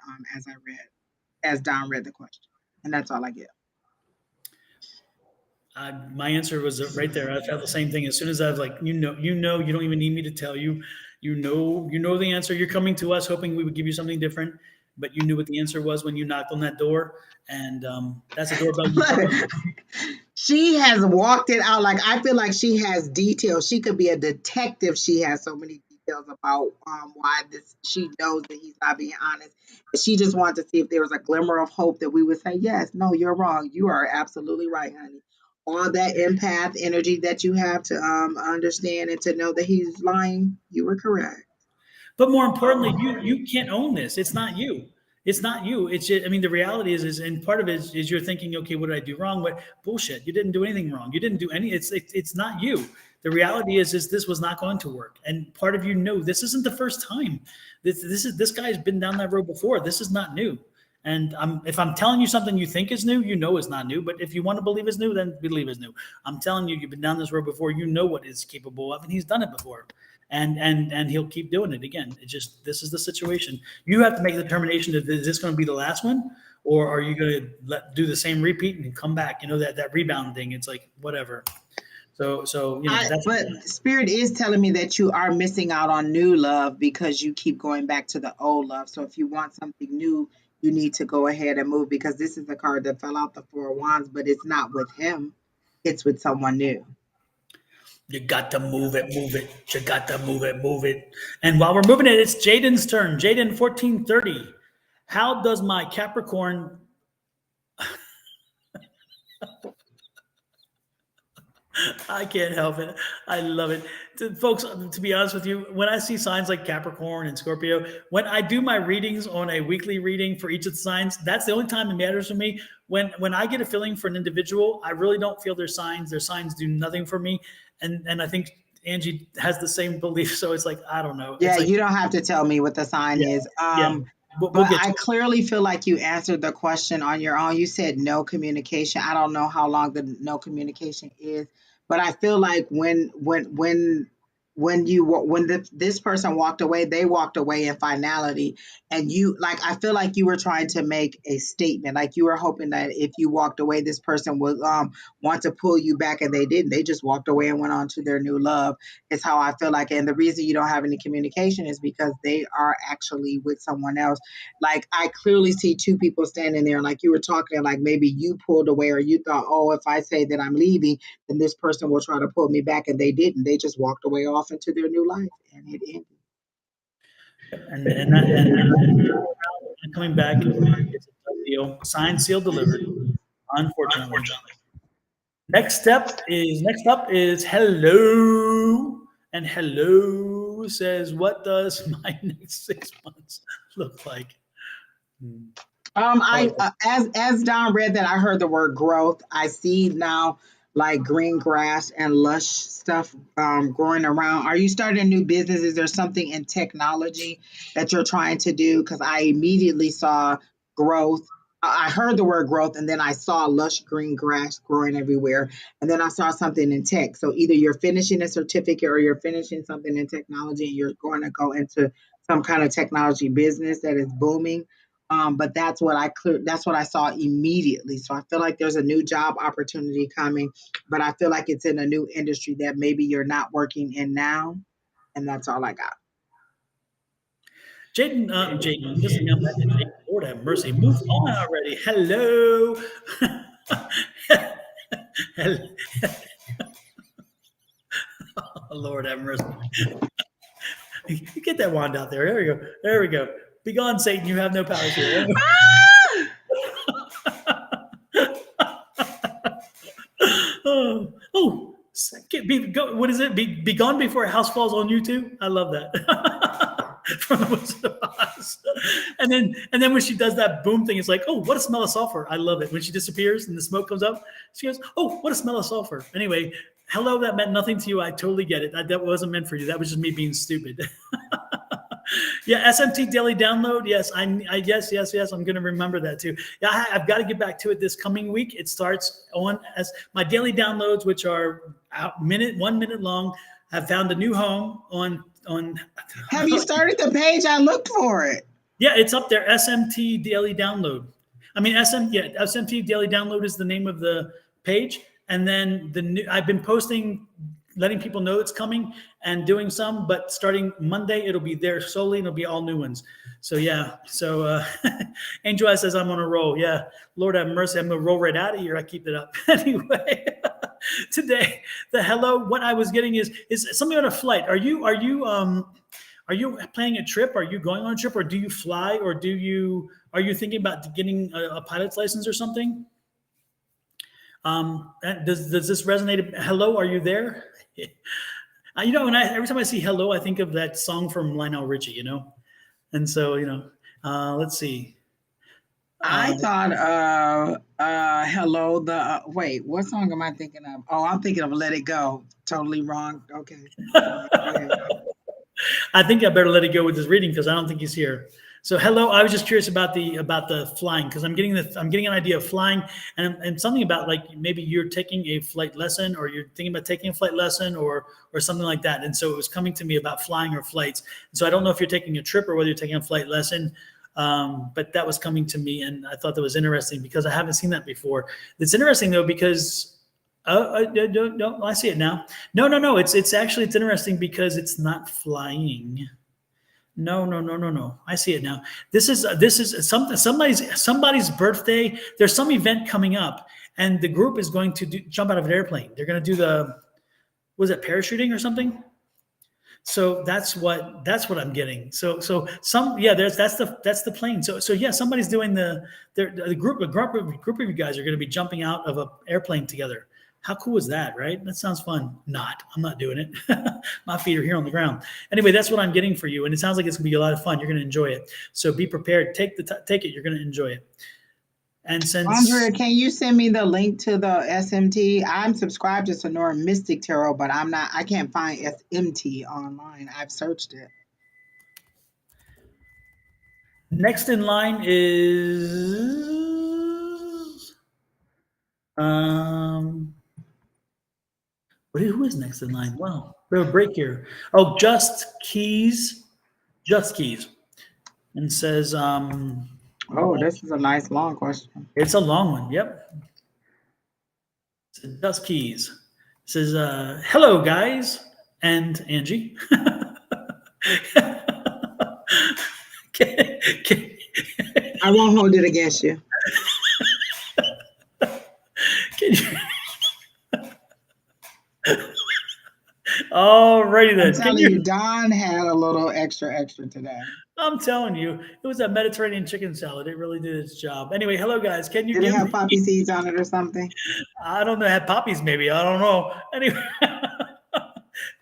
as Don read the question, and that's all I get. my answer was right there. I felt the same thing. As soon as I was like, you don't even need me to tell you. You know the answer. You're coming to us hoping we would give you something different, but you knew what the answer was when you knocked on that door, and that's a doorbell. She has walked it out. Like I feel like she has details. She could be a detective. She has so many details about why this. She knows that he's not being honest. She just wanted to see if there was a glimmer of hope that we would say, yes, no, you're wrong. You are absolutely right, honey. All that empath energy that you have to understand and to know that he's lying, you were correct. But more importantly, you can't own this. It's not you. It's not you. It's just, I mean, the reality is, and part of it is you're thinking, okay, what did I do wrong? But bullshit, you didn't do anything wrong. You didn't do any. It's not you. The reality is this was not going to work, and part of you know this isn't the first time. This guy's been down that road before. This is not new. And if I'm telling you something you think is new, you know it's not new. But if you want to believe it's new, then believe it's new. I'm telling you, you've been down this road before. You know what it's capable of, and he's done it before. And he'll keep doing it again. It just, this is the situation. You have to make the determination that is this going to be the last one, or are you going to do the same repeat and come back? You know, that rebound thing. It's like whatever. So you know, but Spirit is telling me that you are missing out on new love because you keep going back to the old love. So if you want something new, you need to go ahead and move, because this is the card that fell out, the Four of Wands, but it's not with him. It's with someone new. You got to move it, move it. You got to move it, move it. And while we're moving it, it's Jaden's turn. Jaden, 1430. How does my Capricorn... I can't help it. I love it. Folks, to be honest with you, when I see signs like Capricorn and Scorpio, when I do my readings on a weekly reading for each of the signs, that's the only time it matters for me. When I get a feeling for an individual, I really don't feel their signs. Their signs do nothing for me. And I think Angie has the same belief. So it's like, I don't know. Yeah, like, you don't have to tell me what the sign is. But I clearly feel like you answered the question on your own. You said no communication. I don't know how long the no communication is, but I feel like when this person walked away, they walked away in finality, and you, like, I feel like you were trying to make a statement, like you were hoping that if you walked away, this person would want to pull you back, and they didn't. They just walked away and went on to their new love. Is how I feel like. And the reason you don't have any communication is because they are actually with someone else. Like, I clearly see two people standing there, like you were talking, like maybe you pulled away, or you thought, oh, if I say that I'm leaving, then this person will try to pull me back, and they didn't. They just walked away off into their new life, and it ended. And coming back, it's a tough deal. Signed, sealed, delivered. Unfortunately. Next up is hello. And hello says, what does my next 6 months look like? As Don read that, I heard the word growth. I see now like green grass and lush stuff growing around. Are you starting a new business? Is there something in technology that you're trying to do? Because I immediately saw growth. I heard the word growth, and then I saw lush green grass growing everywhere. And then I saw something in tech. So either you're finishing a certificate or you're finishing something in technology, and you're going to go into some kind of technology business that is booming. But that's what I saw immediately. So I feel like there's a new job opportunity coming, but I feel like it's in a new industry that maybe you're not working in now. And that's all I got. Jaden, this is now back to Jaden. Lord have mercy. Move on already. Hello. Oh, Lord have mercy. You get that wand out there. There we go. There we go. Be gone, Satan. You have no power here. What is it? Be gone before a house falls on you too. I love that. From the Wizard of Oz. And then when she does that boom thing, it's like, oh, what a smell of sulfur. I love it. When she disappears and the smoke comes up, she goes, oh, what a smell of sulfur. Anyway, hello, that meant nothing to you. I totally get it. That wasn't meant for you. That was just me being stupid. Yeah, SMT daily download. Yes, yes. I'm going to remember that too. Yeah, I've got to get back to it this coming week. It starts on as my daily downloads, which are 1 minute long. Have found a new home on. Have you started the page? I looked for it. Yeah, it's up there. SMT daily download. I mean, SMT daily download is the name of the page, and then I've been posting, letting people know it's coming and doing some, but starting Monday, it'll be there solely and it'll be all new ones. So yeah. So Angel Eye says I'm on a roll. Yeah. Lord have mercy. I'm going to roll right out of here. I keep it up. Anyway, today, the hello, what I was getting is something on a flight. Are you planning a trip? Are you going on a trip, or do you fly, or are you thinking about getting a pilot's license or something? Does this resonate? Hello, are you there? when every time I see hello, I think of that song from Lionel Richie, and so let's see. I Uh, thought hello the wait, what song am I thinking of? Oh, I'm thinking of Let It Go. Totally wrong. Okay. All right, go ahead. I think I better let it go with his reading because I don't think he's here. So hello, I was just curious about the flying because I'm getting an idea of flying and something about like maybe you're taking a flight lesson or you're thinking about taking a flight lesson or something like that. And so it was coming to me about flying or flights. And so I don't know if you're taking a trip or whether you're taking a flight lesson. But that was coming to me, and I thought that was interesting because I haven't seen that before. It's interesting though because no, I see it now. No, no, no. It's interesting because it's not flying. No, no, no, no, no. I see it now. This is something somebody's birthday. There's some event coming up, and the group is going to jump out of an airplane. They're going to do was it parachuting or something? So that's what I'm getting. So some yeah, that's the plane. So yeah, somebody's doing the group of you guys are going to be jumping out of an airplane together. How cool is that, right? That sounds fun. I'm not doing it. My feet are here on the ground. Anyway, that's what I'm getting for you, and it sounds like it's going to be a lot of fun. You're going to enjoy it. So be prepared. Take it. You're going to enjoy it. And Andrea, since can you send me the link to the SMT? I'm subscribed to Sonoran Mystic Tarot, but I can't find SMT online. I've searched it. next in line is who is next in line? Wow, we have a break here. Oh, Just Keys, and says, Oh, this is a nice long question. it's a long one. Yep, it says Just Keys. It says, hello guys and Angie. can, can, I won't hold it against you. can you, alrighty I'm then. Can telling you, you? Don had a little extra today. I'm telling you, it was a Mediterranean chicken salad. It really did its job. Anyway, hello guys. Can you Did it give have me? poppy seeds on it or something? I don't know. Had poppies maybe. I don't know. Anyway,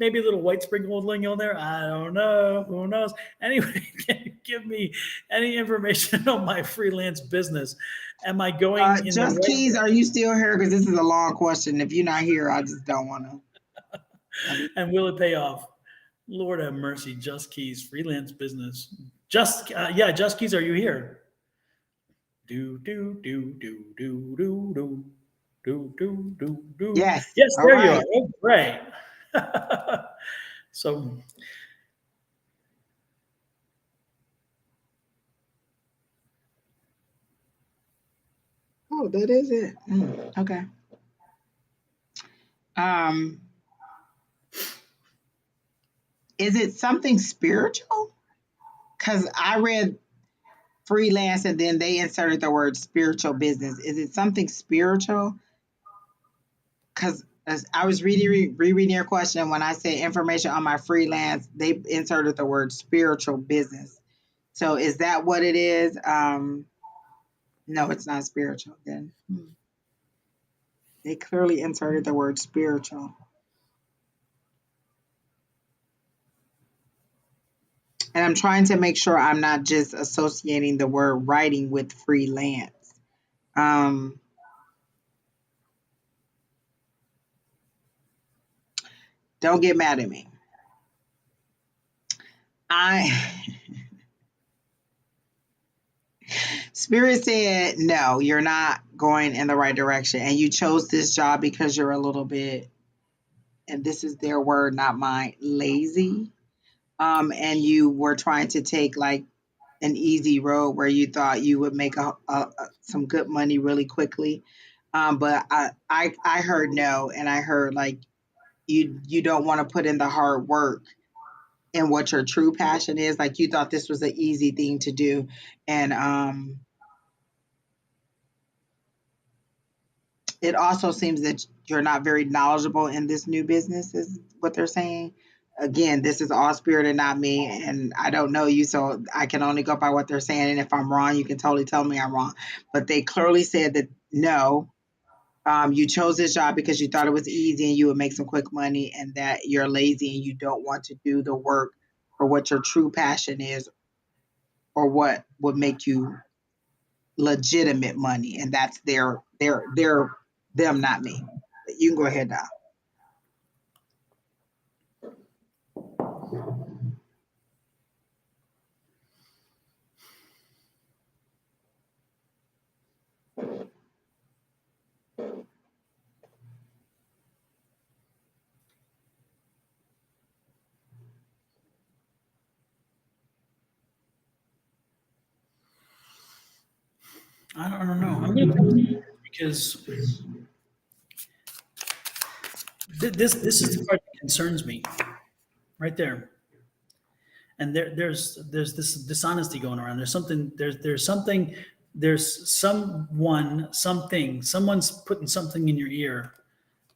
maybe a little white sprinkling on there. I don't know. Who knows? Anyway, can you give me any information on my freelance business? Am I going in the Just right? Keys, are you still here? Because this is a long question. If you're not here, I just don't want to. And will it pay off? Lord have mercy. Just Keys, freelance business. Just Keys. Are you here? Do do do do do do do do do do do. Yes. Yes, All there you are. right. Oh, great. So Oh, that is it. Okay. Um, is it something spiritual? Because I read freelance and then they inserted the word spiritual business. Is it something spiritual? Because I was rereading your question, when I say information on my freelance, they inserted the word spiritual business. So is that what it is? No, it's not spiritual then. They clearly inserted the word spiritual. And I'm trying to make sure I'm not just associating the word writing with freelance. Um, don't get mad at me. I Spirit said, no, you're not going in the right direction. And you chose this job because you're a little bit, and this is their word, not mine, lazy. And you were trying to take like an easy road where you thought you would make some good money really quickly. But I heard no, and I heard like you don't want to put in the hard work and what your true passion is. Like you thought this was an easy thing to do, and it also seems that you're not very knowledgeable in this new business, is what they're saying. Again, this is all spirit and not me, and I don't know you, so I can only go by what they're saying. And if I'm wrong, you can totally tell me I'm wrong. But they clearly said that no, You chose this job because you thought it was easy and you would make some quick money, and that you're lazy and you don't want to do the work for what your true passion is or what would make you legitimate money. And that's their them, not me. You can go ahead now. I don't know. I'm going to because this is the part that concerns me right there. And there's this dishonesty going around. There's someone's putting something in your ear,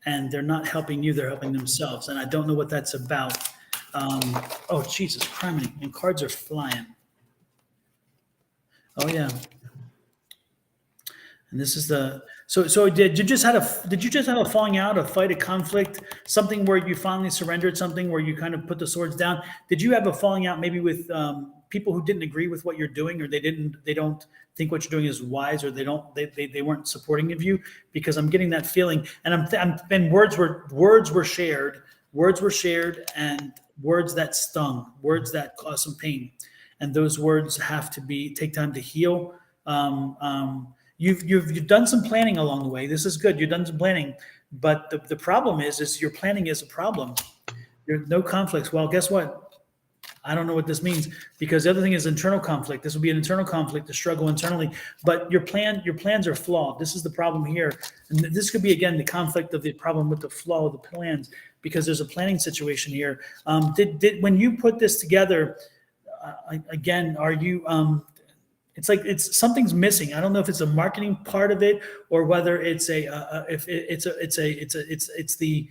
and they're not helping you, they're helping themselves, and I don't know what that's about. um, oh, Jesus criminy, and cards are flying. Oh yeah. And this is the so did you just have a falling out, a fight, a conflict, something where you finally surrendered, something where you kind of put the swords down? Did you have a falling out maybe with people who didn't agree with what you're doing, or they don't think what you're doing is wise, or they weren't supporting of you? Because I'm getting that feeling, and and words were shared, and words that stung, words that caused some pain, and those words have to be take time to heal. You've done some planning along the way. This is good. You've done some planning, but the problem is your planning is a problem. There's no conflicts. Well, guess what? I don't know what this means, because the other thing is internal conflict. This will be an internal conflict, a struggle internally. But your plans are flawed. This is the problem here, and this could be again the conflict of the problem with the flaw of the plans, because there's a planning situation here. Did when you put this together, again, are you? It's like it's something's missing. I don't know if it's a marketing part of it, or whether it's it's the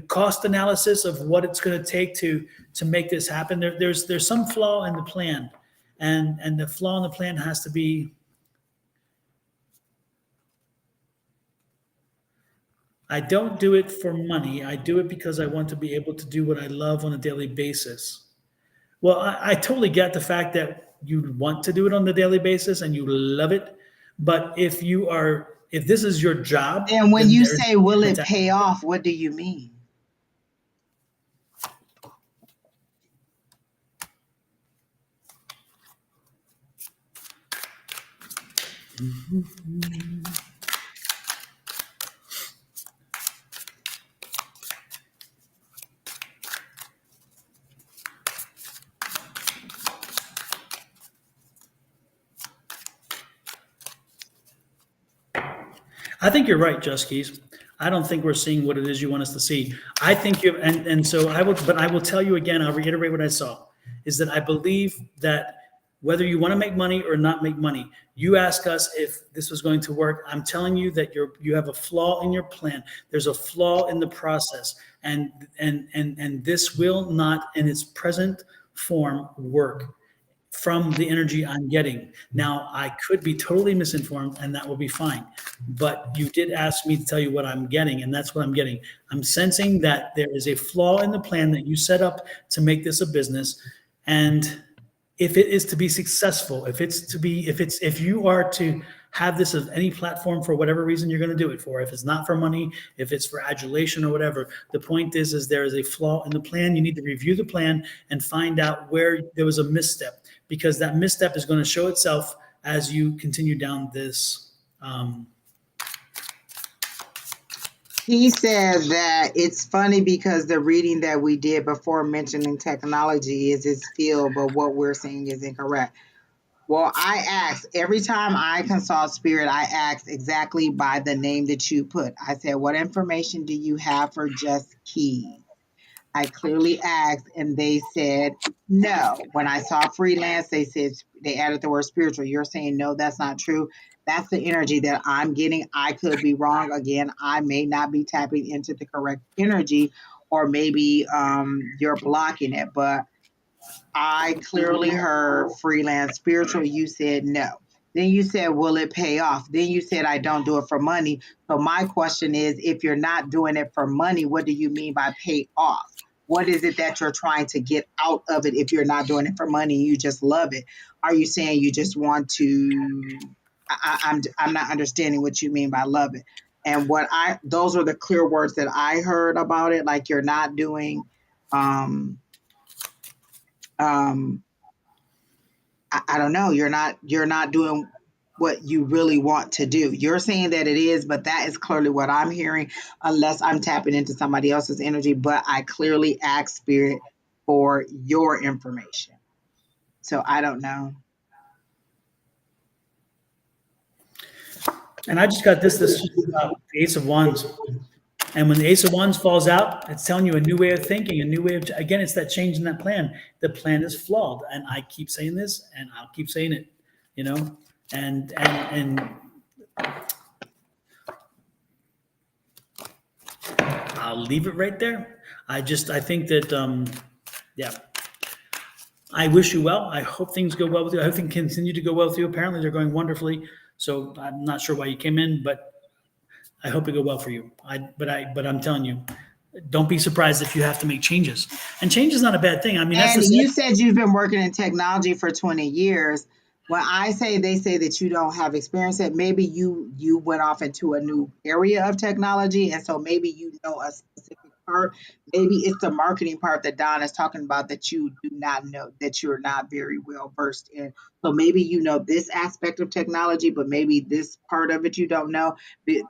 cost analysis of what it's going to take to make this happen. There's some flaw in the plan, and the flaw in the plan has to be. I don't do it for money. I do it because I want to be able to do what I love on a daily basis. Well, I totally get the fact that you want to do it on a daily basis and you love it. But if this is your job, And when then you there's say, will that's it pay off, what do you mean? I think you're right, Just Keys. I don't think we're seeing what it is you want us to see. I think you and so I will, but I will tell you again. I'll reiterate what I saw is that I believe that whether you want to make money or not make money, you ask us if this was going to work. I'm telling you that you have a flaw in your plan. There's a flaw in the process, and this will not, in its present form, work from the energy I'm getting. Now, I could be totally misinformed, and that will be fine. But you did ask me to tell you what I'm getting, and that's what I'm getting. I'm sensing that there is a flaw in the plan that you set up to make this a business. And if it is to be successful, if you are to have this as any platform for whatever reason you're going to do it for, if it's not for money, if it's for adulation or whatever, the point is there is a flaw in the plan. You need to review the plan and find out where there was a misstep, because that misstep is going to show itself as you continue down this. He said that it's funny because the reading that we did before mentioning technology is his field, but what we're saying is incorrect. Well, I asked every time I consult spirit, I asked exactly by the name that you put. I said, what information do you have for Just Keys? I clearly asked, and they said no. When I saw freelance, they said they added the word spiritual. You're saying no, that's not true. That's the energy that I'm getting. I could be wrong. Again, I may not be tapping into the correct energy, or maybe you're blocking it. But I clearly heard freelance spiritual. You said no. Then you said, will it pay off? Then you said, I don't do it for money. So my question is, if you're not doing it for money, what do you mean by pay off? What is it that you're trying to get out of it if you're not doing it for money? You just love it. Are you saying you just want to? I'm not understanding what you mean by love it. And those were the clear words that I heard about it. Like you're not doing, um, um, I don't know. You're not doing what you really want to do. You're saying that it is, but that is clearly what I'm hearing, unless I'm tapping into somebody else's energy. But I clearly asked spirit for your information. So I don't know. And I just got this about the Ace of Wands. And when the Ace of Wands falls out, it's telling you a new way of thinking, a new way of, again, it's that change in that plan. The plan is flawed. And I keep saying this and I'll keep saying it, you know, and I'll leave it right there. I think that, yeah, I wish you well. I hope things go well with you. I hope things continue to go well with you. Apparently they're going wonderfully. So I'm not sure why you came in, but I hope it go well for you. But I'm telling you, don't be surprised if you have to make changes. And change is not a bad thing. I mean, that's And you the said you've been working in technology for 20 years. When they say that you don't have experience, that maybe you went off into a new area of technology, and so maybe you know a specific part. Maybe it's the marketing part that Don is talking about that you do not know, that you're not very well versed in. So maybe you know this aspect of technology, but maybe this part of it you don't know.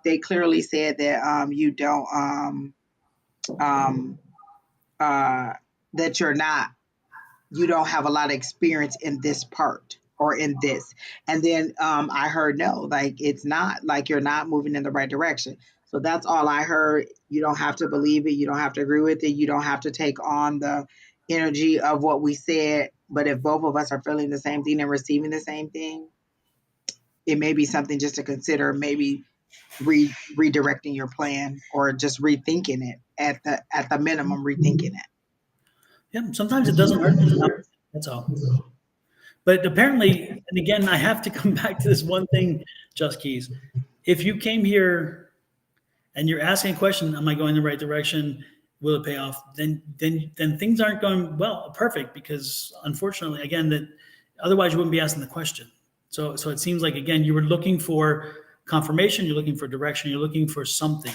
They clearly said that you don't um, uh, that you don't have a lot of experience in this part or in this. And then I heard no, like it's not like you're not moving in the right direction. So that's all I heard. You don't have to believe it. You don't have to agree with it. You don't have to take on the energy of what we said. But if both of us are feeling the same thing and receiving the same thing, it may be something just to consider. Maybe redirecting your plan or just rethinking it at the minimum, rethinking it. yeah. Sometimes it doesn't hurt. That's all. But apparently, and again, I have to come back to this one thing, Just Keys. If you came here and you're asking a question, am I going the right direction? Will it pay off? Then things aren't going well, perfect, because unfortunately, again, that otherwise you wouldn't be asking the question. So it seems like again you were looking for confirmation, you're looking for direction, you're looking for something,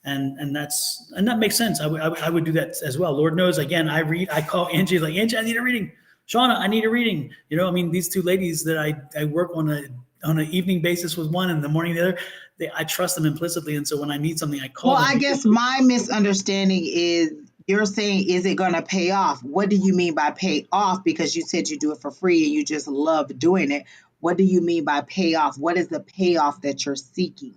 and that makes sense. I would do that as well. Lord knows, again, I call Angie like, Angie, I need a reading. Shauna, I need a reading. You know, I mean, these two ladies that I work on an evening basis with one and the morning the other, I trust them implicitly, and so when I need something, I call Well, them. I guess my misunderstanding is you're saying, is it going to pay off? What do you mean by pay off? Because you said you do it for free and you just love doing it. What do you mean by pay off? What is the payoff that you're seeking?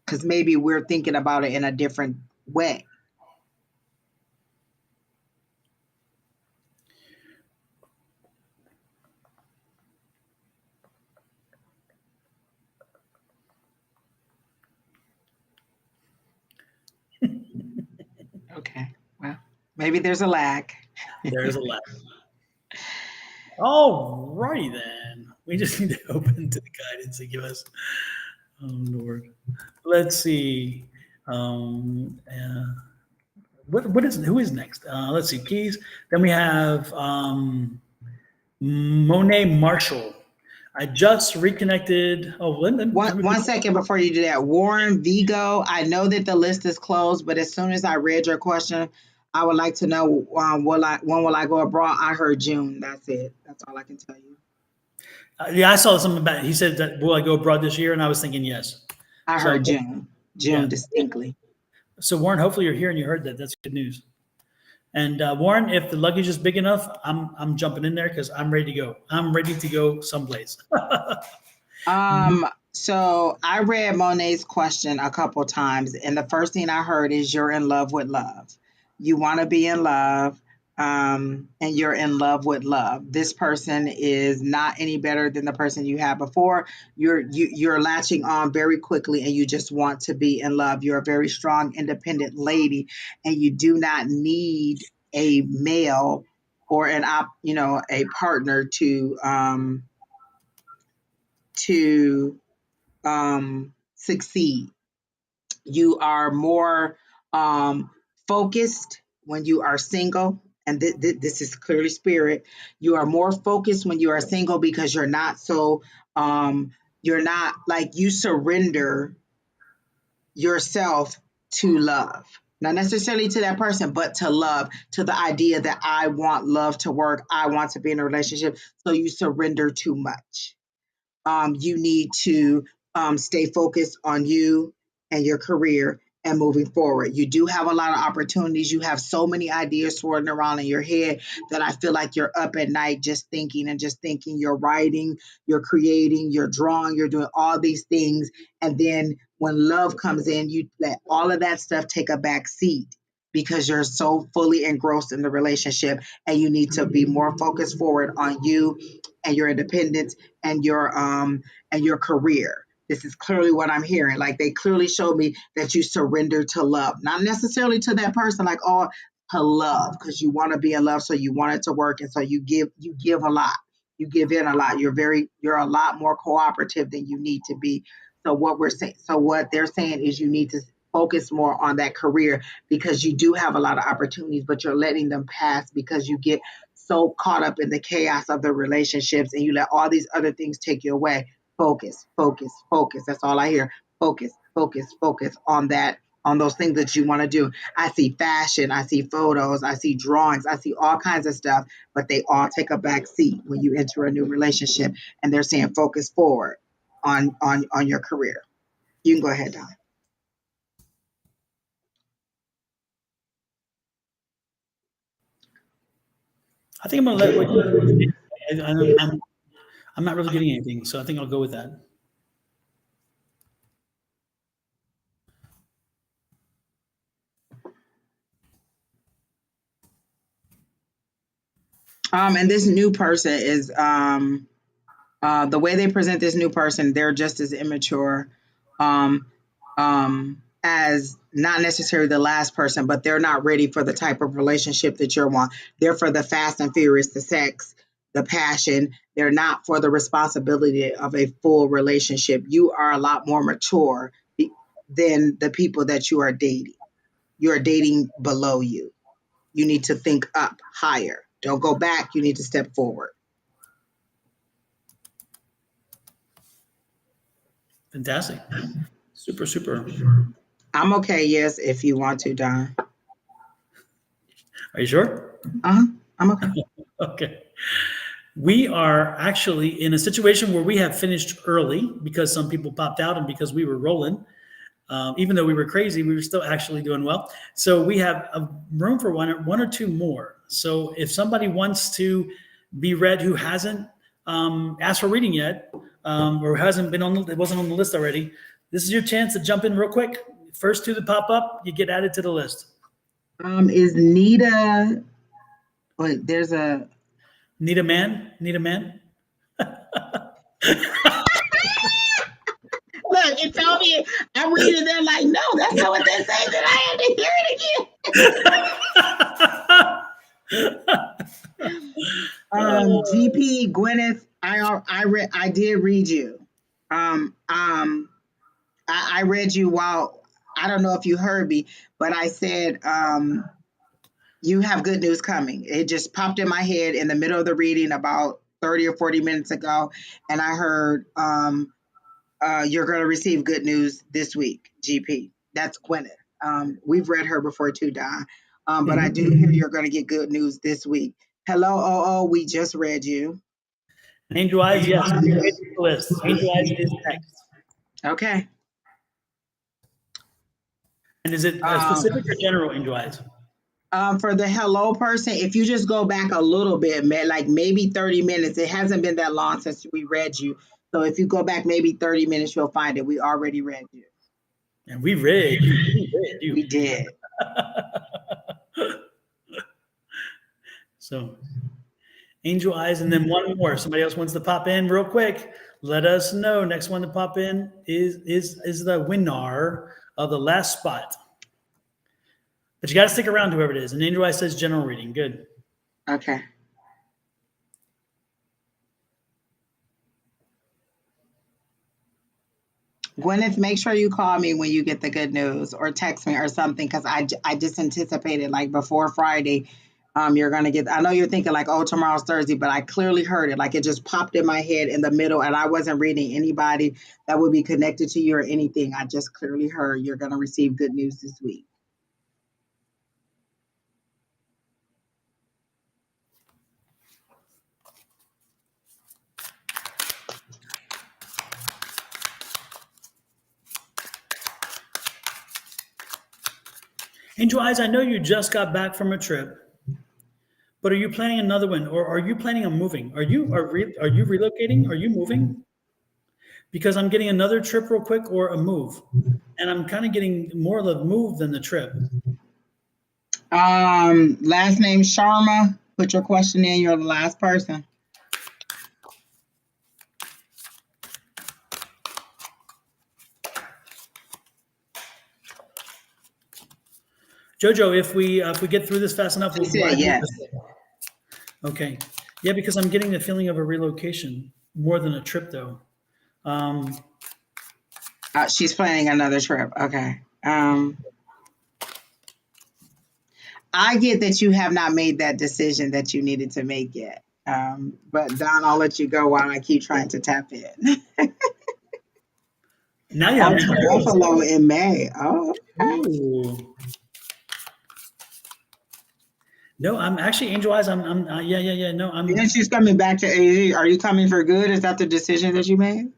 Because maybe we're thinking about it in a different way. Okay. Well, maybe there's a lag. There's a lot. All righty then. We just need to open to the guidance and give us. Oh Lord. Let's see. What is who is next? Let's see. Keys. Then we have Monet Marshall. I just reconnected. Oh, Lyndon. One second before you do that. Warren Vigo, I know that the list is closed, but as soon as I read your question, I would like to know when will I go abroad? I heard June. That's it. That's all I can tell you. Yeah, I saw something about it. He said that will I go abroad this year, and I was thinking yes. I So heard June. June yeah. distinctly. So Warren, hopefully you're here and you heard that. That's good news. And Warren, if the luggage is big enough, I'm jumping in there because I'm ready to go. I'm ready to go someplace. So I read Monet's question a couple times, and the first thing I heard is you're in love with love. You want to be in love, and you're in love with love. This person is not any better than the person you had before. You're latching on very quickly, and you just want to be in love. You're a very strong, independent lady, and you do not need a male or a partner to to succeed. You are more focused when you are single. And this is clearly spirit. You are more focused when you are single because you're not so, you're not like you surrender yourself to love. Not necessarily to that person, but to love, to the idea that I want love to work. I want to be in a relationship. So you surrender too much. You need to stay focused on you and your career and moving forward. You do have a lot of opportunities. You have so many ideas swirling around in your head that I feel like you're up at night just thinking and just thinking. You're writing, you're creating, you're drawing, you're doing all these things. And then when love comes in, you let all of that stuff take a back seat because you're so fully engrossed in the relationship, and you need to be more focused forward on you and your independence and your career. This is clearly what I'm hearing. Like they clearly showed me that you surrender to love, not necessarily to that person, like oh, to love, because you want to be in love, so you want it to work, and so you give a lot, you give in a lot. You're a lot more cooperative than you need to be. So what they're saying is you need to focus more on that career because you do have a lot of opportunities, but you're letting them pass because you get so caught up in the chaos of the relationships and you let all these other things take you away. Focus, focus, focus. That's all I hear. Focus, focus, focus on that, on those things that you want to do. I see fashion, I see photos, I see drawings, I see all kinds of stuff, but they all take a back seat when you enter a new relationship, and they're saying focus forward on your career. You can go ahead, Don. I think I'm gonna let what I'm not really getting anything, so I think I'll go with that. And this new person is the way they present this new person, they're just as immature um, as not necessarily the last person, but they're not ready for the type of relationship that you want. They're for the fast and furious, the sex, the passion. They're not for the responsibility of a full relationship. You are a lot more mature than the people that you are dating. You are dating below you. You need to think up higher. Don't go back. You need to step forward. Fantastic. Super, super. I'm okay, yes, if you want to, Don. Are you sure? Uh-huh. I'm okay. Okay. We are actually in a situation where we have finished early because some people popped out and because we were rolling. Even though we were crazy, we were still actually doing well. So we have a room for one or two more. So if somebody wants to be read who hasn't asked for reading yet, or hasn't been on, it wasn't on the list already, this is your chance to jump in real quick. First two that pop up, you get added to the list. Is Nita, wait, there's a, Need a man? Need a man? look, it told me, I read it, they're like, no, that's not what they say, then I had to hear it again. GP, Gwyneth, I did read you. I read you while, I don't know if you heard me, but I said, you have good news coming. It just popped in my head in the middle of the reading about 30 or 40 minutes ago. And I heard, you're going to receive good news this week, GP. That's Gwyneth. We've read her before too, Don. But I do hear you're going to get good news this week. Hello, we just read you. Angel Eyes, yes. List. Angel Eyes is next. Okay. And is it specific or general Angel Eyes? For the hello person, if you just go back a little bit, like maybe 30 minutes, it hasn't been that long since we read you. So if you go back maybe 30 minutes, you'll find it. We already read you. And we read you. We read you. We did. So, Angel Eyes, and then one more. Somebody else wants to pop in real quick. Let us know. Next one to pop in is the winner of the last spot. But you got to stick around, whoever it is. And Angel Eyes says general reading. Good. Okay. Gwyneth, make sure you call me when you get the good news or text me or something because I just anticipated like before Friday, you're gonna get. I know you're thinking like, oh, tomorrow's Thursday, but I clearly heard it. Like it just popped in my head in the middle, and I wasn't reading anybody that would be connected to you or anything. I just clearly heard you're gonna receive good news this week. Angel Eyes, I know you just got back from a trip, but are you planning another one, or are you planning on moving? Are you relocating? Are you moving? Because I'm getting another trip real quick or a move, and I'm kind of getting more of the move than the trip. Last name Sharma. Put your question in. You're the last person. Jojo, if we get through this fast enough, She we'll said yes. Okay, yeah, because I'm getting the feeling of a relocation more than a trip, though. She's planning another trip. Okay. I get that you have not made that decision that you needed to make yet. But Don, I'll let you go while I keep trying to tap in. Now you have me curious. Buffalo in May. Oh, okay. Ooh. No, I'm actually Angel Eyes. Yeah. No, And she's coming back to AZ. Are you coming for good? Is that the decision that you made?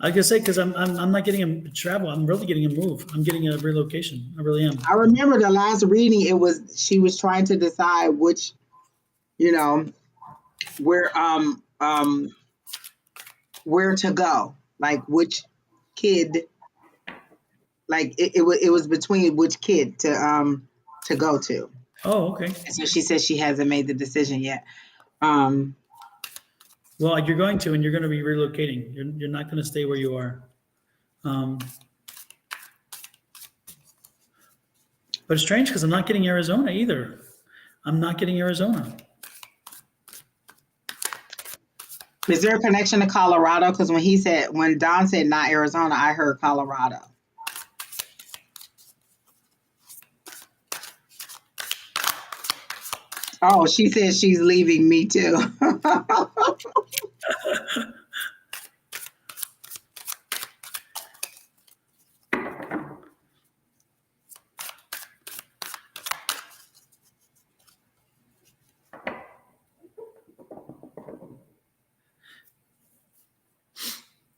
I can say because I'm not getting a travel. I'm really getting a move. I'm getting a relocation. I really am. I remember the last reading. It was she was trying to decide which, you know, where where to go, like which kid, like it was between which kid to go to. Oh, okay. And so she says she hasn't made the decision yet. Um, Well, you're going to, and you're going to be relocating. You're not going to stay where you are. But it's strange because I'm not getting Arizona either. I'm not getting Arizona. is there a connection to Colorado? Because when Don said not Arizona, I heard Colorado. Oh, she says she's leaving me too.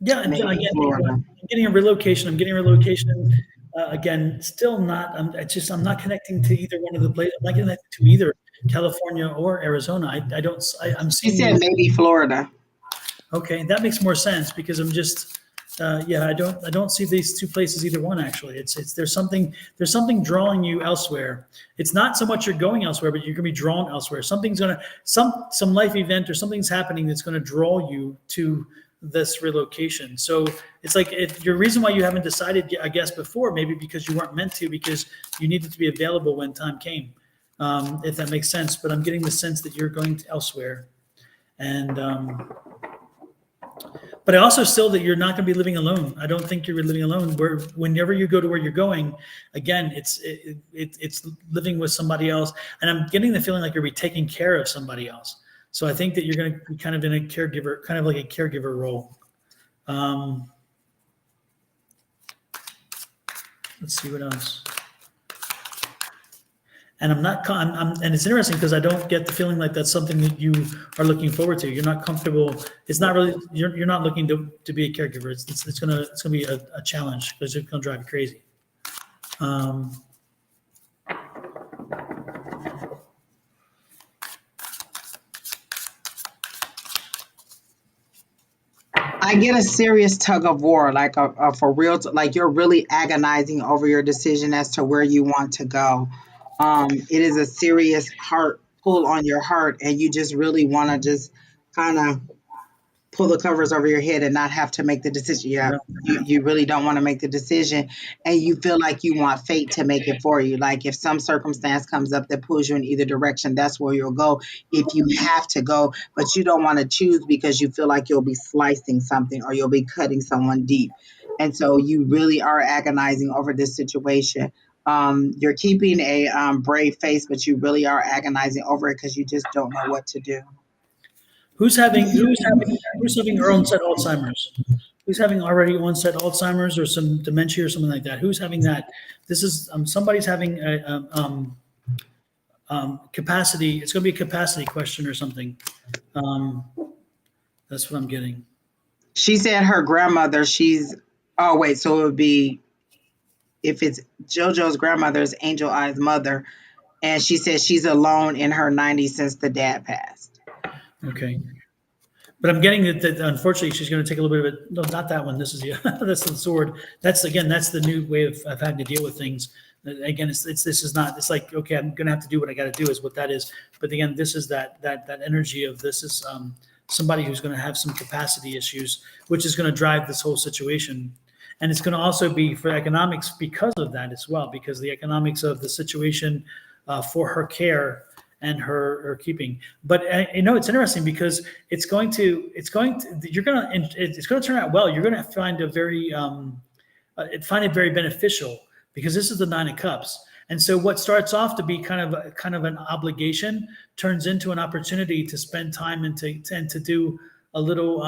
Yeah, Maybe again, Florida. I'm getting a relocation. I'm getting a relocation. Again, still not. I'm not connecting to either one of the places. I'm not connected to either California or Arizona. I don't. I'm She seeing said these. maybe Florida. Okay, that makes more sense because I'm just. Yeah, I don't see these two places either one actually. It's there's something drawing you elsewhere. It's not so much you're going elsewhere, but you're gonna be drawn elsewhere. Something's gonna some life event or something's happening that's gonna draw you to this relocation. So it's like your reason why you haven't decided, I guess, before, maybe because you weren't meant to, because you needed to be available when time came, if that makes sense. But I'm getting the sense that you're going to elsewhere, and but I also still that you're not going to be living alone. I don't think you're living alone. Whenever you go to where you're going, again, it's living with somebody else, and I'm getting the feeling like you're be taking care of somebody else. So I think that you're going to be kind of in a caregiver, kind of like a caregiver role. Let's see what else. And and it's interesting because I don't get the feeling like that's something that you are looking forward to. You're not comfortable. It's not really. You're not looking to be a caregiver. It's gonna be a challenge because it's gonna drive you crazy. I get a serious tug of war, like a for real, like you're really agonizing over your decision as to where you want to go. It is a serious heart pull on your heart, and you just really want to just kind of pull the covers over your head and not have to make the decision. Yeah, you really don't want to make the decision, and you feel like you want fate to make it for you. Like if some circumstance comes up that pulls you in either direction, that's where you'll go if you have to go, but you don't want to choose because you feel like you'll be slicing something or you'll be cutting someone deep. And so you really are agonizing over this situation. You're keeping a brave face, but you really are agonizing over it because you just don't know what to do. Who's having her onset Alzheimer's? Who's having already onset Alzheimer's or some dementia or something like that? Who's having that? This is somebody's having capacity. It's going to be a capacity question or something. That's what I'm getting. She said her grandmother, oh, wait, so it would be, if it's JoJo's grandmother, is Angel Eye's mother. And she said she's alone in her 90s since the dad passed. Okay. But I'm getting that unfortunately she's going to take a little bit of it. No, not that one. This is that's the sword. That's the new way of having to deal with things. Again, it's like, okay, I'm going to have to do what I got to do is what that is. But again, this is that energy of this is somebody who's going to have some capacity issues, which is going to drive this whole situation. And it's going to also be for economics because of that as well, because the economics of the situation for her care and her keeping. But it's interesting because it's going to turn out well. You're going to find find it very beneficial because this is the 9 of Cups. And so what starts off to be kind of an obligation turns into an opportunity to spend time and to do a little,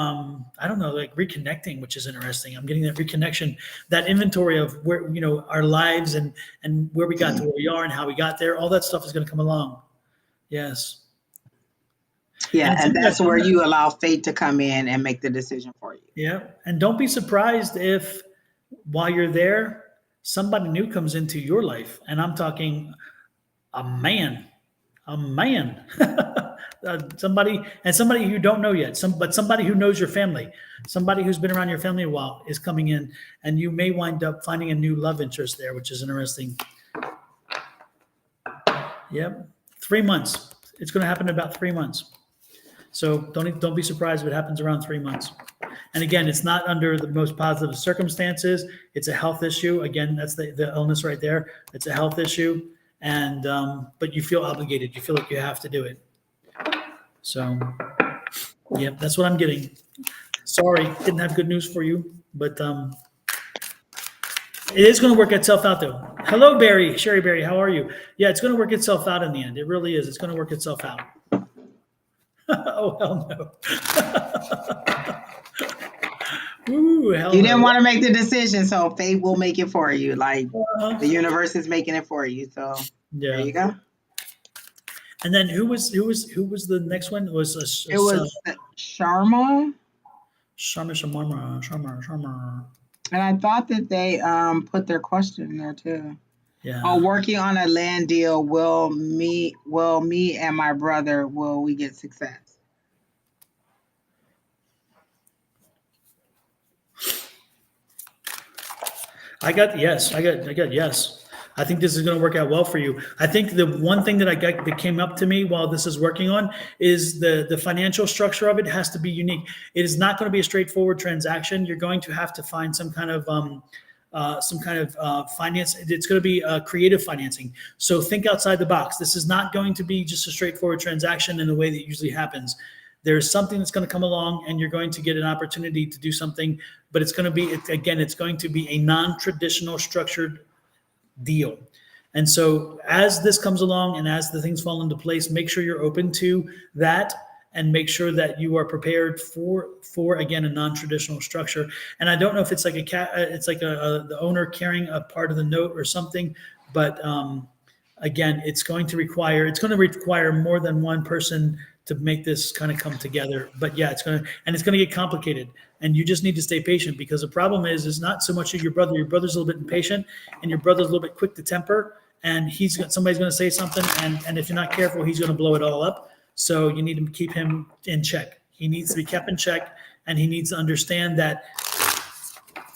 I don't know, like reconnecting, which is interesting. I'm getting that reconnection, that inventory of where, our lives and where we got to where we are and how we got there. All that stuff is going to come along. Yes. Yeah, and that's where you allow fate to come in and make the decision for you. Yeah, and don't be surprised if while you're there, somebody new comes into your life. And I'm talking a man. Somebody you don't know yet, but somebody who knows your family, somebody who's been around your family a while is coming in, and you may wind up finding a new love interest there, which is interesting. Yep, 3 months. It's going to happen in about 3 months. So don't be surprised if it happens around 3 months. And again, it's not under the most positive circumstances. It's a health issue. Again, that's the illness right there. It's a health issue, and but you feel obligated. You feel like you have to do it. So, yeah, that's what I'm getting. Sorry, didn't have good news for you, but it is going to work itself out, though. Hello, Barry, Sherry Berry, how are you? Yeah, it's going to work itself out in the end. It really is. It's going to work itself out. Oh, hell no. Ooh, hell you didn't want to make the decision, so fate will make it for you. Like the universe is making it for you. So there you go. And then who was the next one? It was Sharma. Sharma. And I thought that they put their question in there too. Yeah. Oh, working on a land deal. Will me and my brother, will we get success? I got yes. I think this is going to work out well for you. I think the one thing that came up to me while this is working on is the financial structure of it has to be unique. It is not going to be a straightforward transaction. You're going to have to find some kind of finance. It's going to be creative financing. So think outside the box. This is not going to be just a straightforward transaction in the way that usually happens. There's something that's going to come along and you're going to get an opportunity to do something, but it's going to be a non-traditional structured deal. And so as this comes along and as the things fall into place, make sure you're open to that and make sure that you are prepared for again, a non-traditional structure. And I don't know if it's like the owner carrying a part of the note or something, but again, it's going to require more than one person to make this kind of come together. But yeah, it's going to get complicated, and you just need to stay patient, because the problem is not so much your brother. Your brother's a little bit impatient, and your brother's a little bit quick to temper, and somebody's going to say something, and if you're not careful, he's going to blow it all up. So you need to keep him in check. He needs to be kept in check, and he needs to understand that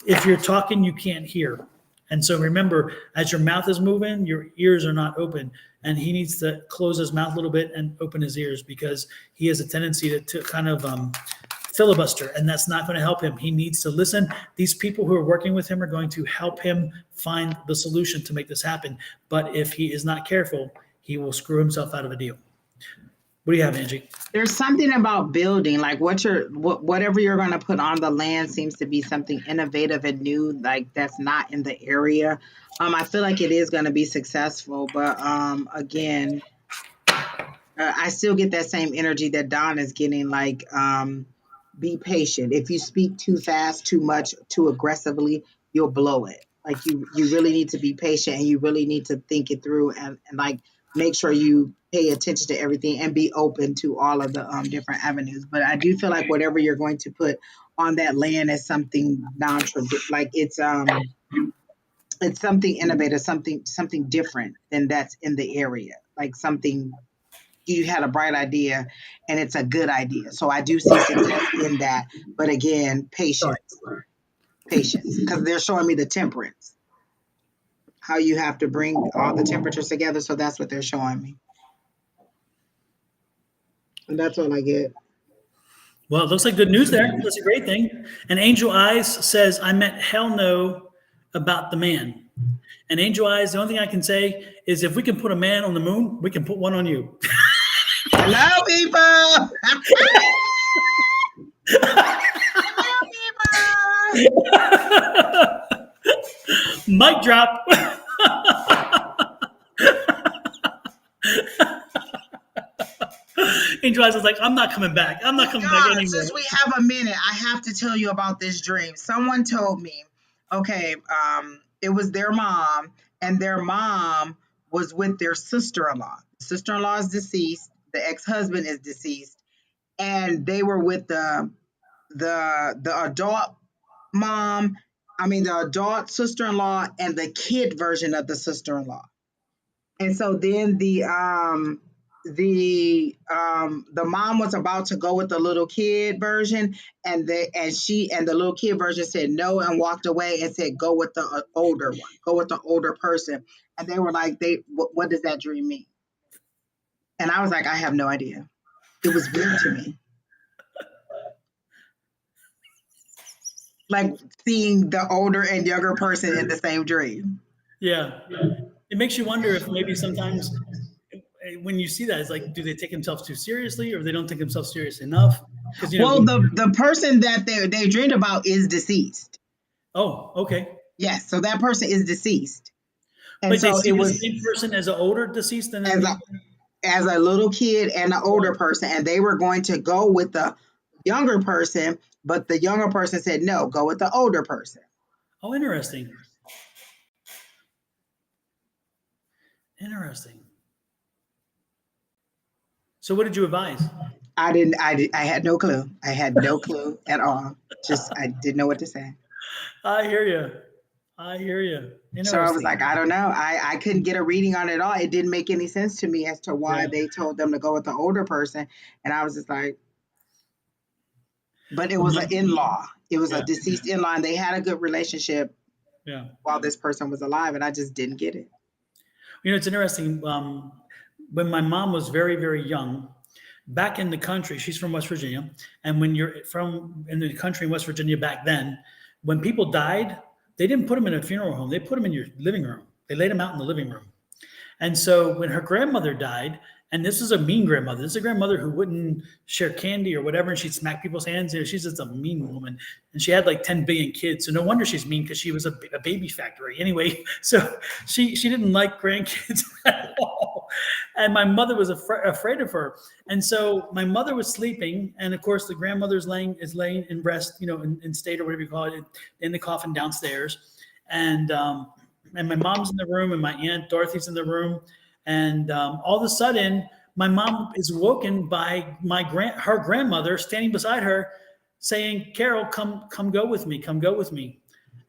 if you're talking, you can't hear. And so remember, as your mouth is moving, your ears are not open, and he needs to close his mouth a little bit and open his ears, because he has a tendency to kind of filibuster, and that's not going to help him. He needs to listen. These people who are working with him are going to help him find the solution to make this happen. But if he is not careful, he will screw himself out of a deal. What do you have, Angie? There's something about building, like whatever you're going to put on the land seems to be something innovative and new, like that's not in the area. I feel like it is going to be successful, but again, I still get that same energy that Don is getting. Like, be patient. If you speak too fast, too much, too aggressively, you'll blow it. Like you really need to be patient, and you really need to think it through, and like make sure you pay attention to everything and be open to all of the different avenues. But I do feel like whatever you're going to put on that land is something non-traditional, like it's something innovative, something different than that's in the area, like something you had a bright idea and it's a good idea. So I do see success in that. But again, patience, because they're showing me the temperance, how you have to bring all the temperatures together. So that's what they're showing me. And that's all I get. Well, it looks like good news there. That's a great thing. And Angel Eyes says, I meant hell no about the man. And Angel Eyes, the only thing I can say is if we can put a man on the moon, we can put one on you. Hello, people. Hello, people. Mic drop. Angel Eyes was like, I'm not coming back. I'm not coming back anymore. Since we have a minute, I have to tell you about this dream. Someone told me, okay, it was their mom, and their mom was with their sister-in-law. Sister-in-law is deceased. The ex-husband is deceased, and they were with the adult mom. I mean, the adult sister-in-law and the kid version of the sister-in-law. And so then the mom was about to go with the little kid version, and the little kid version said no and walked away and said go with the older one, go with the older person. And they were like, what does that dream mean? And I was like, I have no idea. It was weird to me. Like seeing the older and younger person in the same dream. Yeah. It makes you wonder if maybe sometimes when you see that, it's like, do they take themselves too seriously, or they don't take themselves serious enough? Well, the person that they dreamed about is deceased. Oh, okay. Yes, so that person is deceased. And but so it was the same person as an older deceased, and as a little kid and an older person, and they were going to go with the younger person, but the younger person said no, go with the older person. Oh, interesting. Interesting. So what did you advise? I had no clue. I had no clue at all. Just, I didn't know what to say. I hear you. So I was like, I don't know. I couldn't get a reading on it at all. It didn't make any sense to me as to why they told them to go with the older person. And I was just like, but it was an in-law. It was a deceased in-law, and they had a good relationship while this person was alive, and I just didn't get it. You know, it's interesting. When my mom was very, very young, back in the country, she's from West Virginia, and when you're from in the country in West Virginia back then, when people died, they didn't put them in a funeral home. They put them in your living room. They laid them out in the living room. And so when her grandmother died, and this is a mean grandmother. This is a grandmother who wouldn't share candy or whatever, and she'd smack people's hands. She's just a mean woman. And she had like 10 billion kids. So no wonder she's mean, because she was a baby factory. Anyway, so she didn't like grandkids at all. And my mother was afraid of her. And so my mother was sleeping. And of course, the grandmother's laying in rest, in state or whatever you call it, in the coffin downstairs. And my mom's in the room, and my Aunt Dorothy's in the room. And all of a sudden, my mom is woken by her grandmother standing beside her, saying, "Carol, come go with me. Come go with me."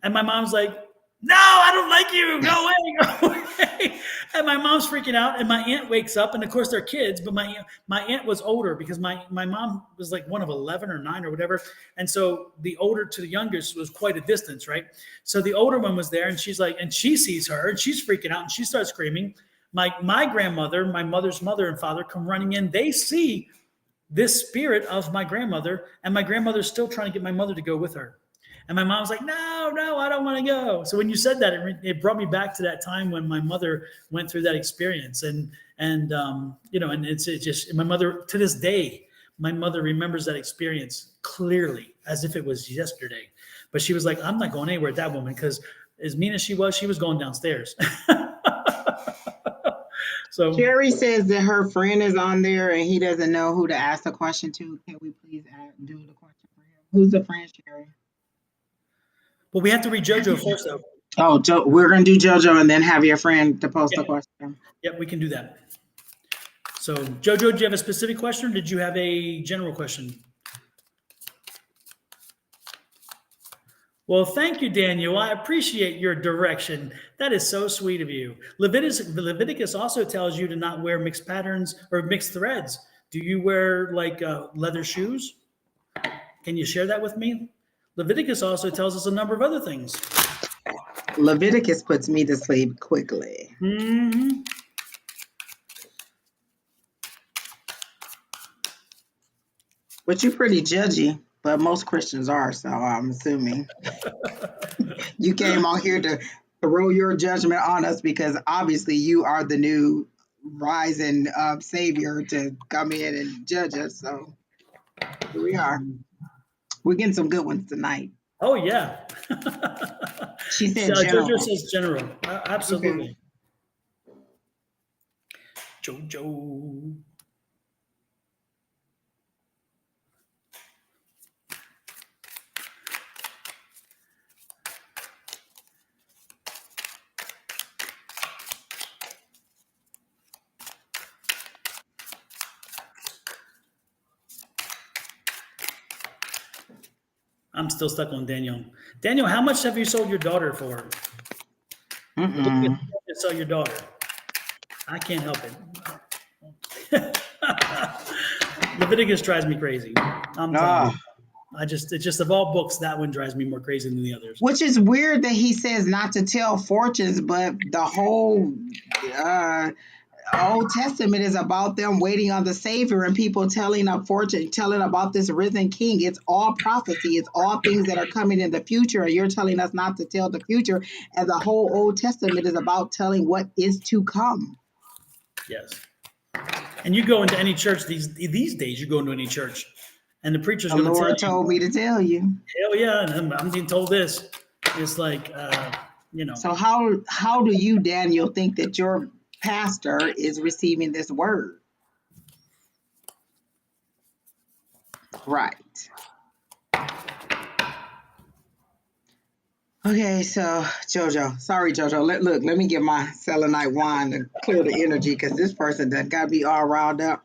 And my mom's like, "No, I don't like you. Go away, go away." And my mom's freaking out. And my aunt wakes up, and of course they're kids, but my aunt was older, because my mom was like one of 11 or 9 or whatever. And so the older to the youngest was quite a distance, right? So the older one was there, and she's like, and she sees her, and she's freaking out, and she starts screaming. My grandmother, my mother's mother and father, come running in. They see this spirit of my grandmother, and my grandmother's still trying to get my mother to go with her. And my mom was like, no, I don't want to go. So when you said that, it brought me back to that time when my mother went through that experience. And it's just, my mother, to this day, my mother remembers that experience clearly as if it was yesterday. But she was like, I'm not going anywhere with that woman, because as mean as she was going downstairs. So Sherry says that her friend is on there and he doesn't know who to ask the question to. Can we please do the question for him? Who's the friend, Sherry? Well, we have to read JoJo first, though. Oh, we're going to do JoJo and then have your friend to post the question. Yep, we can do that. So, JoJo, do you have a specific question, or did you have a general question? Well, thank you, Daniel. I appreciate your direction. That is so sweet of you. Leviticus also tells you to not wear mixed patterns or mixed threads. Do you wear like leather shoes? Can you share that with me? Leviticus also tells us a number of other things. Leviticus puts me to sleep quickly. Mm-hmm. But you're pretty judgy, but most Christians are, so I'm assuming. You came on here to throw your judgment on us because obviously you are the new rising savior to come in and judge us. So here we are. We're getting some good ones tonight. Oh, yeah. She said general. JoJo says general. Absolutely. Okay. JoJo. I'm still stuck on Daniel. Daniel, how much have you sold your daughter for? Sell your daughter. I can't help it. Leviticus drives me crazy. I'm telling you. It's just of all books, that one drives me more crazy than the others. Which is weird that he says not to tell fortunes, but the whole Old Testament is about them waiting on the Savior and people telling a fortune, telling about this risen King. It's all prophecy. It's all things that are coming in the future. And you're telling us not to tell the future. And the whole Old Testament is about telling what is to come. Yes. And you go into any church these days, you go into any church and the preacher's going to tell you. The Lord told me to tell you. Hell yeah. And I'm being told this. It's like, So how do you, Daniel, think that your pastor is receiving this word? Right. Okay, so JoJo. Sorry, JoJo. Let me get my selenite wine to clear the energy because this person done got me all riled up.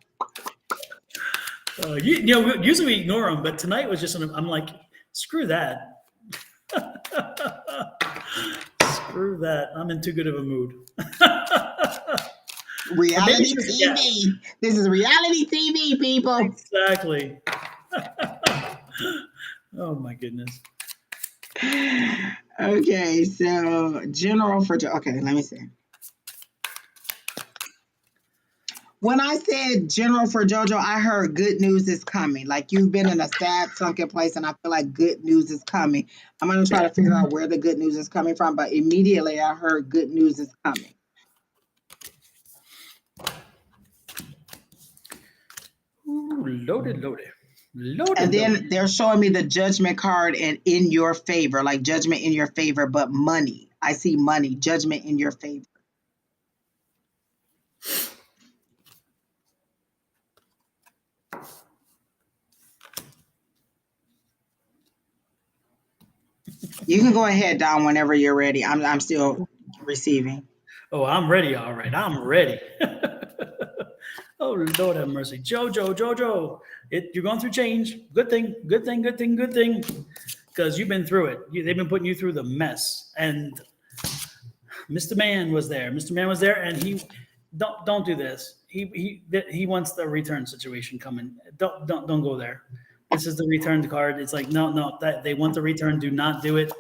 Usually we ignore them, but tonight was just, I'm like, screw that. Screw that. I'm in too good of a mood. Reality TV. This is reality TV, people. Exactly. Oh my goodness. Okay, so general for okay, let me see. When I said general for JoJo, I heard good news is coming. Like you've been in a sad, sunken place, and I feel like good news is coming. I'm going to try to figure out where the good news is coming from, but immediately I heard good news is coming. Ooh, loaded. And then they're showing me the judgment card and in your favor, like judgment in your favor, but money. I see money, judgment in your favor. You can go ahead, Don, whenever you're ready. I'm still receiving. Oh, I'm ready. All right. I'm ready. Oh, Lord have mercy. JoJo. You're going through change. Good thing. Because you've been through it. They've been putting you through the mess. And Mr. Man was there. And he don't do this. He wants the return situation coming. Don't go there. This is the return card. It's like, no, that they want the return. Do not do it.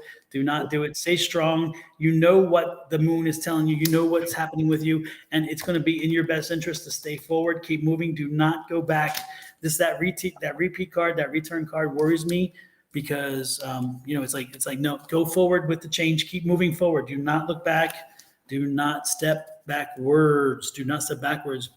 Stay strong. You know what the moon is telling you. You know what's happening with you. And it's going to be in your best interest to stay forward. Keep moving. Do not go back. That repeat card, that return card worries me. because it's like no, go forward with the change, keep moving forward. Do not look back. Do not step backwards. Do not step backwards.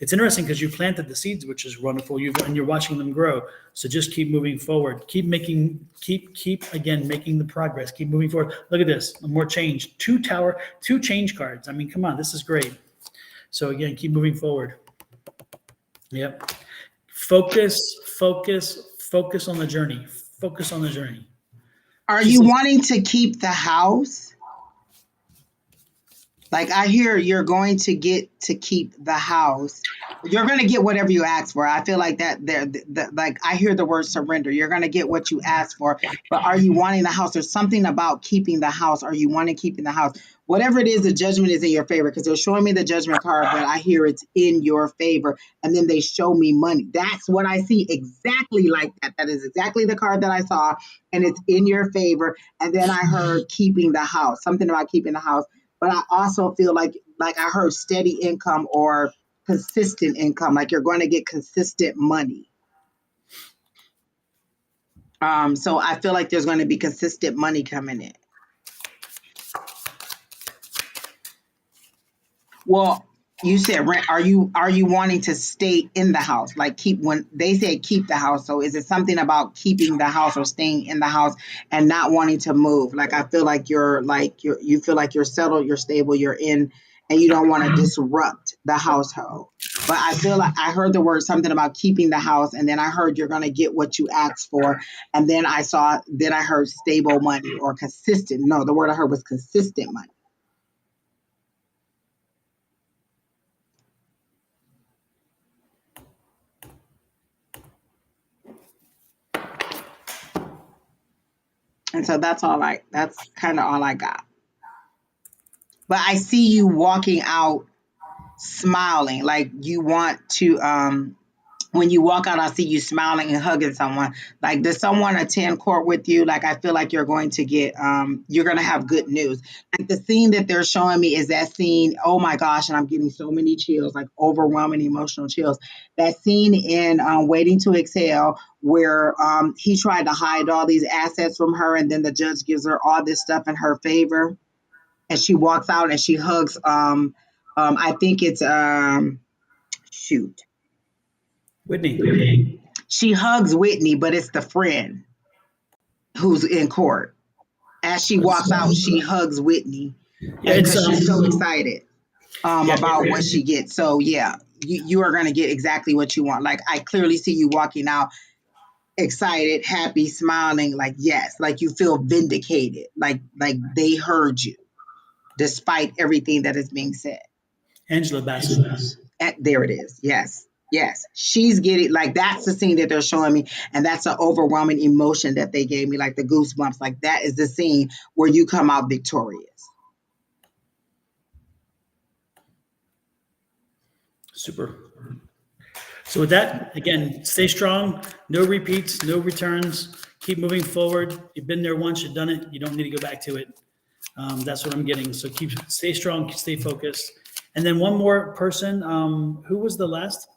It's interesting because you planted the seeds, which is wonderful. And you're watching them grow. So just keep moving forward. Keep making the progress. Keep moving forward. Look at this, more change. Two change cards. I mean, come on, this is great. So again, keep moving forward. Yep. Focus on the journey. Focus on the journey. Are you wanting to keep the house? Like, I hear you're going to get to keep the house. You're going to get whatever you ask for. I feel like like I hear the word surrender. You're going to get what you ask for. But are you wanting the house? There's something about keeping the house. Are you wanting keeping the house? Whatever it is, the judgment is in your favor, because they're showing me the judgment card, but I hear it's in your favor. And then they show me money. That's what I see, exactly like that. That is exactly the card that I saw, and it's in your favor. And then I heard keeping the house, something about keeping the house. But I also feel like I heard steady income or consistent income, like you're going to get consistent money. So I feel like there's going to be consistent money coming in. Well, you said rent. Are you wanting to stay in the house? Like when they said keep the house. So is it something about keeping the house or staying in the house and not wanting to move? Like I feel like you feel like you're settled, you're stable, you're in, and you don't want to disrupt the household. But I feel like I heard the word something about keeping the house, and then I heard you're going to get what you asked for, and then I heard stable money or consistent. No, the word I heard was consistent money. And so that's kind of all I got. But I see you walking out smiling, like you want to, when you walk out, I see you smiling and hugging someone. Like, does someone attend court with you? Like, I feel like you're going to have good news. Like the scene that they're showing me is that scene. Oh my gosh. And I'm getting so many chills, like overwhelming emotional chills. That scene in Waiting to Exhale, where he tried to hide all these assets from her. And then the judge gives her all this stuff in her favor. And she walks out and she hugs, I think it's, Whitney. She hugs Whitney, but it's the friend who's in court. As she walks out, she hugs Whitney because she's so excited about what she gets. So yeah, you are going to get exactly what you want. Like I clearly see you walking out excited, happy, smiling, like yes, like you feel vindicated, like they heard you despite everything that is being said. Angela Bassett. There it is. Yes. Yes, she's getting, like, that's the scene that they're showing me. And that's an overwhelming emotion that they gave me, like the goosebumps. Like that is the scene where you come out victorious. Super. So with that, again, stay strong, no repeats, no returns, keep moving forward. You've been there once, you've done it. You don't need to go back to it. That's what I'm getting. So stay strong, stay focused. And then one more person, who was the last?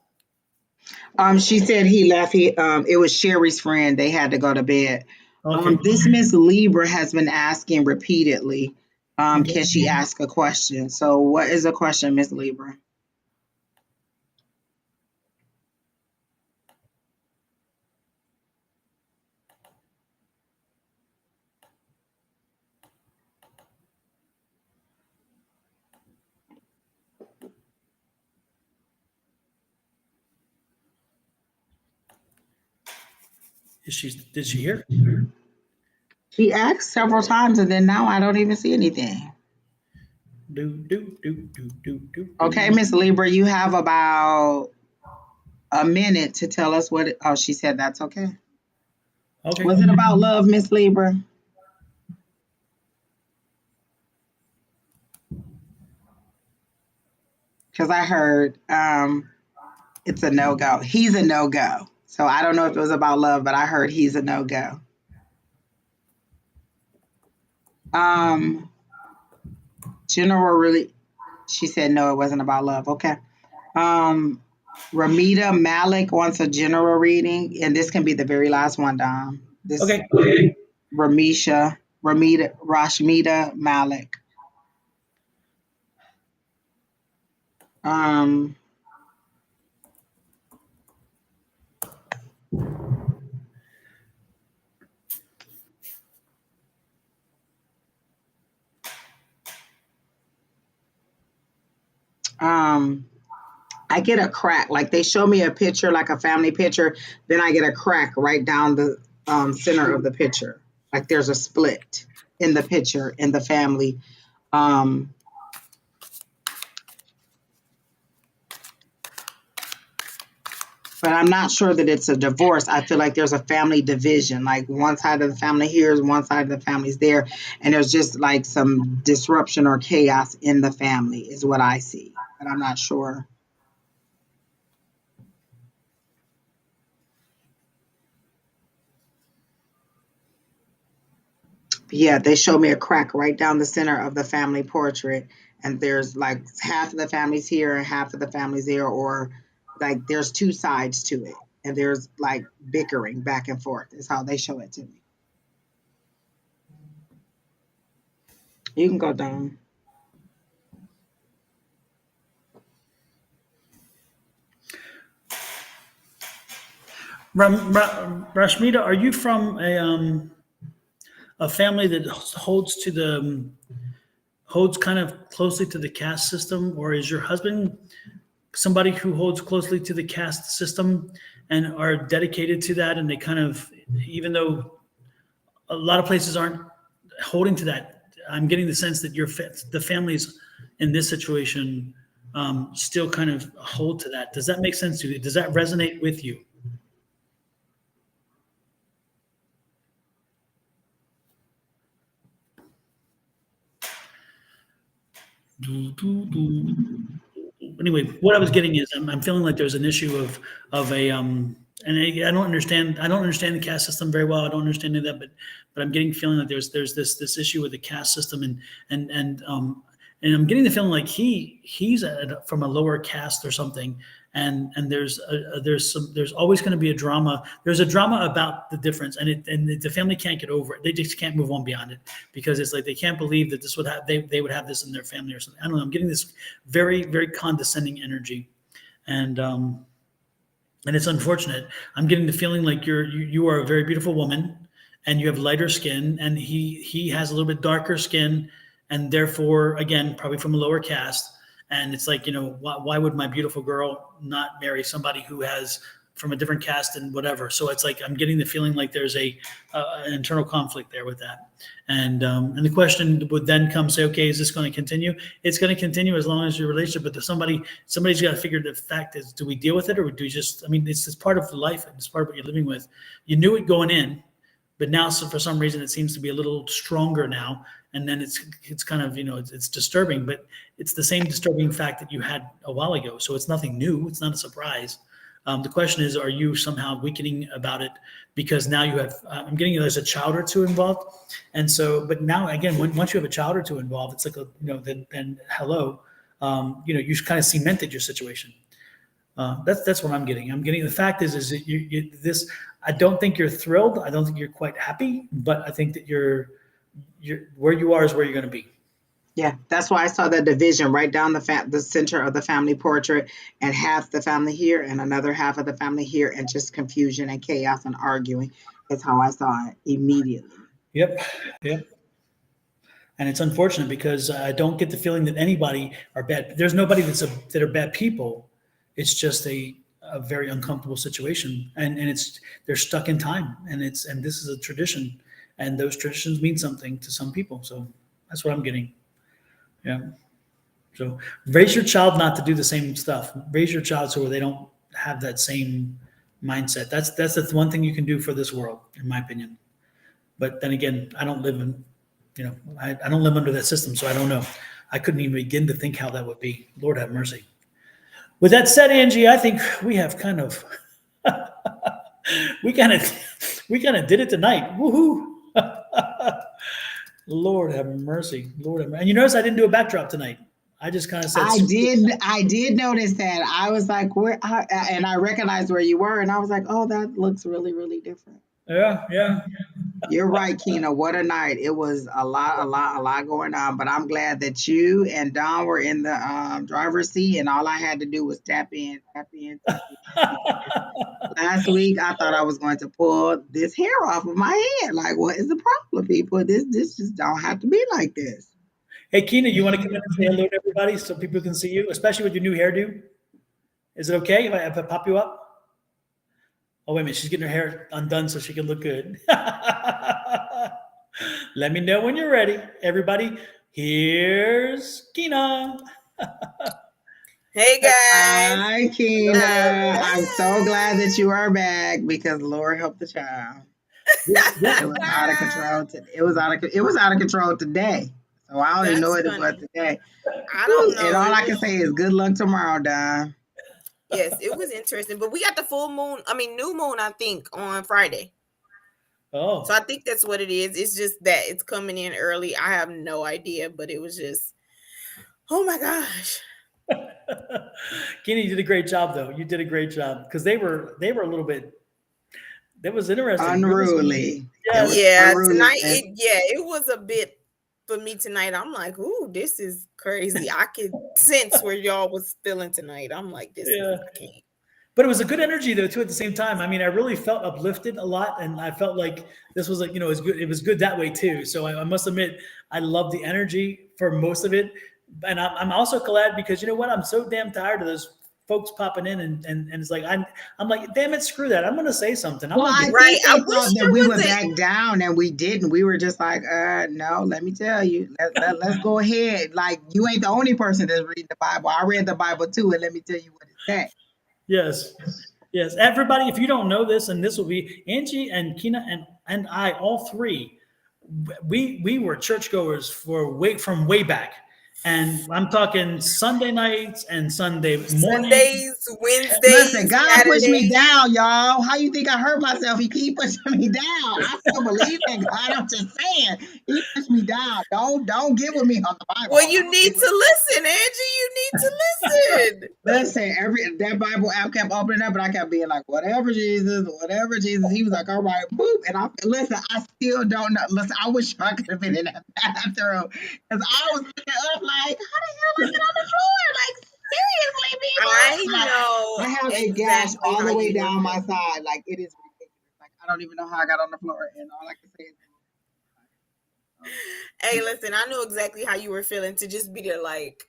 She said he left. It was Sherry's friend. They had to go to bed. Okay. This Miss Libra has been asking repeatedly, can she ask a question? So what is the question, Miss Libra? Did she hear? She asked several times, and then now I don't even see anything. Okay, Miss Libra, you have about a minute to tell us what. Oh, she said that's okay. Okay. Was it about love, Miss Libra? Because I heard it's a no-go. He's a no-go. So I don't know if it was about love, but I heard he's a no-go. General really, she said no, it wasn't about love. Okay. Ramita Malik wants a general reading, and this can be the very last one, Dom. This Okay. Okay. Rashmita Malik. Um, um, I get a crack. Like they show me a picture, like a family picture, then I get a crack right down the center of the picture. Like there's a split in the picture in the family. Um, but I'm not sure that it's a divorce. I feel like there's a family division. Like one side of the family here is one side of the family's there, and there's just like some disruption or chaos in the family is what I see. But I'm not sure. Yeah, they show me a crack right down the center of the family portrait, and there's like half of the family's here and half of the family's there, or like there's two sides to it, and there's like bickering back and forth. Is how they show it to me. You can go down. Rashmita, are you from a family that holds kind of closely to the caste system, or is your husband somebody who holds closely to the caste system and are dedicated to that, and they kind of, even though a lot of places aren't holding to that, I'm getting the sense that the families in this situation still kind of hold to that. Does that make sense to you? Does that resonate with you? Anyway, what I was getting is I'm feeling like there's an issue of a and I don't understand the caste system very well. I don't understand any of that, but I'm getting feeling that there's this issue with the caste system, and and um and I'm getting the feeling like he's from a lower caste or something, and there's always going to be a drama. There's a drama about the difference, and the family can't get over it. They just can't move on beyond it because it's like they can't believe that this would have they would have this in their family or something. I don't know. I'm getting this very very condescending energy, and and it's unfortunate. I'm getting the feeling like you are a very beautiful woman, and you have lighter skin, and he has a little bit darker skin, and therefore, again, probably from a lower caste. And it's like, why would my beautiful girl not marry somebody who has from a different caste and whatever? So it's like I'm getting the feeling like there's an internal conflict there with that, and the question would then come, say, okay, is this going to continue? It's going to continue as long as your relationship, but somebody's got to figure the fact is, do we deal with it, or do we just? I mean, it's part of life, and it's part of what you're living with. You knew it going in, but now, so for some reason, it seems to be a little stronger now, and then it's kind of, it's disturbing, but it's the same disturbing fact that you had a while ago. So it's nothing new. It's not a surprise. The question is, are you somehow weakening about it because now you have? I'm getting there's a child or two involved, and so, but now again, once you have a child or two involved, it's like then hello, you kind of cemented your situation. That's what I'm getting. I'm getting the fact is that this. I don't think you're thrilled. I don't think you're quite happy, but I think that you're where you are is where you're going to be. Yeah, that's why I saw the division right down the center of the family portrait, and half the family here and another half of the family here, and just confusion and chaos and arguing. Is how I saw it immediately. Yep, yep. And it's unfortunate because I don't get the feeling that anybody are bad. There's nobody that are bad people. It's just a very uncomfortable situation, and they're stuck in time, and this is a tradition, and those traditions mean something to some people. So that's what I'm getting. Yeah. So raise your child not to do the same stuff. Raise your child so they don't have that same mindset. That's the one thing you can do for this world, in my opinion. But then again, I don't live in, I don't live under that system, so I don't know. I couldn't even begin to think how that would be. Lord have mercy. With that said, Angie, I think we have kind of we kind of we kind of did it tonight. Woohoo! Lord have mercy. Lord have mercy. And you notice I didn't do a backdrop tonight. I just kind of said, I did notice that. I was like, and I recognized where you were, and I was like, oh, that looks really, really different. Yeah. You're right, Kina. What a night. It was a lot going on. But I'm glad that you and Don were in the driver's seat, and all I had to do was tap in, tap in. Last week, I thought I was going to pull this hair off of my head. Like, what is the problem, people? This just don't have to be like this. Hey, Keena, you want to come in and say hello to everybody so people can see you, especially with your new hairdo? Is it okay if I pop you up? Oh, wait a minute. She's getting her hair undone so she can look good. Let me know when you're ready. Everybody, here's Keena. Hey guys. Hi, Kina. I'm so glad that you are back because Lord help the child. It was out of control. It was out of control today. So I don't even know That's what it was funny. today. I don't And know. all I can say is good luck tomorrow, Don. Yes, it was interesting. But we got the new moon, I think, on Friday. Oh. So I think that's what it is. It's just that it's coming in early. I have no idea, but it was just, oh my gosh. Kenny, you did a great job, though. You did a great job because they were a little bit. That was interesting. Unruly. Yes. Yeah, Unruly. tonight. It was a bit for me tonight. I'm like, ooh, this is crazy. I could sense where y'all was feeling tonight. I'm like, this is, I can't. But it was a good energy though too. At the same time, I mean, I really felt uplifted a lot, and I felt like this was like it was good. It was good that way too. So I must admit, I love the energy for most of it, and I'm also glad because you know what? I'm so damn tired of those folks popping in and it's like I'm like, damn it, screw that. I'm going to say something. Well, I think Right. I they wish thought that there we was would back down, and we didn't. We were just like, no, let me tell you, let's go ahead. Like, you ain't the only person that's reading the Bible. I read the Bible too, and let me tell you what it said. Yes. Yes. Everybody, if you don't know this, and this will be Angie and Kina and I, all three, we were churchgoers from way back. And I'm talking Sunday nights and Sunday mornings. Sundays, Wednesdays, Listen, God pushed me Saturdays. down, y'all. How you think I hurt myself? He keep pushing me down. I still believe in God. I'm just saying, He pushed me down. Don't get with me on the Bible. Well, you need to listen, Angie. You need to listen. Listen, that Bible app kept opening up, and I kept being like, whatever, Jesus, whatever, Jesus. He was like, all right, boop. And I still don't know. Listen, I wish I could have been in that bathroom because I was looking up like, how the hell I get on the floor? Like, seriously, people. I Like, know. I have a gash all the way down my side. Like, it is ridiculous. Like, I don't even know how I got on the floor, and all I can say is, hey, listen, I knew exactly how you were feeling to just be there like,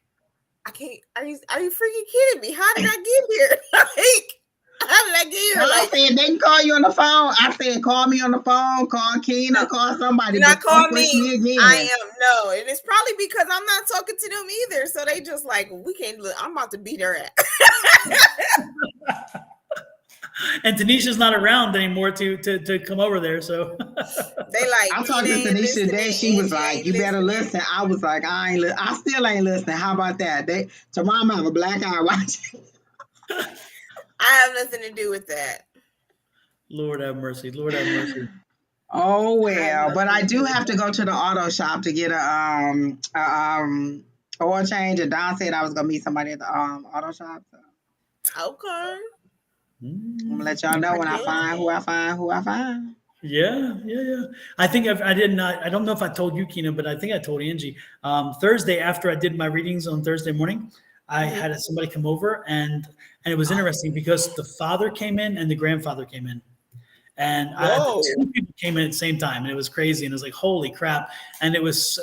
I can't, are you freaking kidding me? How did I get here? Like, how did I get here? I said they can call you on the phone. I said call me on the phone, call Keena, call somebody. Do not call me. Again. I am no, and it's probably because I'm not talking to them either. So they just like, we can't look. I'm about to beat her at. And Tanisha's not around anymore to come over there, so they like. I talked to Tanisha today. She was like, "You better listen." I was like, I still ain't listening. How about that? Tomorrow I'm gonna have a black eye watching. I have nothing to do with that. Lord have mercy. Lord have mercy. Oh well, but I do have to go to the auto shop to get a oil change. And Don said I was gonna meet somebody at the auto shop. So. Okay. I'm gonna let y'all know when I find who I find. Yeah. I think I did not. I don't know if I told you, Keena, but I think I told Angie. Thursday, after I did my readings on Thursday morning, I had somebody come over, and it was interesting because the father came in and the grandfather came in, and two people came in at the same time, and it was crazy. And it was like, holy crap! And it was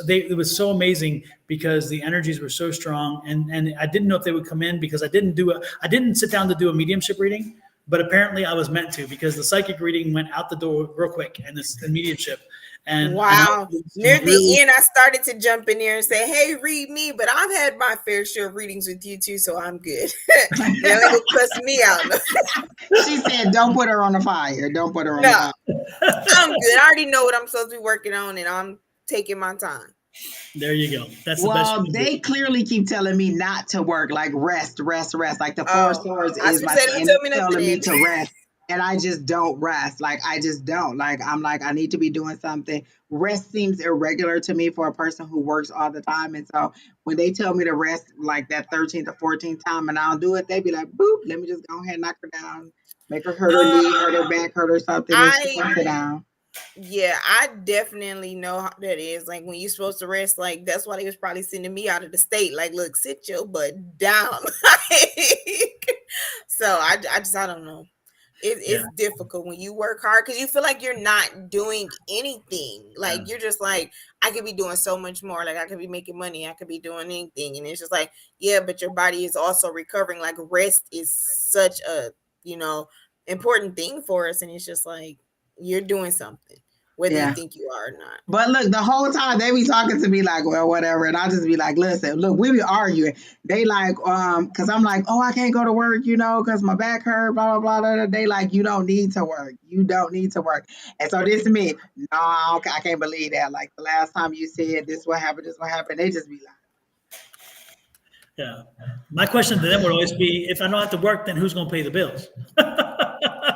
so amazing because the energies were so strong, and I didn't know if they would come in because I didn't sit down to do a mediumship reading. But apparently I was meant to because the psychic reading went out the door real quick and the mediumship. And wow. Near the end, I started to jump in there and say, hey, read me. But I've had my fair share of readings with you too, so I'm good. You ain't cuss me out. She said, don't put her on the fire. Don't put her on the fire. I'm good. I already know what I'm supposed to be working on, and I'm taking my time. There you go. That's the best. Well, they clearly keep telling me not to work, like rest. Like the Four Swords is like telling me to rest. and I just don't rest. Like I just don't. Like I'm like I need to be doing something. Rest seems irregular to me for a person who works all the time. And so when they tell me to rest like that 13th or 14th time and I don't do it, they be like, boop, let me just go ahead and knock her down, make her hurt her knee, hurt her back, hurt her something, and she can sit down. Yeah, I definitely know how that is. Like when you're supposed to rest, like that's why they was probably sending me out of the state. Like, look, sit your butt down. So I don't know. It's difficult when you work hard because you feel like you're not doing anything. Like you're just like, I could be doing so much more. Like I could be making money. I could be doing anything. And it's just like, yeah, but your body is also recovering. Like rest is such a, important thing for us. And it's just like, you're doing something, whether you think you are or not. But look, the whole time they be talking to me like, well, whatever. And I just be like, listen, look, we be arguing. They like, because I'm like, oh, I can't go to work, because my back hurt, blah, blah, blah, blah. They like, you don't need to work. You don't need to work. And so this is me. No, I can't believe that. Like the last time you said this what happened, they just be like. Yeah. My question to them would always be, if I don't have to work, then who's going to pay the bills?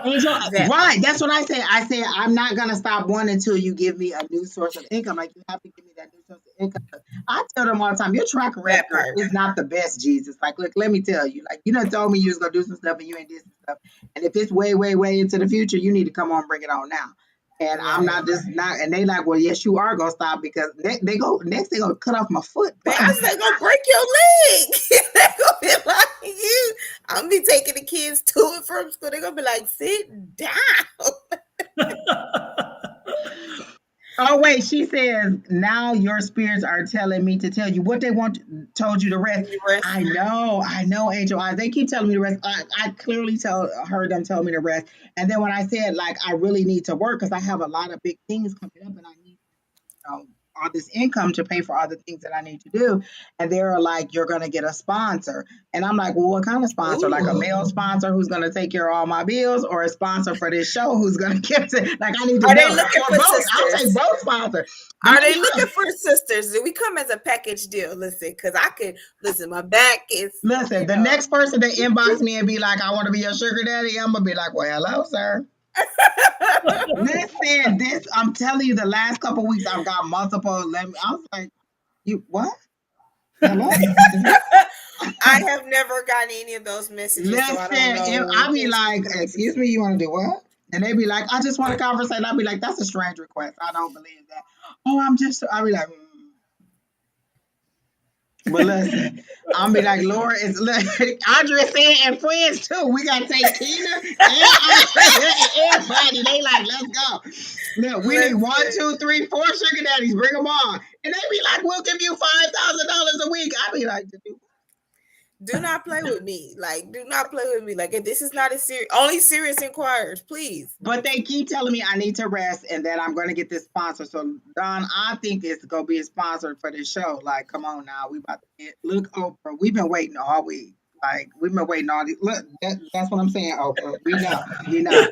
Angel, right. That's what I say. I say I'm not gonna stop one until you give me a new source of income. Like you have to give me that new source of income. I tell them all the time, your track record is not the best, Jesus. Like, look, let me tell you. Like, you done told me you was gonna do some stuff and you ain't did some stuff. And if it's way, way, way into the future, you need to come on, bring it on now. And I'm not just not. And they like, well, yes, you are gonna stop because they go next. They gonna cut off my foot. They gonna break your leg. They gonna be like you. I'm gonna be taking the kids to and from school. They're gonna be like, sit down. Oh wait, she says now your spirits are telling me to tell you what they told you to rest. I know, Angel Eyes. They keep telling me to rest. I clearly heard them tell me to rest. And then when I said like I really need to work because I have a lot of big things coming up and I need all this income to pay for all the things that I need to do. And they're like, you're going to get a sponsor. And I'm like, well, what kind of sponsor? Ooh. Like a male sponsor who's going to take care of all my bills or a sponsor for this show who's going to get to, like, I need to Are they looking for both? I'll take both sponsors. Are they looking for sisters? Do we come as a package deal? Listen, because my back is. Listen, the next person that inbox me and be like, I want to be your sugar daddy, I'm going to be like, well, hello, sir. Listen, I'm telling you, the last couple of weeks I've got multiple. I was like, you what? Hello? I have never gotten any of those messages. Listen, so I don't know. I'll be like, excuse me, you want to do what? And they be like, I just want to conversate. I'll be like, that's a strange request. I don't believe that. Oh, I'll be like, But listen, I'm be like, Laura is Andrea said, and friends too. We gotta take Tina and everybody. They like, let's go. Look, we need 1, 2, 3, 4 sugar daddies. Bring them on. And they be like, we'll give you $5,000 a week. I be like, do not play with me. Like, do not play with me. Like, if this is not a serious, only serious inquirers, please. But they keep telling me I need to rest and that I'm going to get this sponsor. So, Don, I think it's going to be a sponsor for this show. Like, come on now. We about to look, Oprah. We've been waiting all week. Like, we've been waiting all these. Look, that's what I'm saying, Oprah. We know.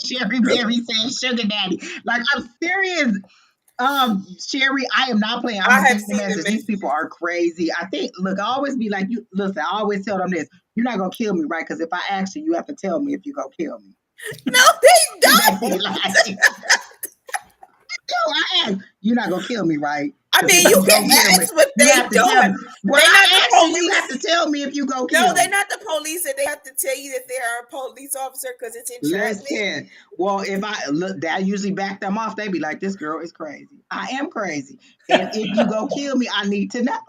Sherry Berry saying sugar daddy. Like, I'm serious. Sherry, I am not playing. I have seen the message. These people are crazy. I think, look, I always be like, you listen, I always tell them this. You're not gonna kill me, right? Because if I ask you, you have to tell me if you gonna kill me. No, they don't. I ask, you're not gonna kill me, right? I mean, you can ask, but they don't. Well, I ask you, you have to tell me if you go kill me. No, they're not the police, and they have to tell you that they are a police officer because it's insurance. Listen, well, if I look, that usually back them off. They be like, "This girl is crazy." I am crazy, and if you go kill me, I need to know.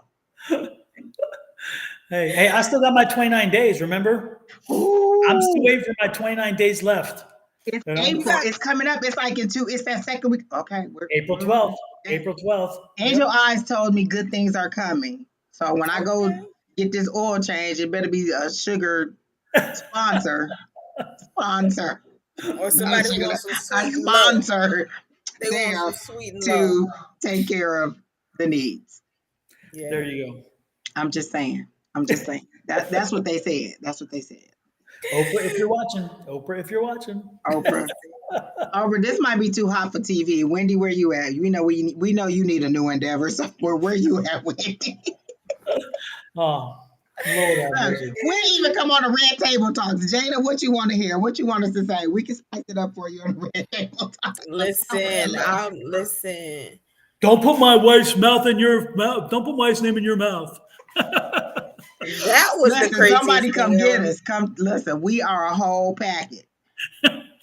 Hey, I still got my 29 days. Remember? Ooh. I'm still waiting for my 29 days left. It's April. It's coming up. It's like it's that second week. Okay. April 12th. April 12th. Angel Eyes told me good things are coming. So when I go get this oil change, it better be a sugar sponsor. Or somebody who wants some sweet sponsor they want some sweet to take care of the needs. Yeah. There you go. I'm just saying. That's what they said. That's what they said. Oprah, if you're watching. Oprah, this might be too hot for TV. Wendy, where you at? We know you need a new endeavor. So where you at, Wendy? Oh, Lord have mercy. We didn't even come on the red table talks. Jada, what you want to hear? What you want us to say? We can spice it up for you on the red table talks. Listen. Don't put my wife's mouth in your mouth. Don't put my wife's name in your mouth. That was the Listen, craziest somebody thing come get ever. us. Come listen. We are a whole packet.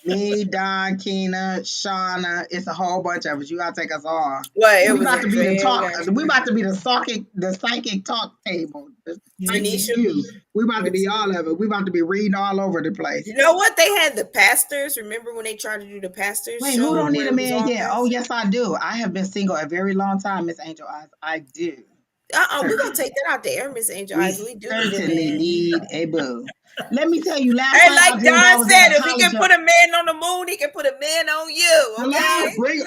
Me, Don, Keena, Shauna. It's a whole bunch of us. You gotta take us all. Well, it We was about to be the talk. Andrea, We about to be the psychic talk table. The psychic Tanisha. view. We about to be all of it. We about to be reading all over the place. You know what? They had the pastors. Remember when they tried to do the pastors Wait, show? who don't need where a it was man all yet? Oh, pastors? yes, I do. I have been single a very long time, Miss Angel Eyes. I do. We're gonna take that out there, Miss Angel Eyes. We do need a certainly man. need a boo. Let me tell you, last Hey, night I like dreamed I Don was said, at a if he can college. put a man on the moon, he can put a man on you. Okay. Hello, bring it.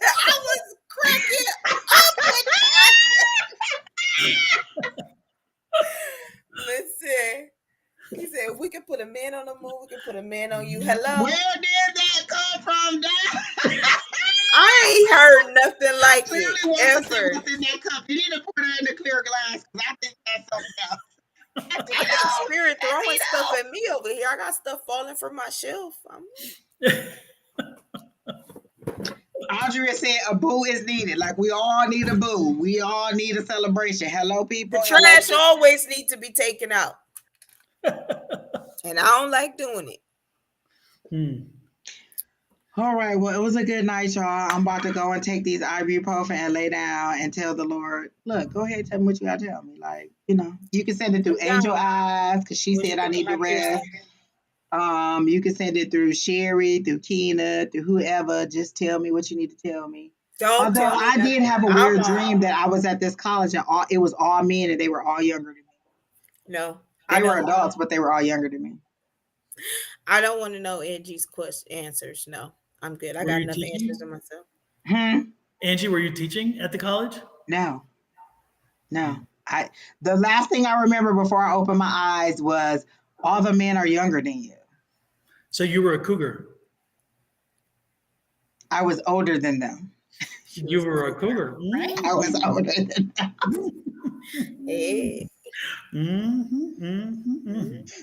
I was cracking up with that. Listen, he said, if we can put a man on the moon, we can put a man on you. Hello. Where did that come from, Don? I ain't heard nothing like Clearly it wants to say ever. what's in that cup. You need to put her in the clear glass because I think that's something else. I got spirit throwing stuff at me over here. I got stuff falling from my shelf. Andrea said a boo is needed. Like we all need a boo. We all need a celebration. Hello, people. The trash always needs to be taken out. And I don't like doing it. All right. Well, it was a good night, y'all. I'm about to go and take these ibuprofen and lay down and tell the Lord, look, go ahead, tell me what you gotta tell me. Like, you can send it through Angel Eyes because she said I need to rest. You can send it through Sherry, through Keena, through whoever. Just tell me what you need to tell me. Don't Although tell me I did nothing. have a weird dream that I was at this college and it was all men and they were all younger than me. No. They were adults, but they were all younger than me. I don't want to know Angie's answers. No, I'm good. I got enough answers to myself. Angie, were you teaching at the college? No. The last thing I remember before I opened my eyes was all the men are younger than you. So you were a cougar. I was older than them. You were a cougar. Right? I was older than them. Hey.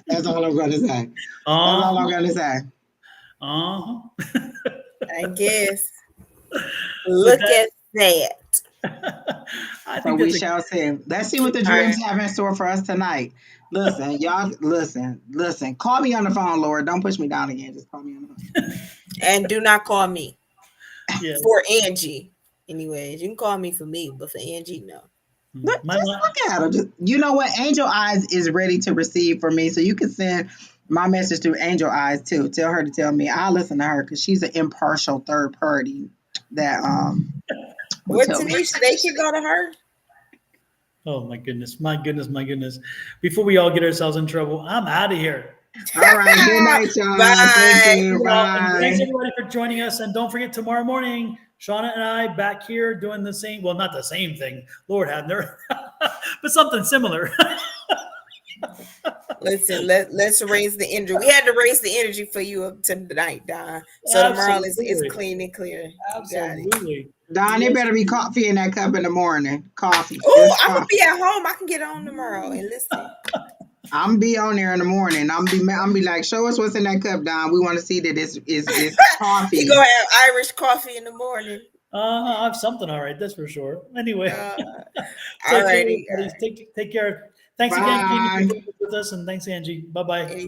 That's all I'm going to say. That's all I'm going to say. I guess. Look at that. So we shall see. Let's see what the dreams have in store for us tonight. Listen, y'all, listen. Call me on the phone, Lord. Don't push me down again. Just call me on the phone. And do not call me. Yeah. For Angie. Anyways, you can call me for me, but for Angie, no. Look at her. You know what? Angel Eyes is ready to receive from me. So you can send my message through Angel Eyes too. Tell her to tell me. I'll listen to her because she's an impartial third party that What Tanisha? They should go to her. Oh my goodness. Before we all get ourselves in trouble, I'm out of here. All right. Good night, y'all. Bye. Thank you. Bye. Thanks everybody for joining us. And don't forget tomorrow morning, Shauna and I back here doing the same. Well, not the same thing. Lord have mercy, but something similar. Listen, let's raise the energy. We had to raise the energy for you tonight, Don. So tomorrow is clean and clear. Absolutely. Don, there better be coffee in that cup in the morning. Coffee. Oh, I'm gonna be at home. I can get on tomorrow and listen. I'm be on there in the morning. I'm be like, show us what's in that cup, Don. We want to see that it's coffee. You gonna have Irish coffee in the morning. I have something, all right, that's for sure. Anyway, alrighty, take care. Thanks again, Keena, for being with us, and thanks, Angie. Bye-bye. Anytime.